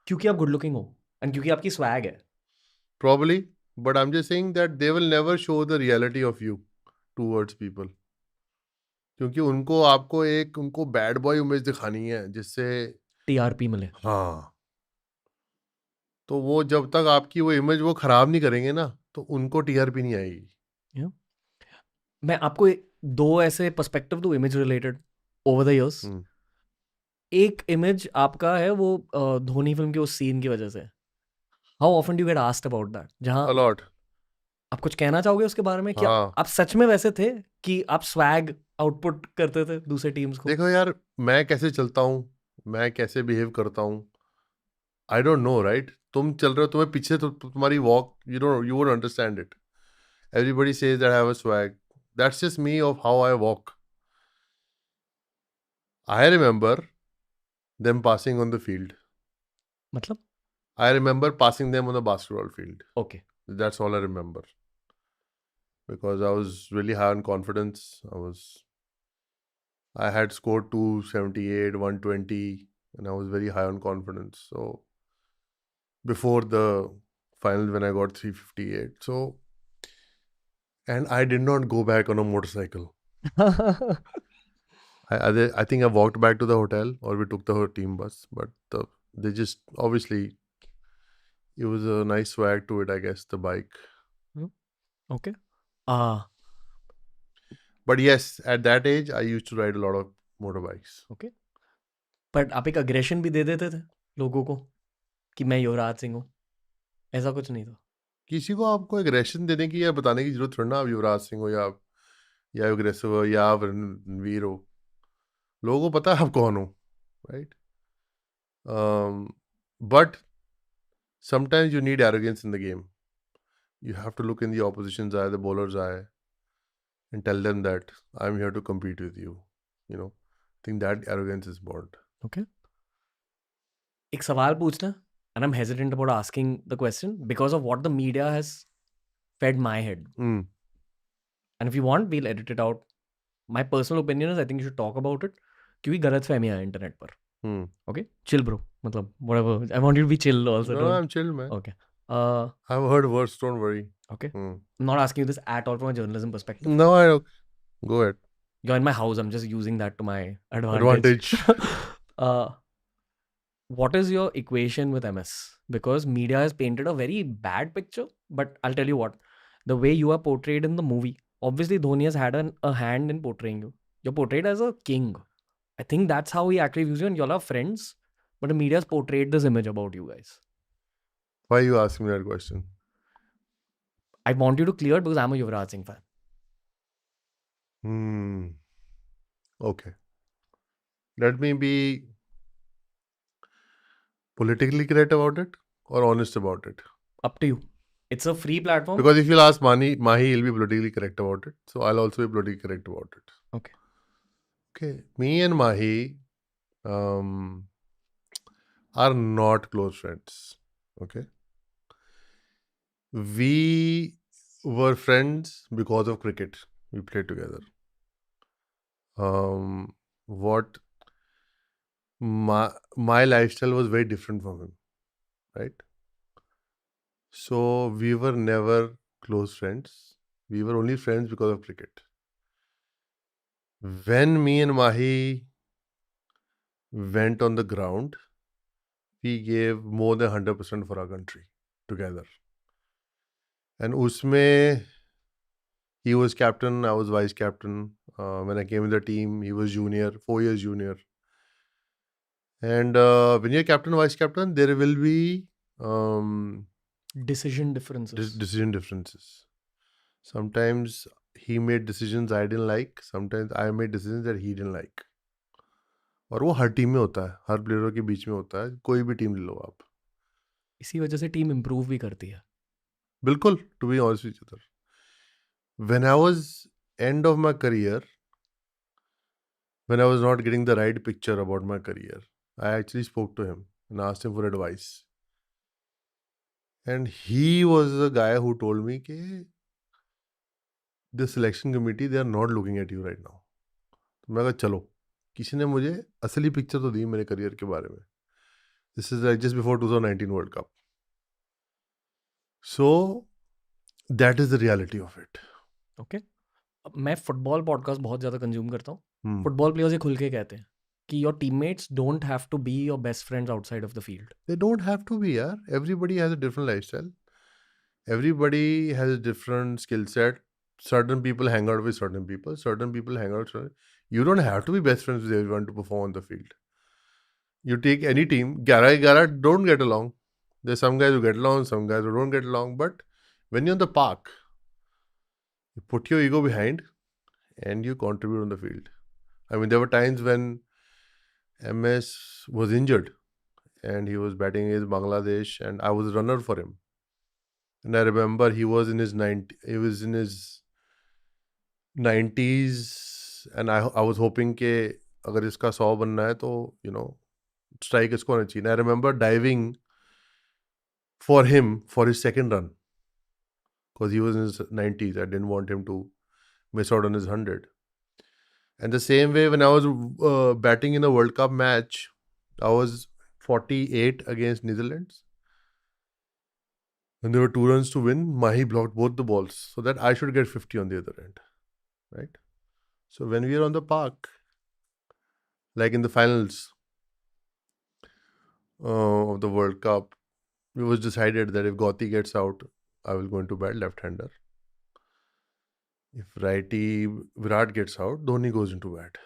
क्योंकि आप good looking हो and क्योंकि आपकी स्वैग है. Probably, but I'm just saying that they will never show the reality of you towards people. क्योंकि उनको आपको एक उनको बैड बॉय इमेज दिखानी है जिससे टीआरपी मिले. हाँ, तो वो जब तक आपकी वो इमेज वो खराब नहीं करेंगे ना तो उनको टीआरपी नहीं आएगी. Yeah. मैं आपको दो ऐसे पर्सपेक्टिव दूं image related over the years. Hmm. एक इमेज आपका है वो धोनी फिल्म के उस सीन की वजह से. How often do get asked about that? जहां अलॉट. आप कुछ कहना चाहोगे उसके बारे में? क्या हाँ, आप सच में वैसे थे कि आप स्वैग आउटपुट करते थे दूसरे टीम्स को? देखो यार, मैं कैसे चलता हूँ, मैं कैसे बिहेव करता हूँ, आई डोंट नो राइट. तुम चल रहे हो, तुम्हें पीछे तो तुम्हारी walk, you won't understand it. Everybody says that I have a swag. That's just me of how I walk. I remember them passing on the field. मतलब I remember passing them on the basketball field. Okay. That's all I remember. Because I was really high on confidence. I had scored 278, 120, and I was very high on confidence. So before the final when I got 358. So and I did not go back on a motorcycle. I think I walked back to the hotel or we took the whole team bus. But they just obviously it was a nice swag to it, I guess, the bike. Okay. But yes, at that age, I used to ride a lot of motorbikes. Okay. But आप एक aggression भी दे देते थे लोगों को कि मैं युवराज सिंह हूँ. ऐसा कुछ नहीं था. किसी को आपको एग्रेशन देने की या बताने की जरूरत थोड़ी ना, आप युवराज सिंह हो या एग्रेसिव हो या आप रणवीर हो. लोगों को पता है आप कौन हो, right. But sometimes you need arrogance in the game. You have to look in the opposition's eye, the bowler's eye, and tell them that I'm here to compete with you. You know, I think that arrogance is born. Okay. एक सवाल पूछना and I'm hesitant about asking the question because of what the media has fed my head. Mm. And if you want, we'll edit it out. My personal opinion is I think you should talk about it क्योंकि गलत फहमियां हैं internet पर. Mm. Okay, chill bro. मतलब whatever. I want you to be chill also. No, Don't. I'm chill, man. Okay. I've heard worse. Don't worry. Okay. Mm. I'm not asking you this at all from a journalism perspective. No, I don't. Go ahead. You're in my house. I'm just using that to my advantage. What is your equation with MS? Because media has painted a very bad picture. But I'll tell you what. The way you are portrayed in the movie, obviously Dhoni has had a hand in portraying you. You're portrayed as a king. I think that's how he actually views you, and y'all are friends. But the media has portrayed this image about you guys. Why are you asking me that question? I want you to clear it because I'm a Yuvraj Singh fan. Okay. Let me be politically correct about it or honest about it. Up to you. It's a free platform. Because if you'll ask Mahi, he'll be politically correct about it. So I'll also be politically correct about it. Okay. Okay. Me and Mahi are not close friends. Okay. We were friends because of cricket. We played together. What my lifestyle was very different from him, right? So we were never close friends. We were only friends because of cricket. When me and Mahi went on the ground, we gave more than 100% for our country together. And usme, he was captain, I was vice captain. When I came in the team, he was junior, 4 years junior. And when you're captain, vice captain, there will be Decision differences. decision differences. Sometimes he made decisions I didn't like. Sometimes I made decisions that he didn't like. और वो हर team में होता है, हर प्लेयरों के बीच में होता है, कोई भी टीम ले लो आप. इसी वजह से टीम इम्प्रूव भी करती है. बिल्कुल, to be honest with other. When I was end of my career, when I was not getting the right picture about my career, I actually spoke to him and asked him for advice. And he was the guy who told me कि the selection committee they are not looking at you right now. तो मैं कहा चलो, किसी ने मुझे असली picture तो दी मेरे करियर के बारे में. This is just before 2019 world cup. So that is the reality of it. Okay. मैं फुटबॉल पॉडकास्ट बहुत ज़्यादा कंज्यूम करता हूँ. Hmm. फुटबॉल प्लेयर्स ये खुल के कहते हैं कि your teammates don't have to be your best friends outside of the field. They don't have to be, yaar. Everybody has a different lifestyle. Everybody has a different skill set. Certain people hang out with certain people. Certain people hang out with certain. You don't have to be best friends with everyone to perform on the field. You take any team, 11 don't get along. There's some guys who get along, some guys who don't get along. But when you're in the park, you put your ego behind and you contribute on the field. I mean, there were times when MS was injured and he was batting against Bangladesh, and I was a runner for him. And I remember he was in his 90s, and I was hoping कि अगर इसका 100 बनना है तो strike इसको होना चाहिए. And I remember diving for him for his second run because he was in his 90s. I didn't want him to miss out on his 100. And the same way, when I was batting in a World Cup match, I was 48 against Netherlands. And there were 2 runs to win. Mahi blocked both the balls so that I should get 50 on the other end. Right? So when we are on the park, like in the finals of the World Cup, it was decided that if Gauti gets out, I will go into bat left-hander. If righty Virat gets out, Dhoni goes into bat.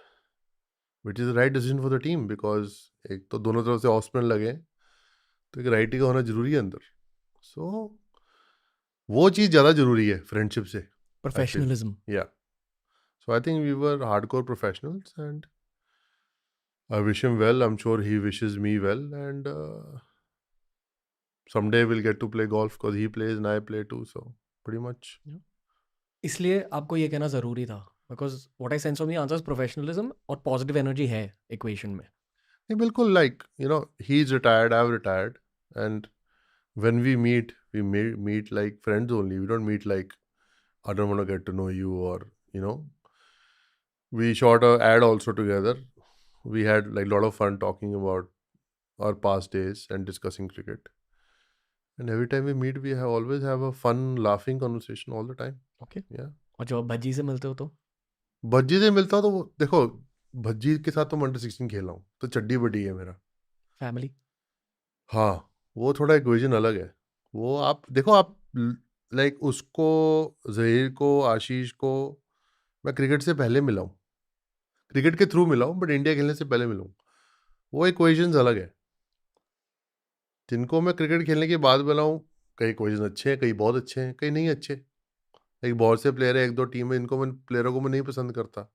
Which is the right decision for the team because एक तो दोनों तरफ से off spinner लगे तो एक righty का होना जरूरी है अंदर. सो वो चीज़ ज़्यादा जरूरी है फ्रेंडशिप से. Professionalism. Yeah. So I think we were hardcore professionals and I wish him well. I'm sure he wishes me well, and someday we'll get to play golf because he plays and I play too. So pretty much. इसलिए आपको ये कहना ज़रूरी था because what I sense of the answers professionalism और positive energy है equation में. नहीं, बिल्कुल. like he's retired, I've retired, and when we meet like friends only. We don't meet like I don't want to get to know you, or we shot a ad also together. We had like a lot of fun talking about our past days and discussing cricket. And every time we meet, we always have a fun, laughing conversation all the time. Okay. Yeah. और जब आप भज्जी से मिलते हो तो भज्जी से मिलता हूँ तो देखो, भज्जी के साथ तो मैं अंडर 16 खेला हूँ तो चड्डी बड्डी है मेरा. फैमिली. हाँ, वो थोड़ा इक्वेशन अलग है. वो आप देखो, आप लाइक उसको, जहीर को, आशीष को मैं क्रिकेट से पहले मिला हूँ, क्रिकेट के थ्रू मिला हूँ, बट इंडिया खेलने से पहले मिला हूँ. वो इक्वेशंस अलग है. जिनको मैं क्रिकेट खेलने के बाद मिला हूँ, कई इक्वेशन अच्छे हैं, कई बहुत अच्छे हैं, कई नहीं अच्छे. एक बहुत से प्लेयर है, 1-2 टीम है, इनको मैं प्लेयरों को मैं नहीं पसंद करता,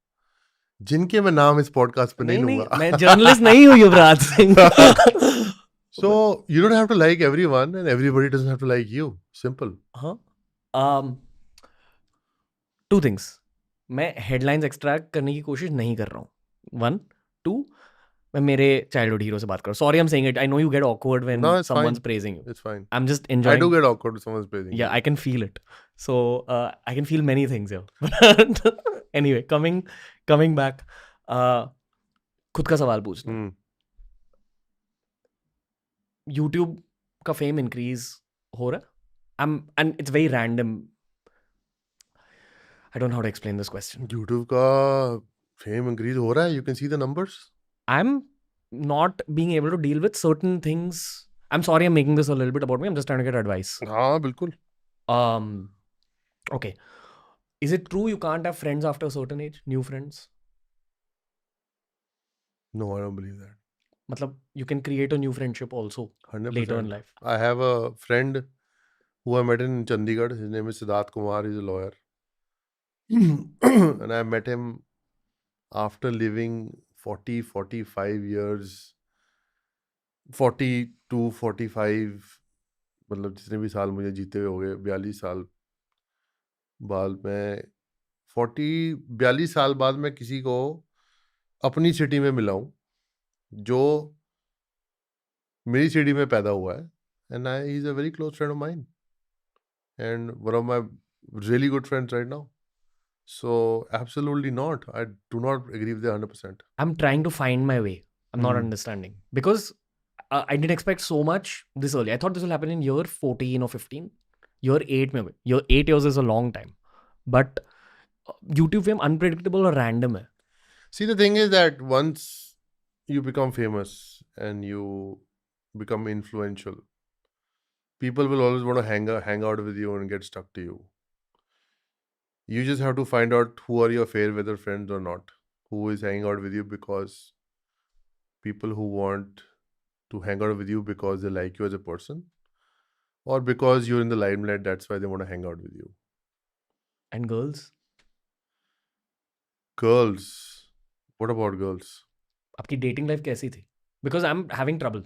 जिनके मैं नाम इस पॉडकास्ट पे नहीं लूंगा. मैं जर्नलिस्ट नहीं हूँ Yuvraj Singh. So you don't have to like everyone and everybody doesn't have to like you. Simple. हाँ. Two things. मैं हेडलाइंस एक्सट्रैक्ट करने की कोशिश नहीं कर रहा हूँ. 1 2 मैं मेरे चाइल्डहुड हीरो से बात कर रहा हूँ. Sorry I am saying it. I know you get awkward when No, it's someone's fine. Praising you. It's fine. I am just I do enjoying. get awkward if someone's praising Yeah, you. I can feel it. So I can feel many things here. But anyway, coming back. खुद का सवाल पूछना. Hmm. YouTube का fame increase हो रहा है. And it's very random. I don't know how to explain this question. YouTube का fame increase हो रहा है. You can see the numbers. I'm not being able to deal with certain things. I'm sorry I'm making this a little bit about me. I'm just trying to get advice. हाँ, बिल्कुल. Okay. Is it true you can't have friends after a certain age? New friends? No, I don't believe that. मतलब you can create a new friendship also 100%. later in life. I have a friend who I met in Chandigarh. His name is Siddharth Kumar. He's a lawyer. And I met him after living 45 years, 45, मतलब जितने भी साल मुझे जीते हुए हो गए, 42 साल बाद मैं 42 साल बाद मैं किसी को अपनी सिटी में मिला हूँ जो मेरी सिटी में पैदा हुआ है. And he is a very close friend of mine and one of my really good friends right now. So absolutely not. I do not agree with that 100%. I'm trying to find my way. I'm not Hmm. understanding because I didn't expect so much this early. I thought this will happen in year 14 or 15. Year 8 maybe. Year 8 years is a long time. But YouTube fame unpredictable or random hai. See, the thing is that once you become famous and you become influential, people will always want to hang out with you and get stuck to you. You just have to find out who are your fair weather friends or not, who is hanging out with you because people who want to hang out with you because they like you as a person, or because you're in the limelight, that's why they want to hang out with you. And girls, Girls, what about girls? आपकी dating life कैसी थी? Because I'm having trouble.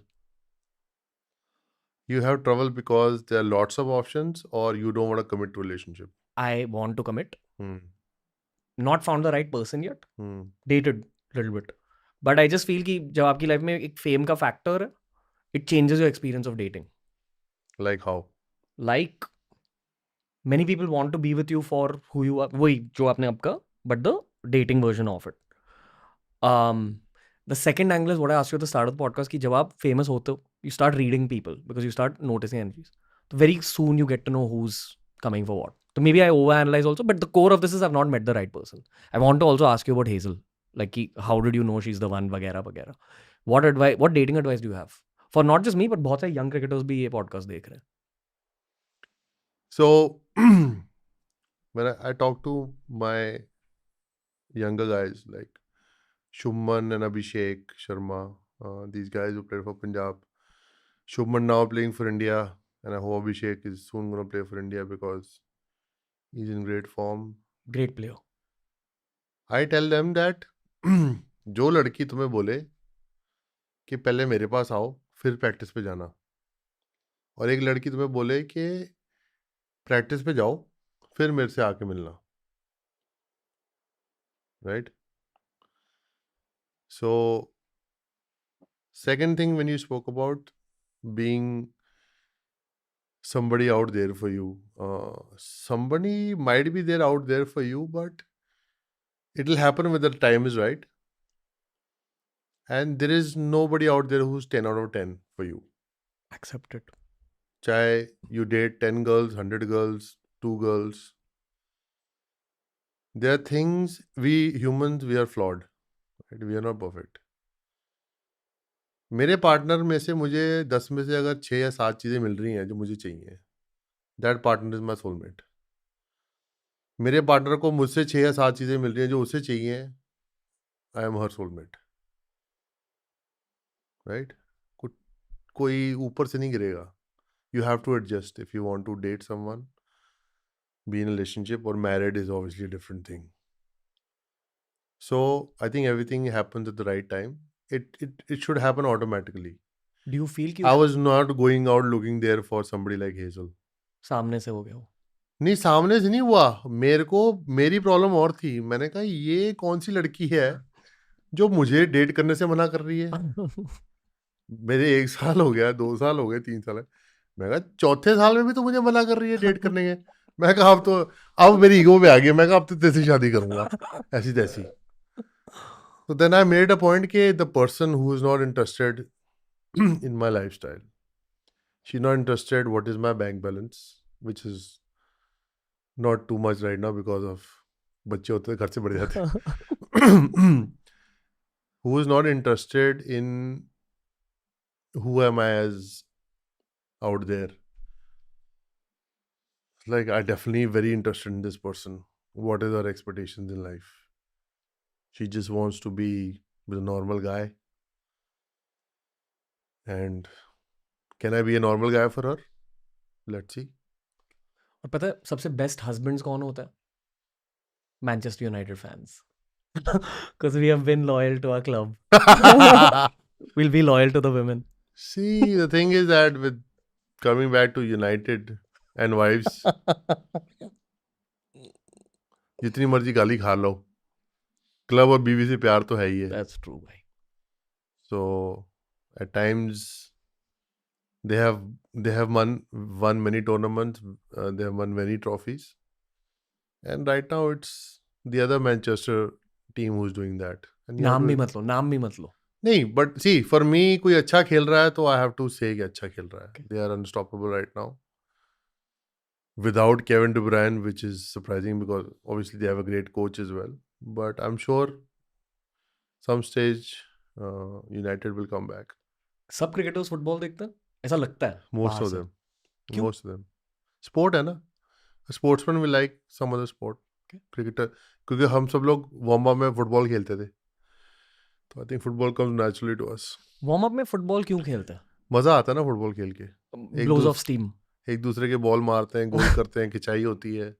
You have trouble because there are lots of options, or you don't want to commit to a relationship. I want to commit. Hmm. Not found the right person yet. Hmm. Dated little bit. But I just feel कि जब आपकी life में एक fame का factor है, it changes your experience of dating. Like how? Like many people want to be with you for who you are, वही जो आपने आपका, but the dating version of it. The second angle is what I asked you at the start of the podcast कि जब आप famous होते हो, you start reading people because you start noticing energies. So very soon you get to know who's coming for what. So maybe I overanalyze also, but the core of this is I've not met the right person. I want to also ask you about Hazel. Like कि how did you know she's the one वगैरह वगैरह. What dating advice do you have? For not just me, but बहुत सारे young cricketers भी ये podcast देख रहे हैं. So when I talk to my younger guys like Shubman and Abhishek Sharma, these guys who played for Punjab. Shubman now playing for India, and I hope Abhishek is soon going to play for India because he's in great form. Great player. I tell them that जो लड़की तुम्हें बोले कि पहले मेरे पास आओ फिर practice पे जाना, और एक लड़की तुम्हें बोले कि प्रैक्टिस पे जाओ फिर मेरे से आके मिलना, right? So second thing, when you spoke about being somebody out there for you, somebody might be there out there for you, but it'll happen when the time is right, and there is nobody out there who's 10 out of 10 for you. Accept it. Chahe you date 10 girls, 100 girls, 2 girls, there are things, we humans, we are flawed, right? We are not perfect. मेरे partner में से मुझे 10 में से अगर 6 या 7 चीज़ें मिल रही हैं जो मुझे चाहिए, that partner is my soulmate. मेरे पार्टनर को मुझसे 6 या 7 चीज़ें मिल रही हैं जो उसे चाहिए, I am her soulmate, right? कोई ऊपर से नहीं गिरेगा. You have to adjust if you want to date someone, be in a relationship, or married is obviously a different thing. So I think everything happens at the right time. It should happen automatically. Do you feel कि I was not going out looking there for somebody like Hazel. सामने से हो गया हो? नहीं, सामने से नहीं हुआ. मेरे को मेरी प्रॉब्लम और थी. मैंने कहा ये कौन सी लड़की है जो मुझे डेट करने से मना कर रही है. मेरे 1 साल हो गया, 2 साल हो गए, 3 साल है. मैं कहा चौथे साल में भी तो मुझे मना कर रही है डेट करने के. मैं कहा अब मेरी ईगो पे आ गया. मैं कहा अब तो तेरे से शादी करूंगा ऐसी तैसी. तो then I made a point कि the person who is not interested in my life style, she not interested what is my bank balance, which is not too much right now because of बच्चे होते हैं घर से बढ़ जाते. Who is not interested in who am I as out there. Like, I definitely very interested in this person. What is her expectations in life? She just wants to be with a normal guy. And can I be a normal guy for her? Let's see. और पता है सबसे best husbands कौन होता है? Manchester United fans. Because we have been loyal to our club. We'll be loyal to the women. See, the thing is that with coming back to United and wives, जितनी मर्जी गाली खा लो, club और बीवी से प्यार तो है ही है. That's true, भाई. So at times they have won many tournaments, they have won many trophies, and right now it's the other Manchester team who's doing that. And you have नाम भी to, मत लो, नाम भी मत लो. नहीं, but see, for me, कोई अच्छा खेल रहा है तो I have to say कि अच्छा खेल रहा है. Okay. They are unstoppable right now. Without Kevin De Bruyne, which is surprising because obviously they have a great coach as well. But I'm sure some stage United will come back. सब cricketers football देखते हैं, ऐसा लगता है Most बाहर of से. them. क्यों? Most of them. Sport है ना. A sportsman will like some other sport. Okay. Cricketer, क्योंकि हम सब लोग वार्म अप में फुटबॉल खेलते थे, तो I think football comes naturally to us. Warm up में फुटबॉल क्यों खेलते हैं? मजा आता है ना फुटबॉल खेल के. एक ब्लोज ऑफ दूस स्टीम. एक दूसरे के बॉल मारते हैं, गोल करते हैं, खिंचाई होती है,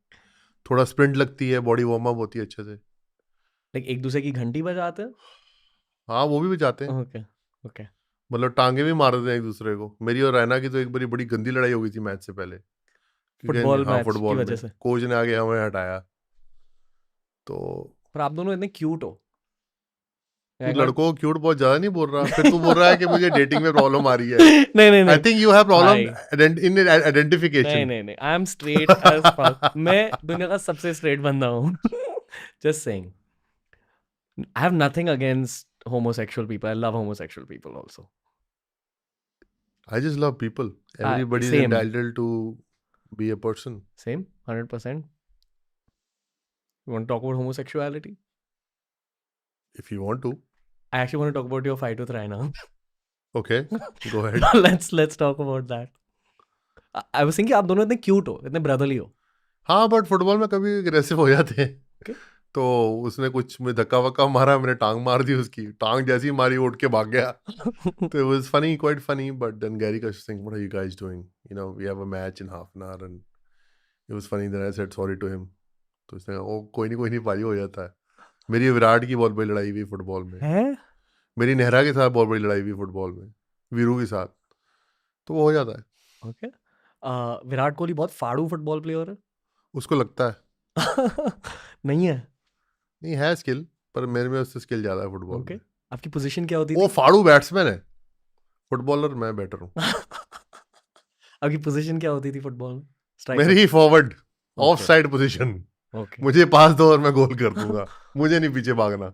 थोड़ा स्प्रिंट लगती है, बॉडी वार्म अप होती है अच्छे से. लाइक एक दूसरे की घंटी बजाते हैं. हाँ, वो भी जाते हैं. ओके. ओके. मतलब टांगे भी मार देते हैं एक दूसरे को. मेरी और रैना की तो एक बड़ी बड़ी गंदी लड़ाई हो गई थी मैच से पहले, क्योंकि फुटबॉल हाँ, मैच की फुटबॉल वजह में से. कोच ने आगे हमें हटाया. तो पर आप दोनों इतने क्यूट हो. तू लड़कों को क्यूट बहुत ज्यादा नहीं बोल रहा, फिर तू बोल रहा है कि मुझे डेटिंग में प्रॉब्लम आ रही है. नहीं नहीं आई नहीं थिंक यू हैव प्रॉब्लम भाई. इन नहीं आइडेंटिफिकेशन. नहीं नहीं, I am straight as fuck. मैं दुनिया का सबसे स्ट्रेट बंदा हूँ. Just saying. I have nothing against homosexual people. I love homosexual people also. I just love people. Everybody is Same. entitled to be a person. Same, 100%. You want to talk about homosexuality? If you want to. I actually want to talk about your fight with Raina. Okay, go ahead. let's talk about that. I was thinking आप दोनों इतने cute हो, इतने brotherly हो. हाँ, but football में कभी aggressive हो जाते हैं. Okay. तो उसने कुछ में धक्का वक्का मारा, मैंने टांग मार दी उसकी. टांग जैसी मारी उठ के भाग गया. तो it was funny, quite funny. But then Gary was saying, "What are you guys doing? You know, we have a match in half an hour." And it was funny. Then I said sorry to him. तो उसने कहा, "ओ कोई नहीं भाई, हो जाता है." मेरी विराट की बहुत बड़ी लड़ाई हुई फुटबॉल में. हैं? मेरी नेहरा के साथ बहुत बड़ी लड़ाई हुई फुटबॉल में, वीरू के साथ. तो वो हो जाता है. Okay. विराट कोहली बहुत फाड़ू फुटबॉल प्लेयर है. उसको लगता है. नहीं है. नहीं है स्किल, पर मेरे में उससे स्किल ज्यादा है फुटबॉल Okay. में. आपकी पोजीशन क्या होती वो थी? फाड़ू बैट्समैन है, फुटबॉलर मैं बैटर हूँ. आपकी पोजीशन क्या होती थी फुटबॉल में? Striker. मेरी forward, of Okay. Side position. Okay. मुझे पास दो और मैं गोल कर दूंगा. मुझे नहीं पीछे भागना.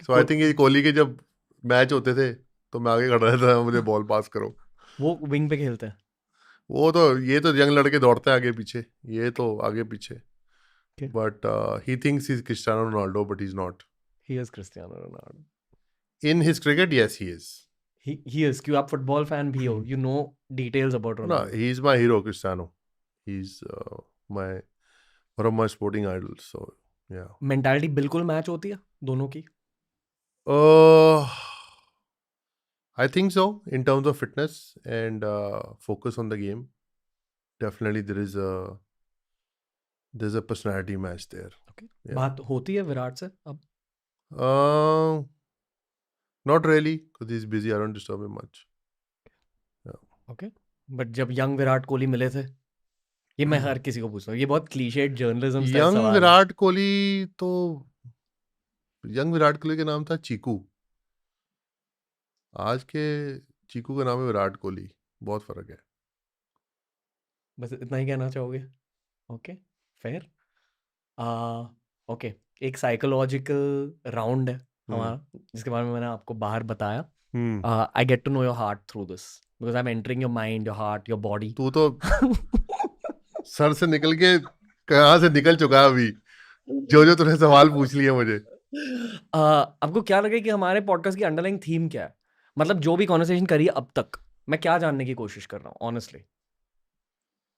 सो आई थिंक ये कोहली के जब मैच होते थे तो मैं आगे खड़ा रहता था, मुझे बॉल पास करो. वो विंग पे खेलते हैं. वो तो ये तो यंग लड़के दौड़ते हैं आगे पीछे, ये तो आगे पीछे. Okay. But he thinks he is Cristiano Ronaldo, but he is not. He is Cristiano Ronaldo. In his cricket, yes he is. He is. क्यों आप फुटबॉल फैन भी हो? You know details about No, Ronaldo. he is my hero, Cristiano. He's my one of my sporting idols. So yeah. Mentality बिल्कुल match होती है दोनों की. Uh, I think so. In terms of fitness and focus on the game, definitely there's a personality match there. Okay. Yeah. बात होती है विराट से अब. Uh, Not really, because he's busy. I don't disturb him much. Okay. But जब young Virat Kohli मिले थे, ये मैं हर किसी को पूछता हूँ, ये बहुत क्लीशेड जर्नलिज्म स्टाइल यंग सवाल है. विराट कोहली तो यंग विराट कोहली का नाम था चीकू. आज के चीकू का नाम है विराट कोहली. बहुत फर्क है. बस इतना ही कहना चाहोगे? Okay, fair. ओके, एक साइकोलॉजिकल राउंड है हमारा, जिसके बारे में मैंने आपको बाहर बताया. I get to know your heart through this because I am entering your mind, your heart, your body. तू तो सर से निकल के कहाँ से निकल चुका है अभी, जो जो तूने सवाल पूछ लिए मुझे. आपको क्या लगे कि हमारे पॉडकास्ट की अंडरलाइंग थीम क्या है? मतलब जो भी कॉन्वर्सेशन करी है अब तक, मैं क्या जानने की कोशिश कर रहा हूँ ऑनेस्टली.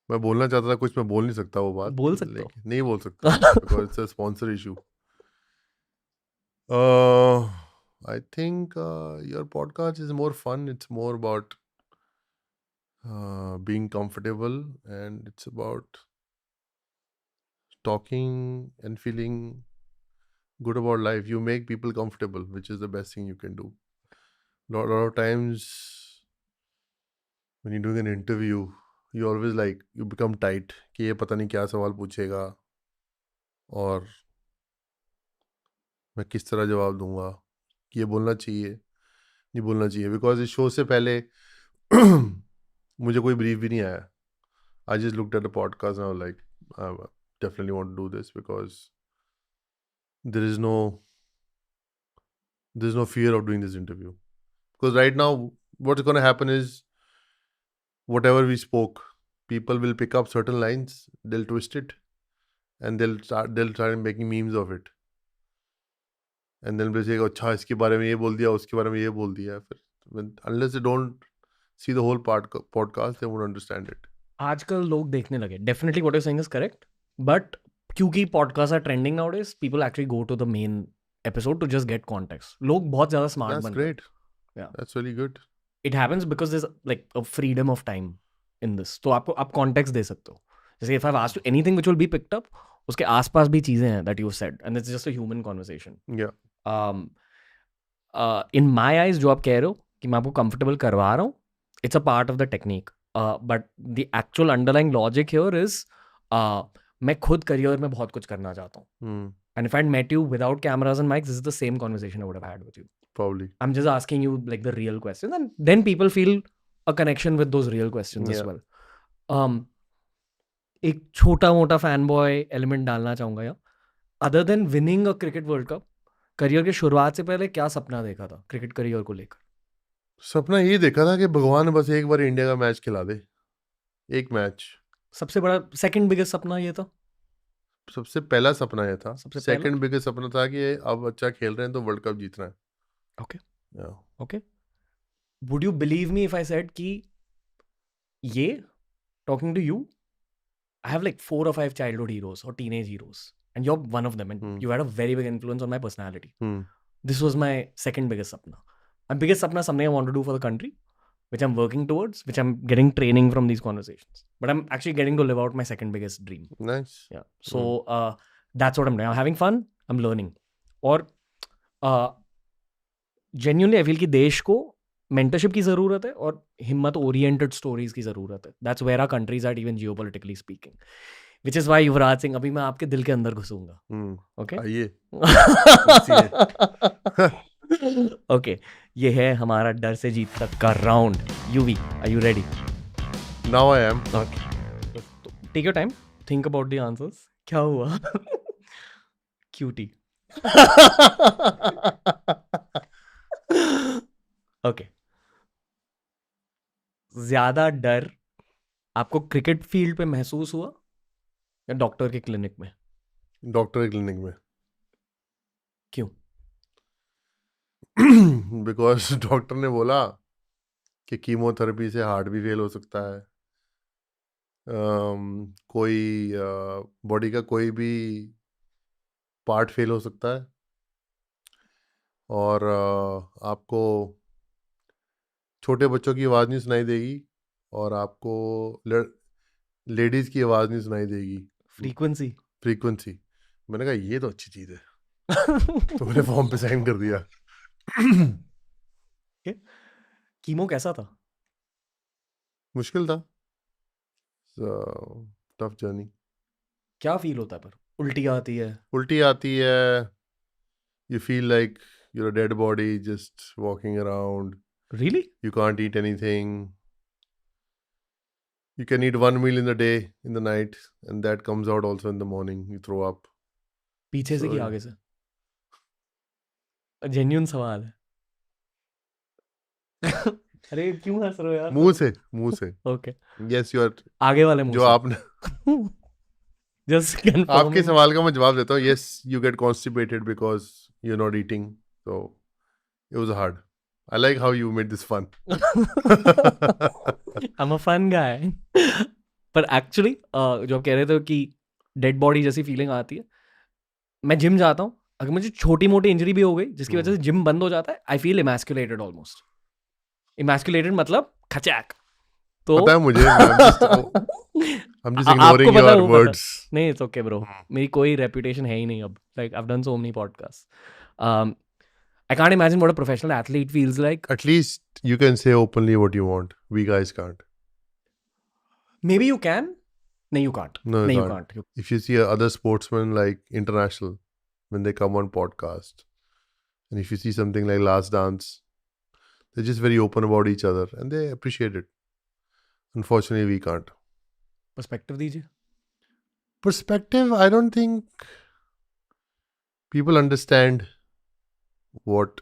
मैं बोलना चाहता था कुछ, मैं बोल नहीं सकता वो बात. बोल सकते हो. नहीं बोल सकता because it's a sponsor issue. I think your podcast is more fun. It's more about being comfortable, and it's about talking and feeling good about life. You make people comfortable, which is the best thing you can do. Lot of times when you're doing an interview, you always like you become tight कि ये पता नहीं क्या सवाल पूछेगा और मैं किस तरह जवाब दूंगा, कि ये बोलना चाहिए नहीं बोलना चाहिए. बिकॉज इस शो से पहले मुझे कोई ब्रीफ भी नहीं आया. I just looked at the podcast and I was like, I definitely want to do this because there is no fear of doing this interview, because right now what's going to happen is whatever we spoke, people will pick up certain lines, they'll twist it, and they'll start making memes of it, and then they'll say, अच्छा इसके बारे में ये बोल दिया, उसके बारे में ये बोल दिया. फिर unless they don't see the whole podcast, they won't understand it. आजकल लोग देखने लगे. Definitely what you saying is correct, but क्योंकि podcast are trending nowadays, people actually go to the main episode to just get context. लोग बहुत ज्यादा smart That's बन गए. great. Yeah. That's really good. It happens because there is like a freedom of time in this. तो आपको आप context दे सकते हो. जैसे if I asked you anything which will be picked up, उसके आसपास भी चीजें हैं that you said, and it's just a human conversation. Yeah. In my eyes जो आप कह रहे हो कि मैं आपको कंफर्टेबल करवा रहा हूँ, it's a part of the technique, but the actual underlying logic here is मैं खुद करियर में बहुत कुछ करना चाहता हूँ. And if I'd met you without cameras and mics, this is the same conversation I would have had with you. Probably. I'm just asking you like the real questions, and then people feel a connection with those real questions as Yeah. well. एक छोटा मोटा fan boy element डालना चाहूंगा यहाँ. Other than winning a cricket world cup, career की शुरुआत से पहले क्या सपना देखा था क्रिकेट करियर को लेकर? सपना ये देखा था कि भगवान बस एक बार इंडिया का मैच खिला दे, एक मैच. सबसे बड़ा सेकंड बिगेस्ट सपना ये था? सबसे पहला सपना ये था. सबसे पहला? सेकंड बिगेस्ट सपना था कि अब अच्छा खेल रहे हैं तो वर्ल्ड कप जीतना है. Okay. Yeah. Okay. Would you believe me if I said कि ये talking to you, I have like 4 or 5 childhood heroes or teenage heroes, and you're one of them, and you had a very big influence on my personality. This was my second biggest sapna. My biggest sapna is something I want to do for the country, which I'm working towards, which I'm getting training from these conversations. But I'm actually getting to live out my second biggest dream. Nice. Yeah. So that's what I'm doing. I'm having fun. I'm learning. और genuinely I feel कि देश को mentorship की ज़रूरत है और हिम्मत oriented stories की ज़रूरत है. That's where our countries are even geopolitically speaking. Which is why Yuvraj Singh, अभी मैं आपके दिल के अंदर घुसूंगा. Okay? आइए. Okay. ये है हमारा डर से जीत तक का round. UV, are you ready? Now I am. Okay. Take your time. Think about the answers. क्या हुआ? Cutie. Okay. ज्यादा डर आपको क्रिकेट फील्ड पे महसूस हुआ या डॉक्टर के क्लिनिक में? डॉक्टर के क्लिनिक में. क्यों? बिकॉज डॉक्टर ने बोला कि कीमोथेरेपी से हार्ट भी फेल हो सकता है, कोई बॉडी का कोई भी पार्ट फेल हो सकता है, और आपको छोटे बच्चों की आवाज़ नहीं सुनाई देगी, और आपको लेडीज़ की आवाज़ नहीं सुनाई देगी. फ्रीक्वेंसी. मैंने कहा ये तो अच्छी चीज़ है. तो मैंने फॉर्म पे साइन कर दिया. कीमो कैसा था? मुश्किल था. Tough journey. क्या फील होता है? पर उल्टी आती है? उल्टी आती है. You feel like you're a dead body just walking around. Really? You can't eat anything. You can eat one meal in the day, in the night, and that comes out also in the morning. You throw up. पीछे से कि आगे से? Genuine सवाल है. अरे क्यों हंस रहे हो यार? मुंह से. Okay. Yes, you are. आगे वाले मुंह जो से. आपने Just confirm. आपके सवाल का मैं जवाब देता हूँ. Yes, you get constipated because you're not eating. So it was hard. I like how you made this fun. I'm a fun guy. पर एक्चुअली जो आप कह रहे थे कि डेड बॉडी जैसी फीलिंग आती है, मैं जिम जाता हूँ, अगर मुझे छोटी मोटी इंजरी भी हो गई जिसकी वजह से जिम बंद हो जाता है, आई फील इमैस्कुलेटेड ऑलमोस्ट. इमैस्कुलेटेड मतलब खचाक. तो पता है मुझे. I'm just ignoring आपको पता है your वो पता. words. नहीं, इट्स ओके ब्रो. मेरी कोई रेपुटेशन है ही नहीं अब. Like I have done so many podcast. I can't imagine what a professional athlete feels like. At least you can say openly what you want. We guys can't. Maybe you can. No, you can't. No, you you can't. can't. If you see other sportsmen like international, when they come on podcast, and if you see something like Last Dance, they're just very open about each other and they appreciate it. Unfortunately, we can't. Perspective दीजिए. Perspective, I don't think people understand what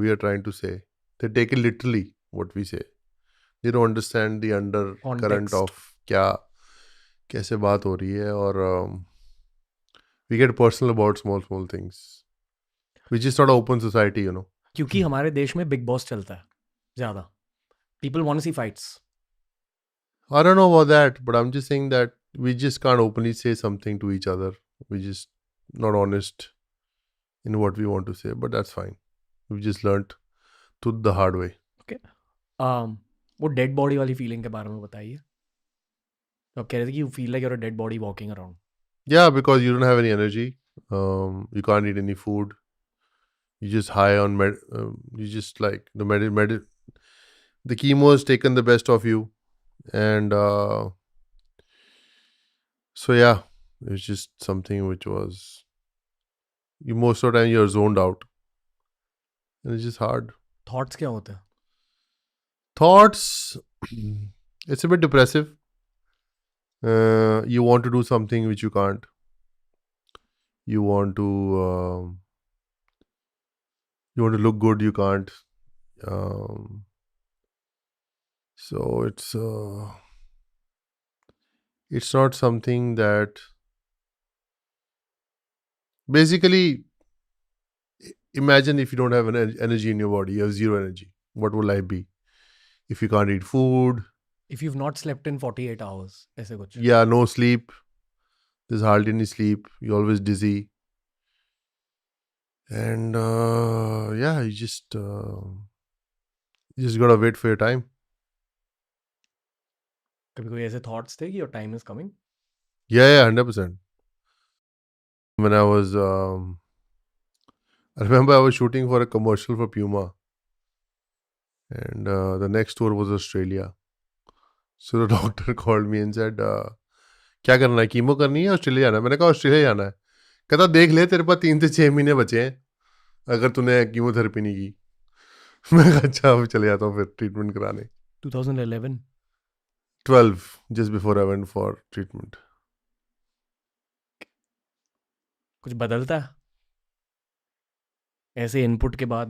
we are trying to say. They take it literally what we say. They don't understand the undercurrent Context. of क्या कैसे बात हो रही है और we get personal about small things, which is not an open society, you know. क्योंकि हमारे देश में बिग बॉस चलता है ज्यादा. People want to see fights. I don't know about that, but I'm just saying that we just can't openly say something to each other. We just not honest in what we want to say, but that's fine. We just learnt to the hard way. Okay. वो dead body वाली feeling के बारे में बताइए. तो आप कह रहे थे कि you feel like you're a dead body walking around. Yeah, because you don't have any energy. You can't eat any food. You just high on you just like the chemo has taken the best of you, and so yeah, it's just something which was you most of the time you're zoned out, and it's just hard. Thoughts क्या होते हैं? Thoughts, it's a bit depressive. You want to do something which you can't. You want to look good, you can't. So it's not something that basically imagine if you don't have energy in your body, you have zero energy. What will life be if you can't eat food? If you've not slept in 48 hours, ऐसे कुछ. Yeah, no sleep. There's hardly any sleep. You're always dizzy. And yeah, you just gotta wait for your time. कभी कोई ऐसे thoughts थे कि your time is coming? Yeah, 100%. When I was, I remember I was shooting for a commercial for Puma, and the next tour was Australia. So the doctor called me and said, क्या करना है, chemo करनी है, Australia जाना है? मैंने कहा Australia जाना है. कहता देख ले, तेरे पास 3 से 6 महीने बचे हैं अगर तूने कीमोथेरेपी नहीं की. मैं कहा अच्छा, अब चले जाता हूँ फिर ट्रीटमेंट कराने. 2011. 12, just before I went for treatment. कुछ बदलता है ऐसे इनपुट के बाद?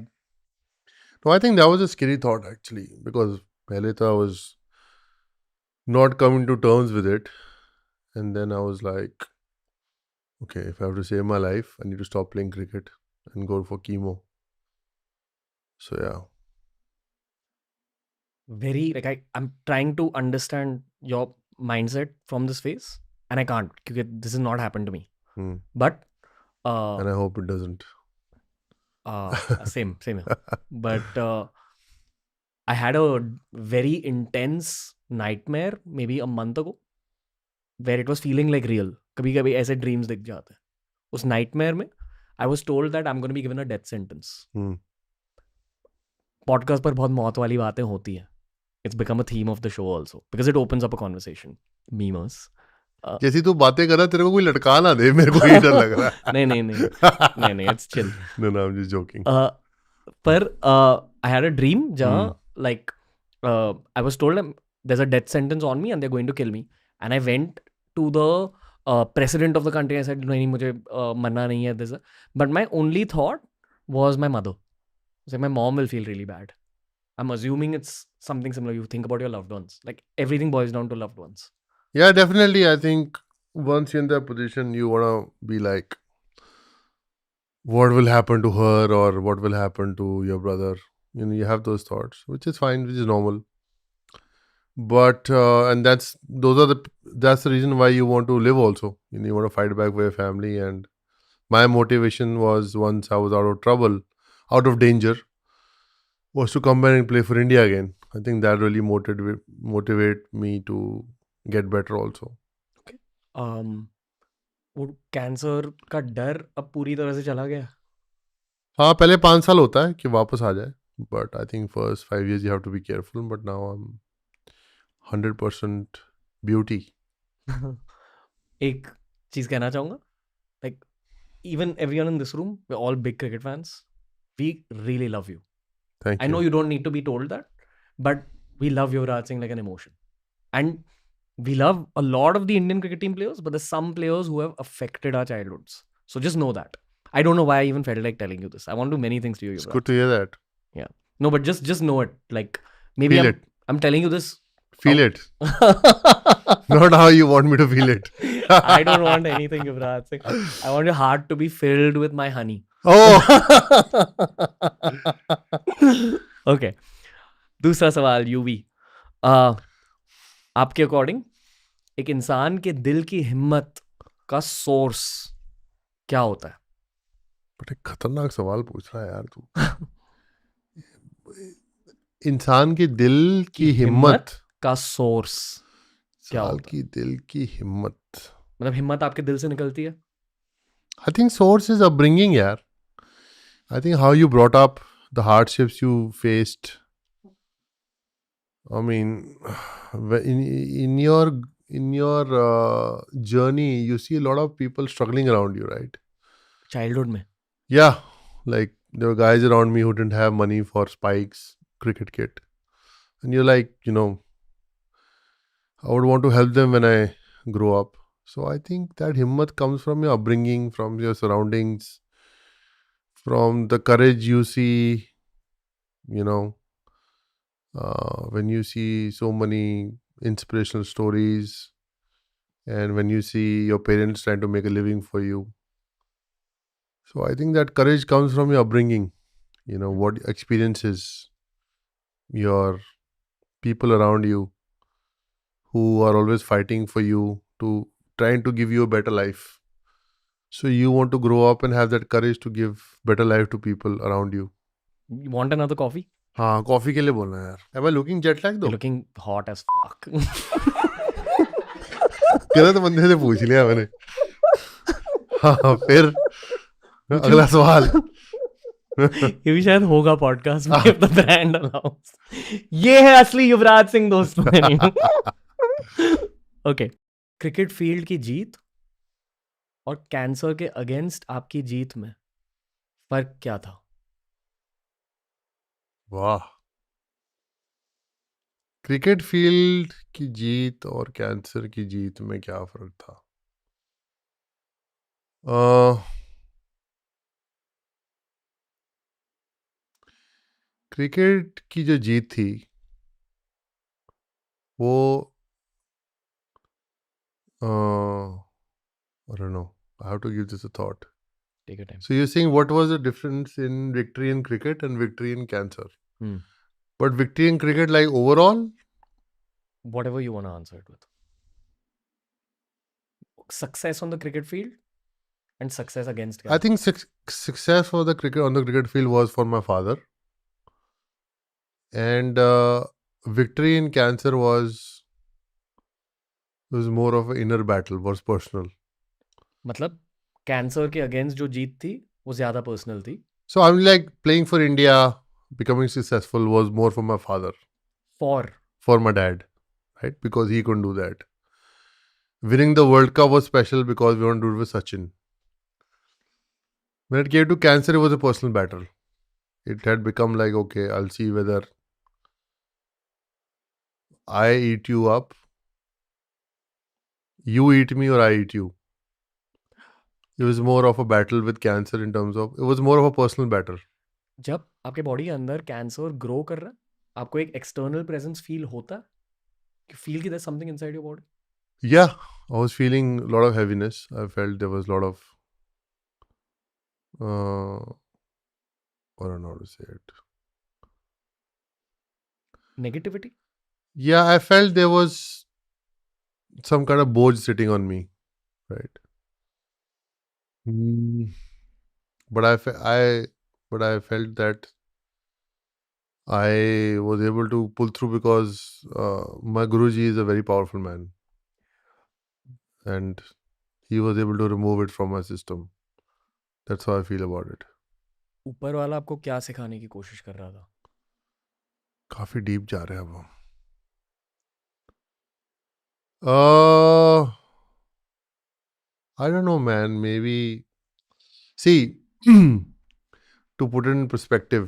No, I think that was a scary thought actually, because पहले तो I was not coming to terms with it, and then I was like, okay, if I have to save my life, I need to stop playing cricket and go for chemo. So yeah. Very like I'm trying to understand your mindset from this phase and I can't because this has not happened to me. But And I hope it doesn't. same here. But I had a very intense nightmare maybe a month ago where it was feeling like real. कभी कभी ऐसे dreams दिख जाते हैं. उस nightmare में I was told that I'm going to be given a death sentence. Podcast पर बहुत मौत वाली बातें होती हैं. It's become a theme of the show also because it opens up a conversation. Memers. जैसी तू बातें कर रहा, तेरे को कोई लटका ना दे, मेरे को ये डर लग रहा है. नहीं, it's chill. No, I'm just joking. पर I had a dream जहाँ like I was told there's a death sentence on me and they're going to kill me, and I went to the president of the country. I said नहीं, मुझे मरना नहीं है this, but my only thought was my mother. So my mom will feel really bad. I'm assuming it's something similar. You think about your loved ones. Like everything boils down to loved ones. Yeah, definitely. I think once you're in that position, you want to be like, what will happen to her or what will happen to your brother? You know, you have those thoughts, which is fine, which is normal. But and that's the reason why you want to live also. You know, you want to fight back for your family. And my motivation was, once I was out of trouble, out of danger, was to come back and play for India again. I think that really motivate me to get better also. Okay. वो cancer का डर अब पूरी तरह से चला गया? हाँ, पहले 5 साल होता है कि वापस आ जाए, but I think first 5 years you have to be careful. But now I'm 100% beauty. एक चीज कहना चाहूंगा, like even everyone in this room, we're all big cricket fans. We really love you. Thank you. I know you don't need to be told that, but we love Yuvraj Singh like an emotion. And We love a lot of the Indian cricket team players, but there's some players who have affected our childhoods. So just know that. I don't know why I even felt like telling you this. I want to do many things to you, It's Yuvraj. good to hear that. Yeah. No, but just know it. Like maybe Feel it. I'm telling you this. Feel it. Not how you want me to feel it. I don't want anything, Yuvraj Singh. I want your heart to be filled with my honey. Oh, Okay. दूसरा सवाल UV. आपके according एक इंसान के दिल की हिम्मत का सोर्स क्या होता है? बड़े खतरनाक सवाल पूछ रहा है यार तू. इंसान के दिल की हिम्मत का सोर्स क्या साल होता है? की दिल की हिम्मत. मतलब हिम्मत आपके दिल से निकलती है? I think source is upbringing, yaar. I think how you brought up, the hardships you faced. I mean, in your journey, you see a lot of people struggling around you, right? Childhood में. Yeah, like there were guys around me who didn't have money for spikes, cricket kit, and you're like, I would want to help them when I grow up. So I think that himmat comes from your upbringing, from your surroundings, from the courage you see, you know, when you see so many inspirational stories, and when you see your parents trying to make a living for you. So I think that courage comes from your upbringing, what experiences, your people around you who are always fighting for you, to trying to give you a better life. So you want to grow up and have that courage to give better life to people around you. You want another coffee? हाँ, coffee के लिए बोलना है यार. Am I looking jet lag You're though? looking hot as fuck. गलत बंदे से पूछ लिया मैंने. हाँ, फिर अगला सवाल. ये भी शायद होगा पॉडकास्ट में if the brand allows. ये है असली युवराज सिंह दोस्तों. ओके. क्रिकेट फील्ड की जीत और कैंसर के अगेंस्ट आपकी जीत में फर्क क्या था? वाह. क्रिकेट फील्ड की जीत और कैंसर की जीत में क्या फर्क था? क्रिकेट की जो जीत थी वो I don't know. I have to give this a thought. Take your time. So you're saying what was the difference in victory in cricket and victory in cancer? But victory in cricket, like overall? Whatever you want to answer it with. Success on the cricket field and success against cancer. I think success for the cricket on the cricket field was for my father, and victory in cancer was more of an inner battle, was personal. मतलब cancer के against जो जीत थी वो ज्यादा personal थी. So I'm like playing for India, becoming successful was more for my father, for my dad, right? Because he couldn't do that. Winning the World Cup was special because we want to do it with Sachin. When it came to cancer, it was a personal battle. It had become like, okay, I'll see whether I eat you up, you eat me, or I eat you. It was more of a battle with cancer in terms of, it was more of a personal battle. जब आपके body के अंदर cancer grow कर रहा है, आपको एक external presence feel होता है कि फील की there something inside your body? Yeah, I was feeling a lot of heaviness. I felt there was a lot of, I don't know how to say it. Negativity? Yeah, I felt there was some kind of board sitting on me, right? But I felt that I was able to pull through because my Guruji is a very powerful man, and he was able to remove it from my system. That's how I feel about it. ऊपर वाला आपको क्या सिखाने की कोशिश कर रहा था? काफी डीप जा रहे हैं अब हम. I don't know, man. Maybe, see, to put it in perspective,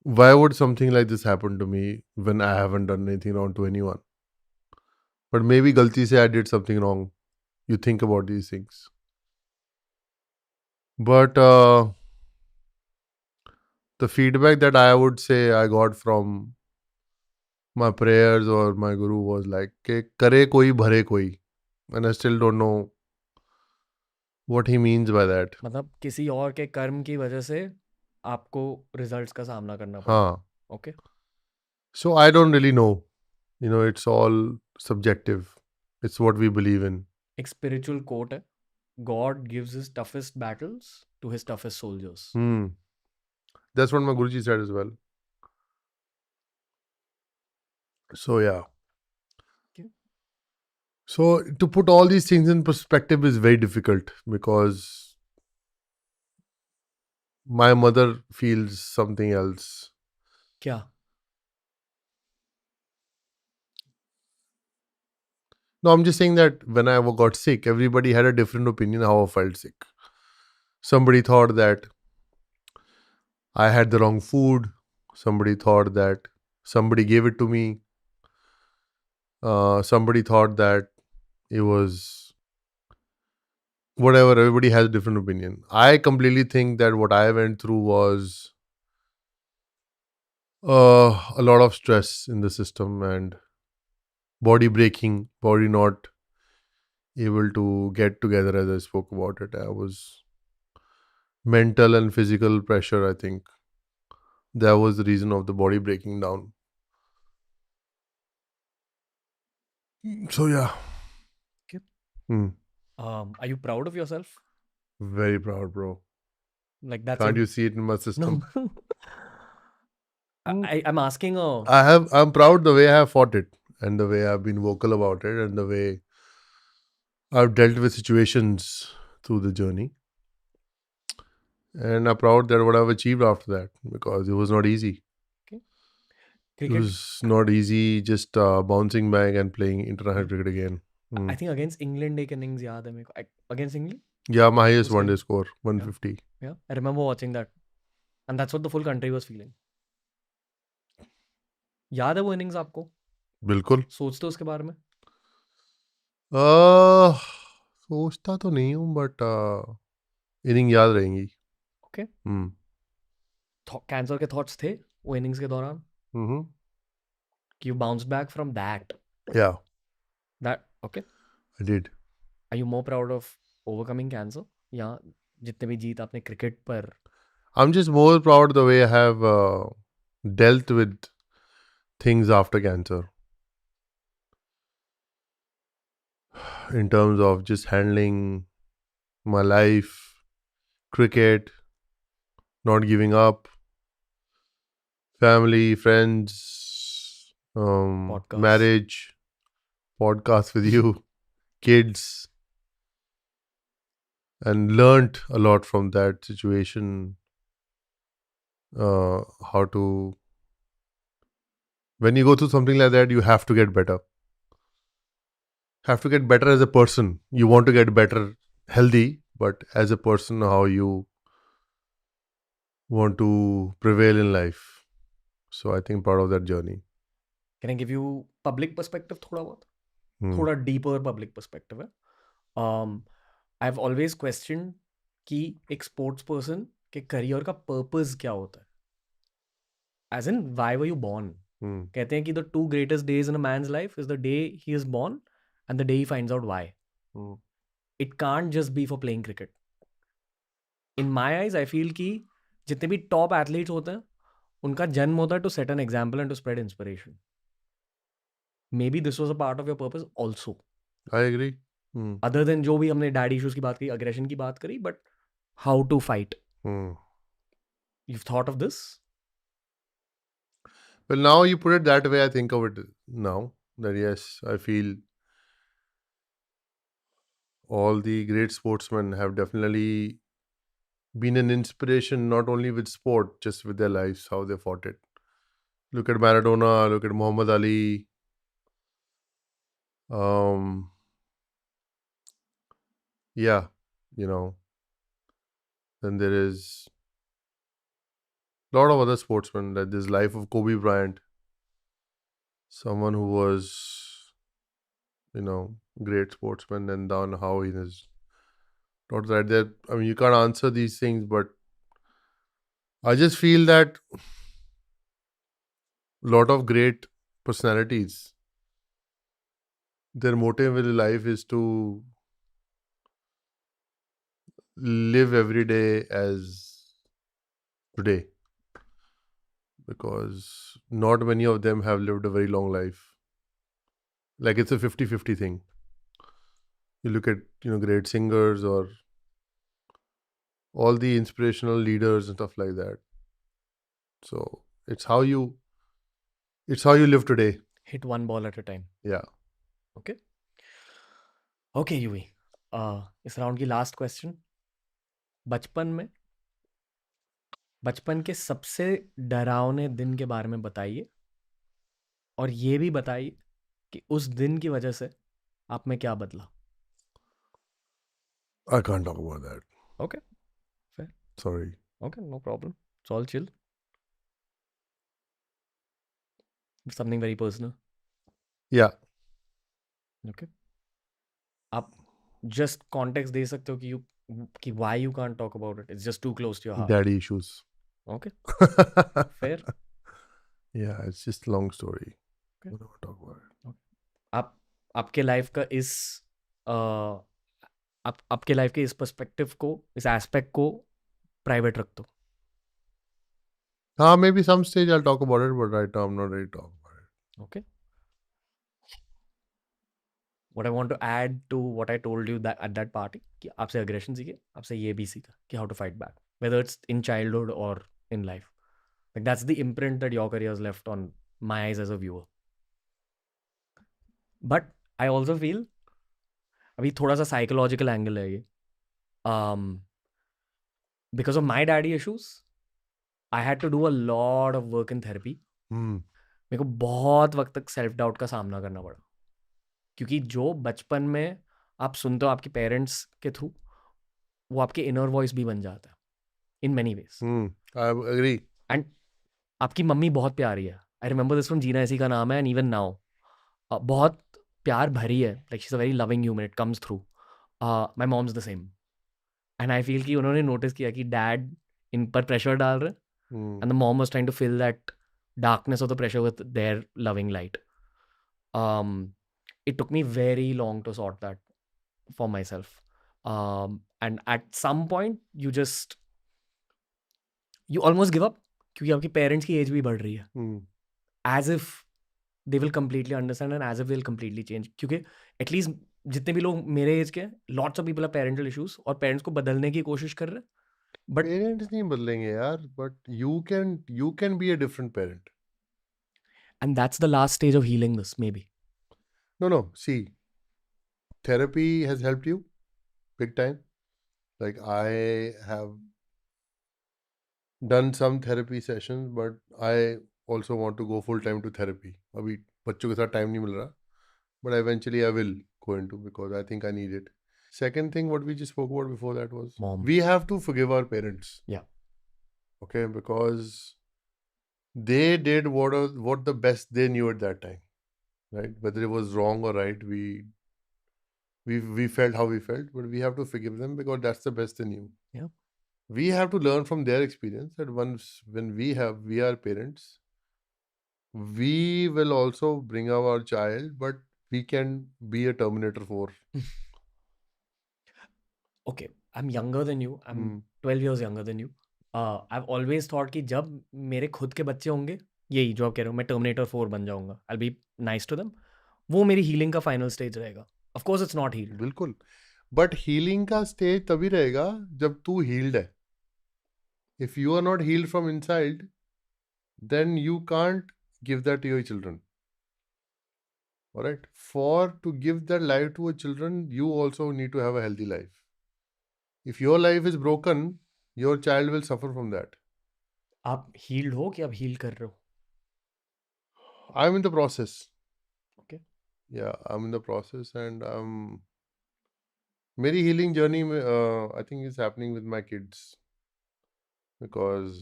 Why would something like this happen to me when I haven't done anything wrong to anyone? But maybe galti se I did something wrong. You think about these things. But the feedback that I would say I got from my prayers or my guru was like, "Ke kare koi bhare koi," and I still don't know what he means by that. मतलब किसी और के कर्म की वजह से आपको results का सामना करना पड़ा। Huh. Okay. So I don't really know. It's all subjective. It's what we believe in. एक स्पिरिचुअल कोट है, God gives his toughest battles to his toughest soldiers. Hmm. That's what my Guruji said as well. So yeah. So to put all these things in perspective is very difficult because my mother feels something else. क्या? No, I'm just saying that when I got sick, everybody had a different opinion how I felt sick. Somebody thought that I had the wrong food. Somebody thought that somebody gave it to me. Somebody thought that it was whatever. Everybody has a different opinion. I completely think that what I went through was a lot of stress in the system and body breaking, body not able to get together as I spoke about it. I was mental and physical pressure, I think. That was the reason of the body breaking down. So yeah. Okay. Hmm. Are you proud of yourself? Very proud, bro. Like that's Can't a you see it in my system? no. Hmm. I'm asking a I'm proud the way I have fought it and the way I've been vocal about it and the way I've dealt with situations through the journey. And I'm proud that what I've achieved after that because it was not easy. okay. It Cricket. was not easy just bouncing back and playing international cricket again. I think against England एक innings याद है मेरे को. Against England? Yeah, my highest उस one day time? score, Yeah. 150. Yeah. I remember watching that. And that's what the full country was feeling. याद है वो innings आपको? बिल्कुल सोचते हो उसके बारे में? सोचता तो नहीं हूँ बट इनिंग याद रहेंगी. Okay. हम्म. कैंसर के थॉट्स थे वो innings के दौरान? Mm-hmm. You bounced back from that. Yeah, That okay. I did. Are you more proud of overcoming cancer? या जितने भी जीत आपने क्रिकेट पर I'm just more proud the way I have dealt with things after cancer in terms of just handling my life, cricket, not giving up, family, friends, podcast. marriage, podcast with you, kids, and learnt a lot from that situation. How to, when you go through something like that, you have to get better. Have to get better as a person. You want to get better, healthy, but as a person, how you want to prevail in life. So I think part of that journey. Can I give you public perspective थोड़ा बहुत? Hmm. थोड़ा deeper public perspective है. I've always questioned कि एक sports person के career का purpose क्या होता है? As in, why were you born? Hmm. कहते हैं कि the two greatest days in a man's life is the day he is born and the day he finds out why. Hmm. It can't just be for playing cricket. In my eyes, I feel कि जितने भी top athletes होते हैं उनका जन्म होता है to set an example and to spread inspiration. Maybe this was a part of your purpose also. I agree. Hmm. Other than जो भी हमने डैड इश्यूज की बात करी, aggression की बात करी, but how to fight. Hmm. You've thought of this? Well, now you put it that way, I think of it now that yes, I feel all the great sportsmen have definitely been an inspiration, not only with sport, just with their lives, how they fought it. Look at Maradona, look at Muhammad Ali. Um, yeah, you know, then there is lot of other sportsmen, like this life of Kobe Bryant, someone who was, great sportsman, and down how he is not right there. I mean, you can't answer these things, but I just feel that a lot of great personalities, their motive in life is to live every day as today, because not many of them have lived a very long life. Like it's a 50-50 thing. You look at, great singers or all the inspirational leaders and stuff like that. So it's how you live today. Hit one ball at a time. Yeah. Okay okay UV इस round की last question बचपन के सबसे डरावने दिन के बारे में बताइए और ये भी बताइए कि उस दिन की वजह से आप में क्या बदला I can't talk about that. Okay Sorry. Okay no problem it's all chill something very personal Yeah. Okay आप जस्ट कॉन्टेक्स्ट दे सकते हो कि why you can't talk about it it's just too close to your heart Daddy issues. Okay fair Yeah, it's just a long story. Okay. I don't want to talk about it. आप आपके life का इस आपके life के इस perspective को इस aspect को प्राइवेट रख दो Maybe some stage I'll talk about it, but right now I'm not ready to talk about it. Okay what I want to add to what I told you that at that party कि आपसे aggression सीखे आपसे ये भी सीखा कि how to fight back whether it's in childhood और in life like that's the imprint that your career has left on my eyes as a viewer but I also feel अभी थोड़ा सा साइकोलॉजिकल एंगल है ये because of my daddy issues I had to do a lot of work in therapy मेरे को बहुत वक्त तक सेल्फ डाउट का सामना करना पड़ा क्योंकि जो बचपन में आप सुनते हो आपके पेरेंट्स के थ्रू वो आपके इनर वॉइस भी बन जाता है in many ways I agree. And आपकी मम्मी बहुत प्यारी है आई रिमेंबर दिस फ्रॉम जीना ऐसी का नाम है एंड इवन नाउ बहुत प्यार भरी है like she is a very loving human it comes through my mom's the same and I feel कि उन्होंने नोटिस किया कि डैड इन पर प्रेशर डाल रहे and the mom was trying to fill that darkness of the pressure with their loving light. It took me very long to sort that for myself. And at some point, you almost give up क्योंकि आपकी parents की as भी बढ़ रही है as if they will completely understand and as if they will completely change क्योंकि at least जितने भी लोग मेरे एज के lots of people are parental issues और पेरेंट्स को बदलने की कोशिश कर रहे हैं बट पेरेंट्स नहीं बदलेंगे यार, but you can be a different parent. And that's the last stage of healing this may be No, see, therapy has helped you big time. Like I have done some therapy sessions, but I also want to go full time to therapy. अभी बच्चों के साथ time नहीं मिल रहा, but eventually I will go into, because I think I need it. Second thing, what we just spoke about before that was Mom. we have to forgive our parents. Yeah. Okay, because they did what the best they knew at that time, right? Whether it was wrong or right, we felt how we felt, but we have to forgive them because that's the best they knew. Yeah. We have to learn from their experience that once when we are parents, we will also bring up our child, but we can be a Terminator 4. Okay, I'm younger than you. I'm 12 years younger than you. I've always thought कि जब मेरे खुद के बच्चे होंगे यही जो आप कह रहे हो मैं टर्मिनेटर 4 बन जाऊंगा I'll be nice to them वो मेरी हीलिंग का फाइनल स्टेज रहेगा of course it's not healed बिल्कुल, बट हीलिंग का स्टेज तभी रहेगा जब तू हील्ड है. If you are not healed from inside, then you can't give that to your children. All right, for to give that life to your children, you also need to have a healthy life. If your life is broken, your child will suffer from that. आप heeled हो कि आप heal कर रहे हो I'm in the process. Okay. Yeah, I'm in the process, and मेरी healing journey I think is happening with my kids, because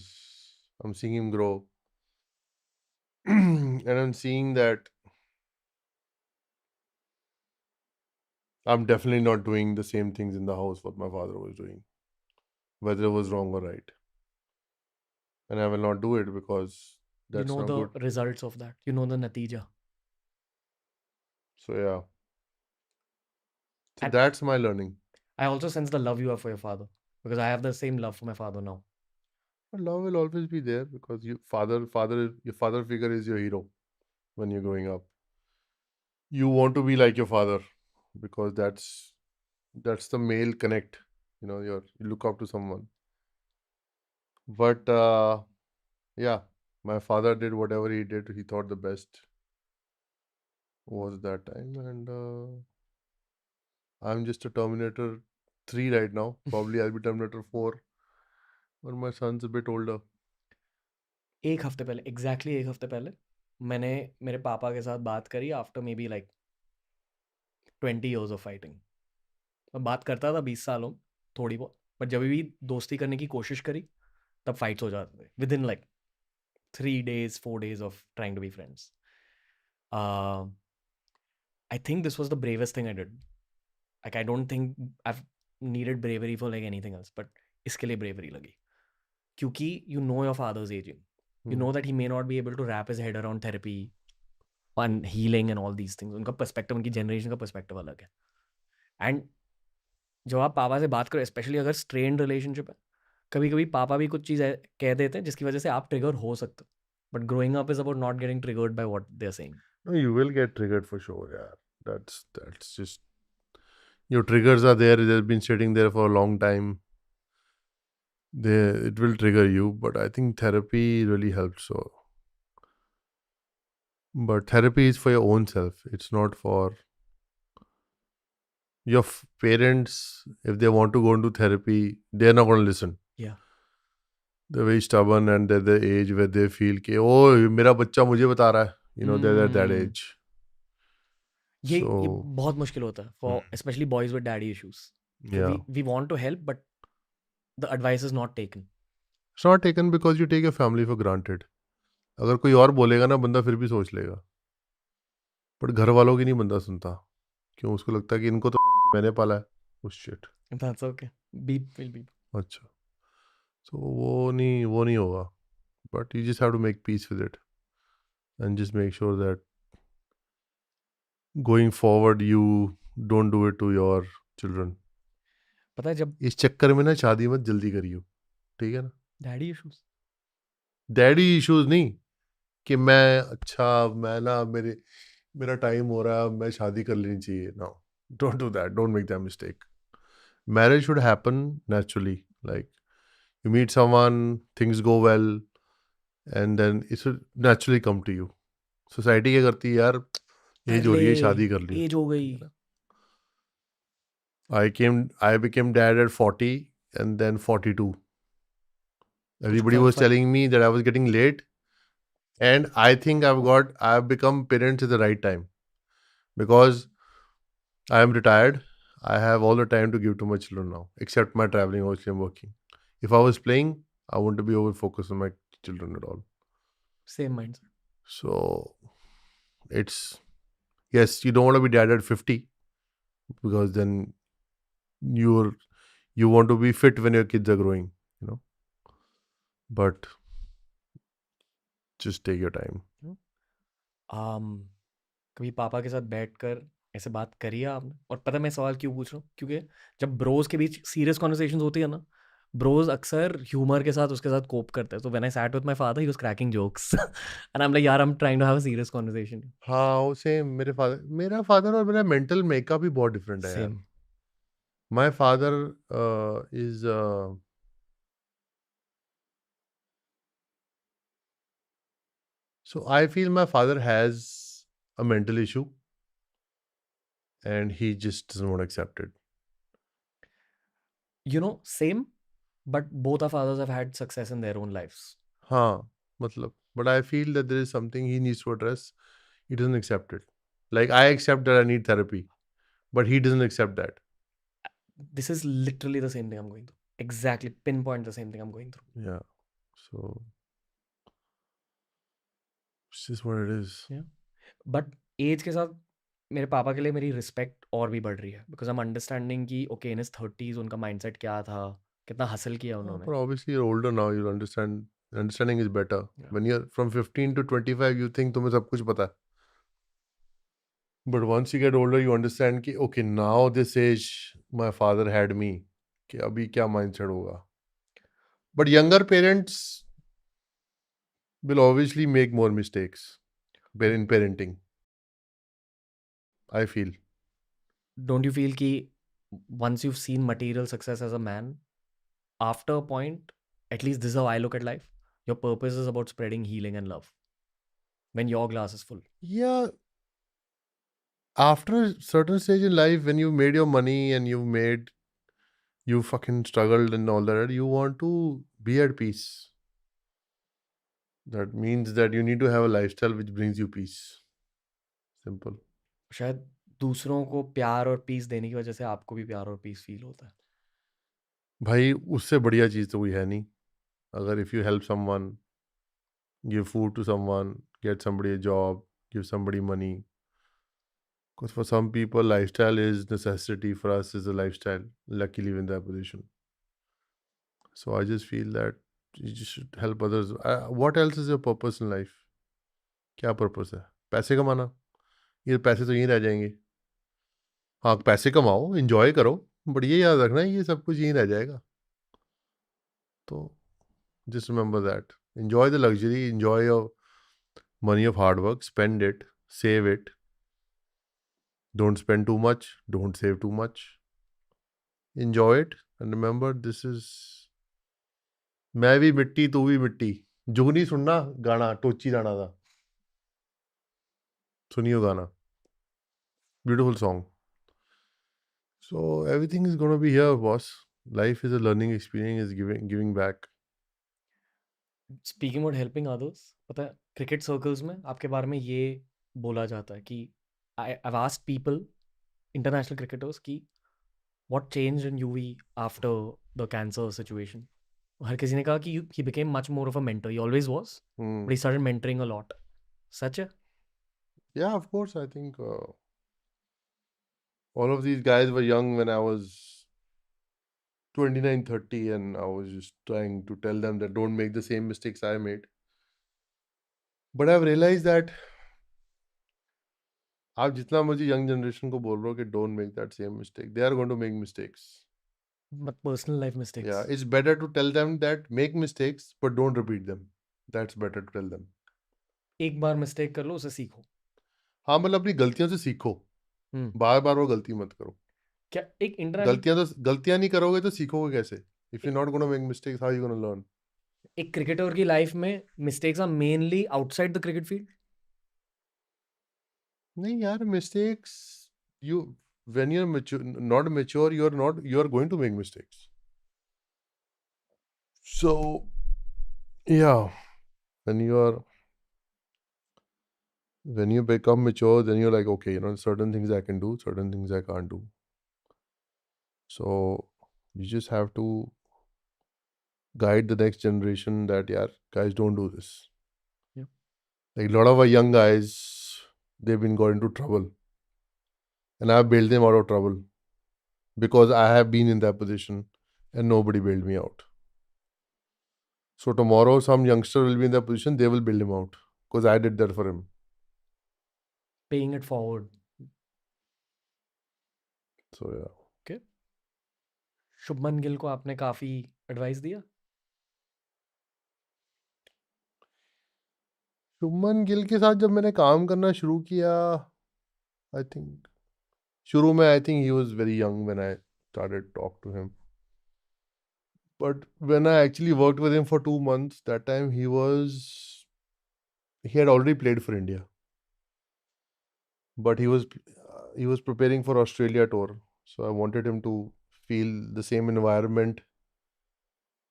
I'm seeing him grow. And I'm seeing that I'm definitely not doing the same things in the house what my father was doing, whether it was wrong or right. And I will not do it because You that's know not the good. results of that. You know the natija. So yeah. So And that's my learning. I also sense the love you have for your father because I have the same love for my father now. But love will always be there because your father figure is your hero when you're growing up. You want to be like your father because that's the male connect. You look up to someone. But yeah, my father did whatever he did. He thought the best was that time, and I'm just a Terminator 3 right now. Probably I'll be Terminator 4 when my son's a bit older. एक हफ्ते पहले exactly एक हफ्ते पहले मैंने मेरे पापा के साथ बात करी after may be like 20 years of fighting. मैं बात करता था 20 सालों में, थोड़ी बहुत, बट जब भी दोस्ती करने की कोशिश करी तब फाइट्स हो जाते थे within like 3 days 4 days of trying to be friends. I think this was the bravest thing I did. Like I don't think I needed bravery for like anything else, but इसके लिए bravery लगी क्योंकि you know your father's aging. You Hmm. know that he may not be able to wrap his head around therapy and healing and all these things. उनका perspective, उनकी generation का perspective अलग है. And जब आप पापा से बात करो, स्पेशली अगर स्ट्रेन रिलेशनशिप है, कभी कभी पापा भी कुछ चीज़ कह देते हैं जिसकी वजह से आप ट्रिगर हो सकते हो. But growing up is about not getting triggered by what they are saying. No, you will get triggered for sure. Yeah, that's just your triggers are there. They've been sitting there for a long time. It will trigger you, but I think therapy really helps. So, but therapy is for your own self. It's not for your parents. If they want to go into therapy, they're not going to listen. या They're very stubborn and they're the age where they feel कि oh मेरा बच्चा मुझे बता रहा है. They're at that age. ये So बहुत मुश्किल होता है for specially boys with daddy issues. yeah, we want to help but the advice is not taken. it's not taken because you take your family for granted. अगर कोई और बोलेगा ना बंदा फिर भी सोच लेगा. बट घर वालों की नहीं बंदा सुनता. क्यों? उसको लगता है कि इनको तो मैंने पाला है. उस shit. That's okay. Beep will beep. अच्छा. तो वो नहीं होगा. But you just have to make peace with it and just make sure that going forward you don't do it to your children. पता है जब इस चक्कर में ना शादी मत जल्दी करियो. ठीक है ना? Daddy issues. डैडी इश्यूज नहीं कि मैं ना मेरा टाइम हो रहा है मैं शादी कर लेनी चाहिए. No, don't do that. Don't make that mistake. Marriage should happen naturally. Like you meet someone, things go well, and then it should naturally come to you. Society क्या करती है यार, कर एज हो ले, रही है शादी कर लियो. एज हो गई. I became dad at 40 and then 42. कुछ Everybody was फर्क. telling me that I was getting late, and I think I've become parents at the right time because I am retired. I have all the time to give to my children now, except my traveling. Obviously, I'm working. If I was playing, I wouldn't be over focused on my children at all. Same mind. So it's yes, you don't want to be dad at 50 because then you're you want to be fit when your kids are growing, you know. But just take your time. कभी पापा के साथ बैठकर ऐसे बात करी है आपने? और पता है मैं सवाल क्यों पूछ रहा हूँ? क्योंकि जब ब्रोज के बीच सीरियस कॉन्वर्सेशन होती है ना, ब्रोज अक्सर ह्यूमर के साथ उसके साथ कोप करते हैं. तो when I sat with my father he was cracking jokes and I am like यार I am trying to have a serious conversation. हाँ, उसे मेरा फादर और मेरा मेंटल मेकअप ही बहुत डिफरेंट है यार. Same. My father is so I feel my father has a mental issue and he just doesn't want to accept it. You know same, but both our fathers have had success in their own lives. हाँ, मतलब, but I feel that there is something he needs to address. He doesn't accept it. Like I accept that I need therapy, but he doesn't accept that. This is literally the same thing I'm going through. Exactly, pinpoint the same thing I'm going through. Yeah. So It's just what it is. But age के साथ मेरे पापा के लिए मेरी respect और भी बढ़ रही है बिकॉज आई एम अंडरस्टैंडिंग कि ओके इन 30s उनका माइंडसेट क्या था, कितना हसल किया उन्होंने. But obviously you're older now, you'll understand. Understanding is better. Yeah. When you're from 15 to 25, you think तुम्हें सब कुछ पता है. But once you get older, you understand कि okay, now this age my father had me. कि अभी क्या mindset होगा. But younger parents will obviously make more mistakes in parenting. I feel. Don't you feel कि once you've seen material success as a man, after a point, at least this is how I look at life, your purpose is about spreading healing and love when your glass is full. Yeah, after a certain stage in life, when you made your money and you fucking struggled and all that, you want to be at peace. That means that you need to have a lifestyle which brings you peace. Simple. शायद दूसरों को प्यार और piece देने की वजह से आपको भी प्यार और पीस फील होता है. भाई उससे बढ़िया चीज़ तो कोई है नहीं. अगर if you help someone, give food to someone, get somebody a job, give somebody money. Because for some people, lifestyle is necessity. For us, is a lifestyle. Luckily, in that position. So I just feel that you just should help others. What else is your purpose in life? क्या purpose है? पैसे कमाना. ये पैसे तो यहीं रह जाएंगे. हाँ, पैसे कमाओ, एंजॉय करो, बट ये याद रखना ये सब कुछ यहीं रह जाएगा. तो just remember that. Enjoy the luxury, enjoy your money of hard work, spend it, save it. Don't spend too much, don't save too much. Enjoy it and remember this is मैं भी मिट्टी तू भी मिट्टी. जुगनी सुनना गाना टोची राणा दा. सुनियो गाना. Beautiful song. So everything is going to be here, boss. Life is a learning experience, is giving back. Speaking about helping others, पता है क्रिकेट सर्कल्स में आपके बारे में ये बोला जाता है कि I have asked people, international cricketers, कि what changed in UV after the cancer situation. हर किसी ने कहा कि he became much more of a mentor. He always was, but he started mentoring a lot. सच है? Yeah, of course. I think all of these guys were young when I was 29, 30, and I was just trying to tell them that don't make the same mistakes I made. But I've realized that आप जितना मुझे young generation को बोल रहे हो कि don't make that same mistake, they are going to make mistakes. But personal life या mistakes. It's better to tell them that make mistakes but don't repeat them. That's better to tell them. एक बार mistake कर लो, उसे सीखो. हाँ, मतलब अपनी गलतियों से सीखो. बार बार वो गलती मत करो. क्या एक इंटरनेशनल गलतियां नहीं करोगे तो सीखोगे कैसे? If you not gonna make mistakes, how you gonna learn? एक क्रिकेटर की लाइफ में mistakes are mainly outside the cricket field. नहीं यार, mistakes you when you're mature, not mature, you're going to make mistakes. So yeah, when you become mature, then you're like, okay, certain things I can do, certain things I can't do. So you just have to guide the next generation that, yeah, guys, don't do this. Yeah. Like a lot of our young guys, they've been got into trouble, and I've bailed them out of trouble because I have been in that position and nobody bailed me out. So tomorrow some youngster will be in that position, they will bail him out because I did that for him. Paying it forward. So yeah. Okay. Shubman Gill को आपने काफी advice दिया. शुभमन गिल के साथ जब मैंने काम करना शुरू किया, आई थिंक शुरू में I think he was very young when I started talk to him. But when I actually worked with him for 2 months, that time he had already played for India, but he was preparing for Australia tour. So I wanted him to feel the same environment.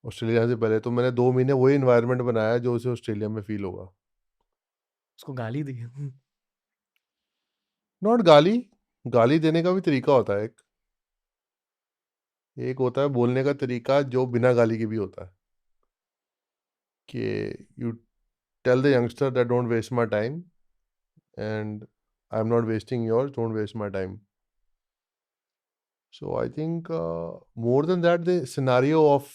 Australia से पहले तो मैंने 2 महीने वही environment बनाया जो उसे Australia में फील होगा. उसको गाली दी. नॉट गाली. गाली देने का भी तरीका होता है. एक होता है बोलने का तरीका जो बिना गाली के भी होता है, कि you tell the youngster that don't waste my time, and I'm not wasting yours. Don't waste my time. So I think more than that, the scenario of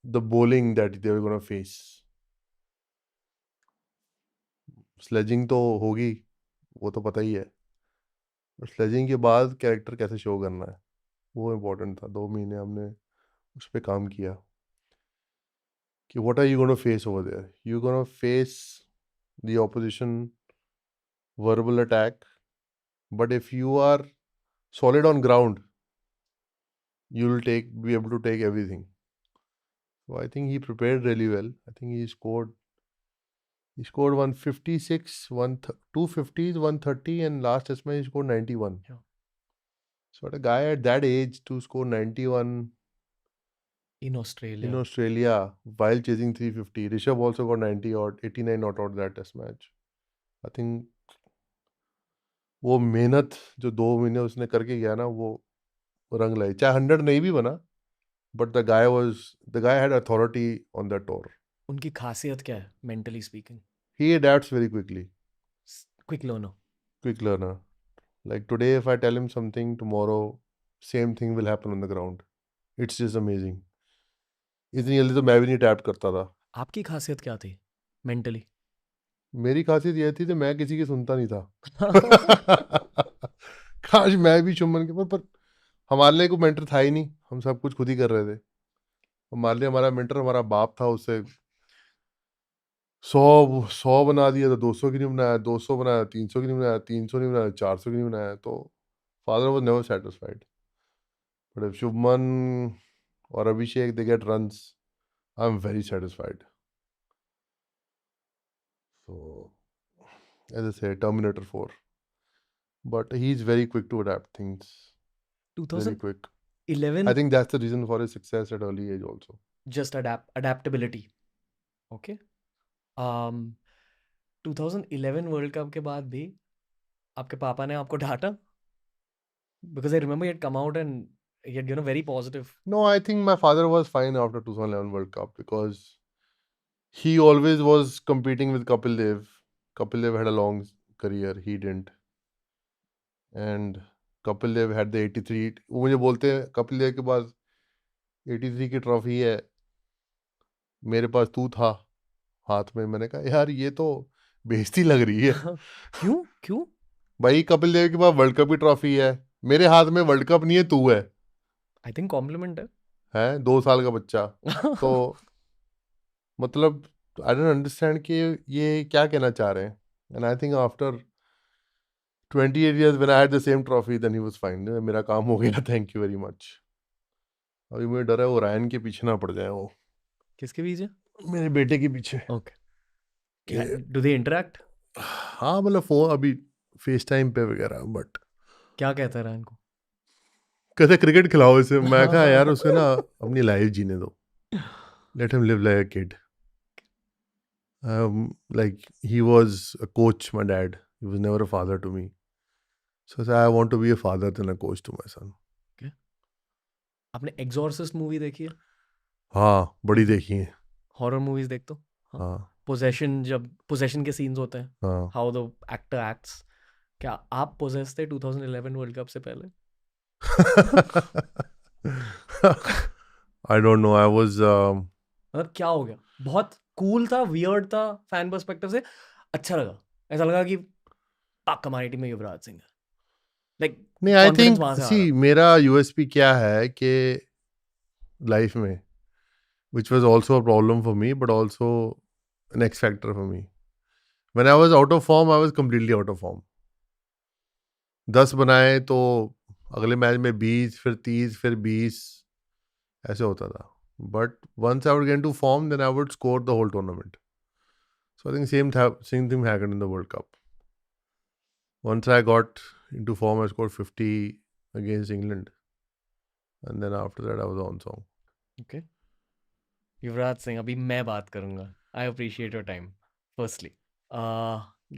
the bowling that they were going to face, sledging तो होगी, वो तो पता ही है, और sledging के बाद character कैसे शो करना है, वो इम्पोर्टेंट था. 2 महीने हमने उस पर काम किया कि what are you gonna face over there. You gonna face the opposition verbal attack, but if you are solid on ground, you will be able to take everything. So I think he prepared really well. I think he scored 156, 250s, 130, and last test match he scored 91. Yeah. So at a guy at that age to score 91 in in Australia. Australia while chasing 350, Rishabh also got 90 or 89 not out that test match. I think वो मेहनत जो 2 महीने उसने करके गया ना, वो रंग लाई. चाहे 100 नहीं भी बना, but the guy had authority on that tour. उनकी खासियत क्या है mentally speaking? He adapts very quickly. Quick learner. Quick learner. Like today, if I tell him something, tomorrow same thing will happen on the ground. It's just amazing. इतनी जल्दी तो मैं भी नहीं adapt करता था. आपकी खासियत क्या थी मेंटली? मेरी खासियत यह थी कि मैं किसी की सुनता नहीं था. काश मैं भी चुम्बन के पर हमारे लिए कोई मेंटर था ही नहीं. हम सब कुछ खुद ही कर रहे थे. हमारे लिए हमारा मेंटर हमारा बाप था. उससे 100 बना दिया तो 200 की नहीं बनाया, 200 बनाया 300 की नहीं बनाया, 300 नहीं बनाया 400 की नहीं बनाया. तो father was never satisfied. But if Shubman और Abhishek they get runs, I am very satisfied. So as I say, Terminator 4. But he's very quick to adapt things. Very quick. 2011 I think that's the reason for his success at early age also. just adaptability. Okay. 2011 world cup के बाद भी आपके पापा ने आपको डांटा? Because I remember he had come out and he had given a very positive. No, I think my father was fine after 2011 World Cup because he always was competing with Kapil Dev. Kapil Dev had a long career, he didn't. And Kapil Dev had the 83. वो मुझे बोलते हैं कपिल देव के पास 83 की trophy है, मेरे पास तू था हाथ में. मैंने कहा यार ये तो बेइज्जती लग रही है. क्यों क्यों? भाई कपिल देव के पास वर्ल्ड कप की ट्रॉफी है, मेरे हाथ में वर्ल्ड कप नहीं है, तू है. आई थिंक कॉम्प्लीमेंट है 2 साल का बच्चा. तो मतलब आई डोंट अंडरस्टैंड कि ये क्या कहना चाह रहे हैं. And I think after 28 years when I had the same trophy, then he was fine. मेरा काम हो गया, थैंक यू वेरी मच. अभी मुझे डर है वो रायन के पीछे ना पड़ जाए. वो किसके पीछे? मेरे बेटे के पीछे. ओके. Do they interact? हाँ मतलब फोन अभी फेस टाइम पे वगैरह. बट क्या कहता है रायन को? कहते क्रिकेट खिलाओ इसे. मैं कहा यार उसे ना अपनी लाइफ जीने दो. Let him live like a kid. Like he was a coach, my dad. He was never a father to me. So I said, I want to be a father than a coach to my son. आपने Exorcist movie देखी है? हाँ बड़ी देखी है. Horror movies देखते हो? हाँ. पोजेशन, जब पोजेशन के सीन्स होते हैं, हाँ. How the actor acts. क्या आप पोजेस थे 2011 वर्ल्ड कप से पहले? I don't know. I was. मतलब क्या हो गया? बहुत कूल था, वियर्ड था, फैन पर्सपेक्टिव से अच्छा लगा. ऐसा लगा कि पाक हमारी टीम में युवराज सिंह है. लाइक नहीं, आई थिंक सी मेरा यूएसपी क्या है कि लाइफ में which was also a problem for me but also an X factor for me. When I was out of form, I was completely out of form. 10 बनाए तो अगले match में 20, फिर 30, फिर 20 ऐसे होता था. But once I would get into form, then I would score the whole tournament. So I think same thing happened in the World Cup. Once I got into form, I scored 50 against England. And then after that, I was on song. Okay. Yuvraj Singh, अभी मैं बात करूंगा. I appreciate your time firstly.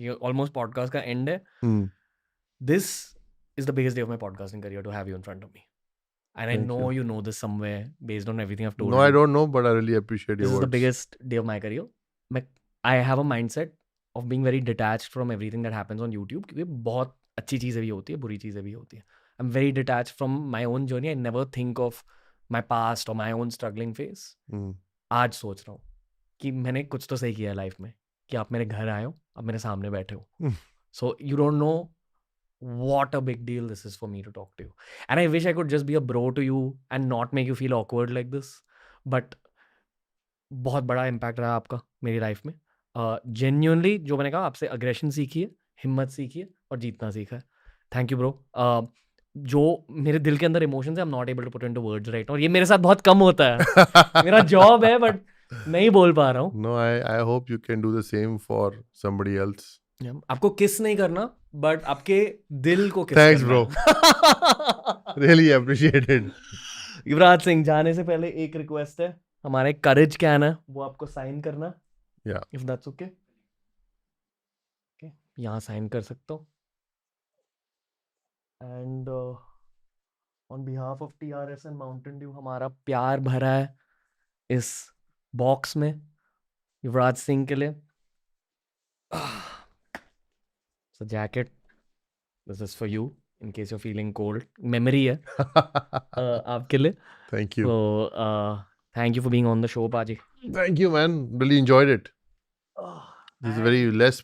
ये almost podcast का end है. This is the biggest day of my podcasting career to have you in front of me. And I know you know this somewhere based on everything I've told you. No, I don't know, but I really appreciate your This is words. the biggest day of my career. मैं I have a mindset of being very detached from everything that happens on YouTube, क्योंकि बहुत अच्छी चीज़ें भी होती है, बुरी चीज़ें भी होती है। I am very detached from my own journey. I never think of my past और माई ओन स्ट्रगलिंग फेस। आज सोच रहा हूँ कि मैंने कुछ तो सही किया है लाइफ में, कि आप मेरे घर आए हो, आप मेरे सामने बैठे हो। So you don't know what a big deal this is for me to talk to you. And I wish I could just be a bro to you and not make you feel awkward like this. But बहुत बड़ा impact रहा आपका मेरी life में। Genuinely जो मैंने कहा, आपसे अग्रेशन सीखी है, हिम्मत सीखी है और जीतना सीखा है। Thank you bro. जो मेरे दिल के अंदर इमोशंस है, I am not able to put into words right, और ये मेरे साथ बहुत कम होता है। मेरा जॉब है बट नहीं बोल पा रहा हूँ। No, I hope you can do the same for somebody else. आपको किस नहीं करना, बट आपके दिल को किस Thanks, करना bro. Really appreciated. Yuvraj Singh, जाने से पहले एक रिक्वेस्ट है, हमारे करेज कैन है वो आपको साइन करना, Yeah. If that's okay. यहाँ साइन कर सकते हो। And on behalf of TRS and Mountain Dew, हमारा प्यार भरा है इस बॉक्स में युवराज सिंह के लिए। So jacket, this is for you in case you feeling cold. Memory है आपके लिए। Thank you. So thank you for being on the show, Paji. Thank you, man. Really enjoyed it. This is And very less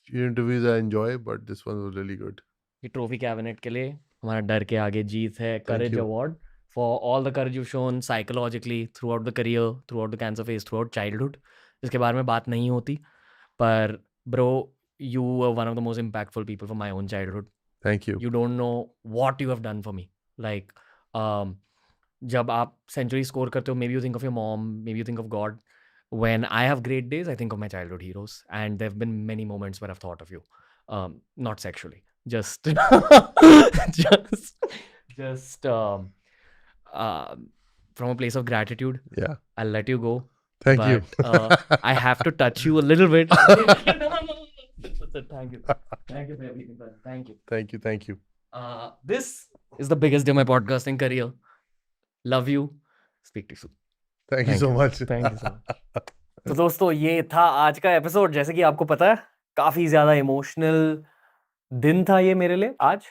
few interviews I enjoy, but this one was really good. ये trophy cabinet के लिए हमारा डर के आगे जीत है, करेज you. Award for all the courage you shown psychologically through out the career, through out the cancer phase, through out childhood. इसके बारे में बात नहीं होती, पर bro, you were one of the most impactful people for my own childhood. Thank you. You don't know what you have done for me. Like जब आप century score करते हो, may be you think of your mom, may be you think of God. When I have great days, I think of my childhood heroes, and there have been many moments where I've thought of you, not sexually, just, just from a place of gratitude. Yeah. I'll let you go. Thank you. But I have to touch you a little bit. Thank you. Thank you for everything, brother. Thank you. Thank you. Thank you. This is the biggest day of my podcasting career. Love you. Speak to you soon. Thank you so much. Thank you so much. तो दोस्तों, ये था आज का episode. जैसे कि आपको पता है, काफ़ी ज़्यादा इमोशनल दिन था ये मेरे लिए आज।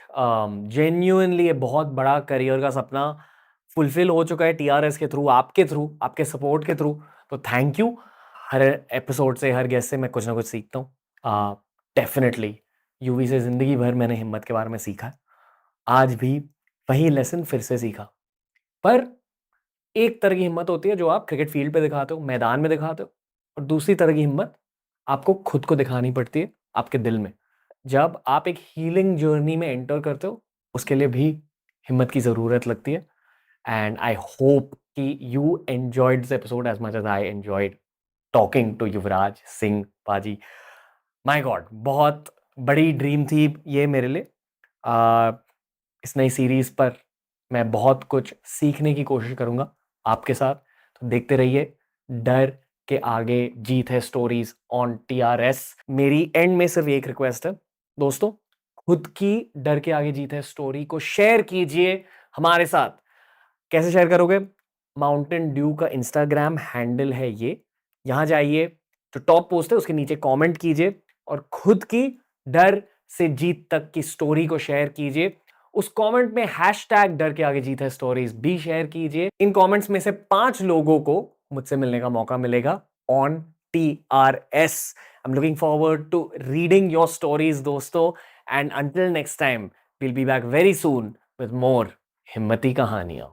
जेन्युइनली ये बहुत बड़ा करियर का सपना फुलफिल हो चुका है TRS के थ्रू, आपके थ्रू, आपके सपोर्ट के थ्रू। तो थैंक यू। हर एपिसोड से, हर गेस्ट से मैं कुछ ना कुछ सीखता हूँ। डेफिनेटली यूवी से ज़िंदगी भर मैंने हिम्मत के बारे में सीखा है। आज भी वही लेसन फिर से सीखा। पर एक तरह की हिम्मत होती है जो आप क्रिकेट फील्ड पे दिखाते हो, मैदान में दिखाते हो, और दूसरी तरह की हिम्मत आपको खुद को दिखानी पड़ती है आपके दिल में। जब आप एक हीलिंग जर्नी में एंटर करते हो, उसके लिए भी हिम्मत की ज़रूरत लगती है। एंड आई होप कि you enjoyed this episode as much as I enjoyed talking to Yuvraj Singh paaji. My God, बहुत बड़ी ड्रीम थी ये मेरे लिए। इस नई सीरीज़ पर मैं बहुत कुछ सीखने की कोशिश करूँगा आपके साथ। तो देखते रहिए डर के आगे जीत है स्टोरीज ऑन TRS। मेरी एंड में सिर्फ एक रिक्वेस्ट है दोस्तों, खुद की डर के आगे जीत है स्टोरी को शेयर कीजिए हमारे साथ। कैसे शेयर करोगे? माउंटेन ड्यू का इंस्टाग्राम हैंडल है ये, यहां जाइए, जो टॉप पोस्ट है उसके नीचे कमेंट कीजिए और खुद की डर से जीत तक की स्टोरी को शेयर कीजिए। उस कमेंट में हैशटैग डर के आगे जीत है स्टोरीज भी शेयर कीजिए। इन कमेंट्स में से 5 लोगों को मुझसे मिलने का मौका मिलेगा on TRS। I am looking forward to reading your stories दोस्तों, and until next time we'll be back very soon with more हिम्मती कहानियां।